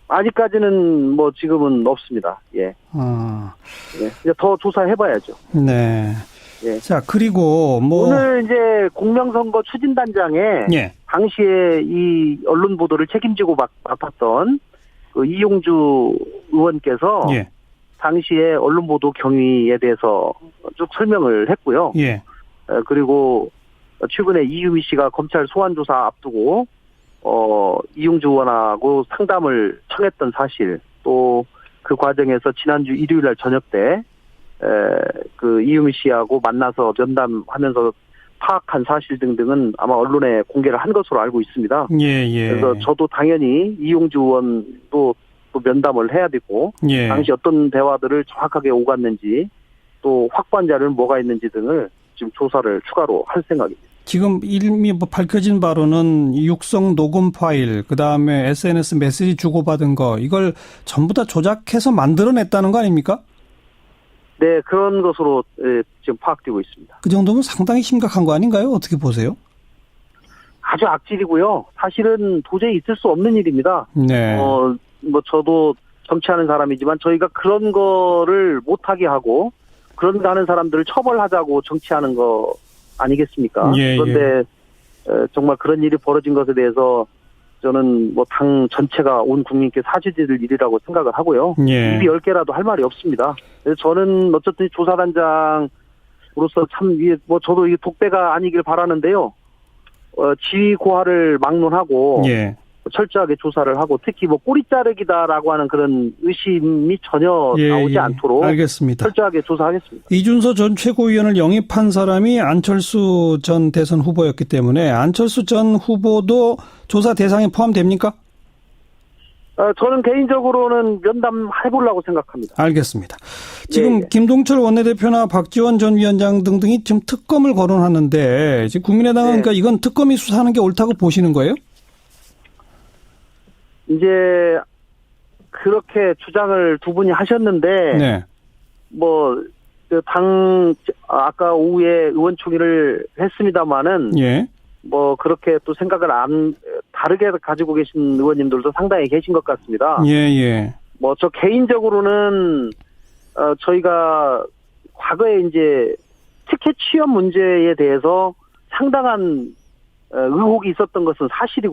[SPEAKER 2] 아직까지는 지금은 없습니다. 이제 더 조사해봐야죠.
[SPEAKER 1] 자, 그리고
[SPEAKER 2] 오늘 이제 공명선거 추진단장에 당시에 이 언론 보도를 책임지고 맡았던 그 이용주 의원께서 당시에 언론 보도 경위에 대해서 쭉 설명을 했고요. 그리고 최근에 이유미 씨가 검찰 소환 조사 앞두고 이용주 의원하고 상담을 청했던 사실, 또 그 과정에서 지난주 일요일 날 저녁 때 그 이유미 씨하고 만나서 면담하면서 파악한 사실 등등은 아마 언론에 공개를 한 것으로 알고 있습니다. 그래서 저도 당연히 이용주 의원도 또 면담을 해야 되고 당시 어떤 대화들을 정확하게 오갔는지 또 확보한 자료는 뭐가 있는지 등을 지금 조사를 추가로 할 생각입니다.
[SPEAKER 1] 지금 이미 밝혀진 바로는 육성 녹음 파일, 그다음에 SNS 메시지 주고받은 거, 이걸 전부 다 조작해서 만들어냈다는 거 아닙니까?
[SPEAKER 2] 네, 그런 것으로 지금 파악되고 있습니다.
[SPEAKER 1] 그 정도면 상당히 심각한 거 아닌가요? 어떻게 보세요?
[SPEAKER 2] 아주 악질이고요. 사실은 도저히 있을 수 없는 일입니다.
[SPEAKER 1] 네.
[SPEAKER 2] 뭐 저도 정치하는 사람이지만 저희가 그런 거를 못하게 하고 그런 거 하는 사람들을 처벌하자고 정치하는 거 아니겠습니까?
[SPEAKER 1] 예,
[SPEAKER 2] 그런데 정말 그런 일이 벌어진 것에 대해서 저는 뭐 당 전체가 온 국민께 사죄드릴 일이라고 생각을 하고요.
[SPEAKER 1] 예.
[SPEAKER 2] 입이 10개라도 할 말이 없습니다. 그래서 저는 어쨌든 조사단장으로서 참 뭐 저도 이게 독배가 아니길 바라는데요. 지위 고하를 막론하고
[SPEAKER 1] 예.
[SPEAKER 2] 철저하게 조사를 하고 특히 뭐 꼬리 자르기다라고 하는 그런 의심이 전혀 나오지 않도록
[SPEAKER 1] 알겠습니다.
[SPEAKER 2] 철저하게 조사하겠습니다.
[SPEAKER 1] 이준서 전 최고위원을 영입한 사람이 안철수 전 대선 후보였기 때문에 안철수 전 후보도 조사 대상에 포함됩니까?
[SPEAKER 2] 저는 개인적으로는 면담해보려고 생각합니다.
[SPEAKER 1] 알겠습니다. 지금
[SPEAKER 2] 예.
[SPEAKER 1] 김동철 원내대표나 박지원 전 위원장 등등이 지금 특검을 거론하는데 지금 국민의당은 그러니까 이건 특검이 수사하는 게 옳다고 보시는 거예요?
[SPEAKER 2] 이제 그렇게 주장을 두 분이 하셨는데
[SPEAKER 1] 네.
[SPEAKER 2] 뭐 당 아까 오후에 의원총회를 했습니다마는
[SPEAKER 1] 예.
[SPEAKER 2] 뭐 그렇게 또 생각을 다르게 가지고 계신 의원님들도 상당히 계신 것 같습니다.
[SPEAKER 1] 예.
[SPEAKER 2] 뭐 저 개인적으로는 저희가 과거에 이제 티켓 취업 문제에 대해서 상당한 의혹이 있었던 것은 사실이고.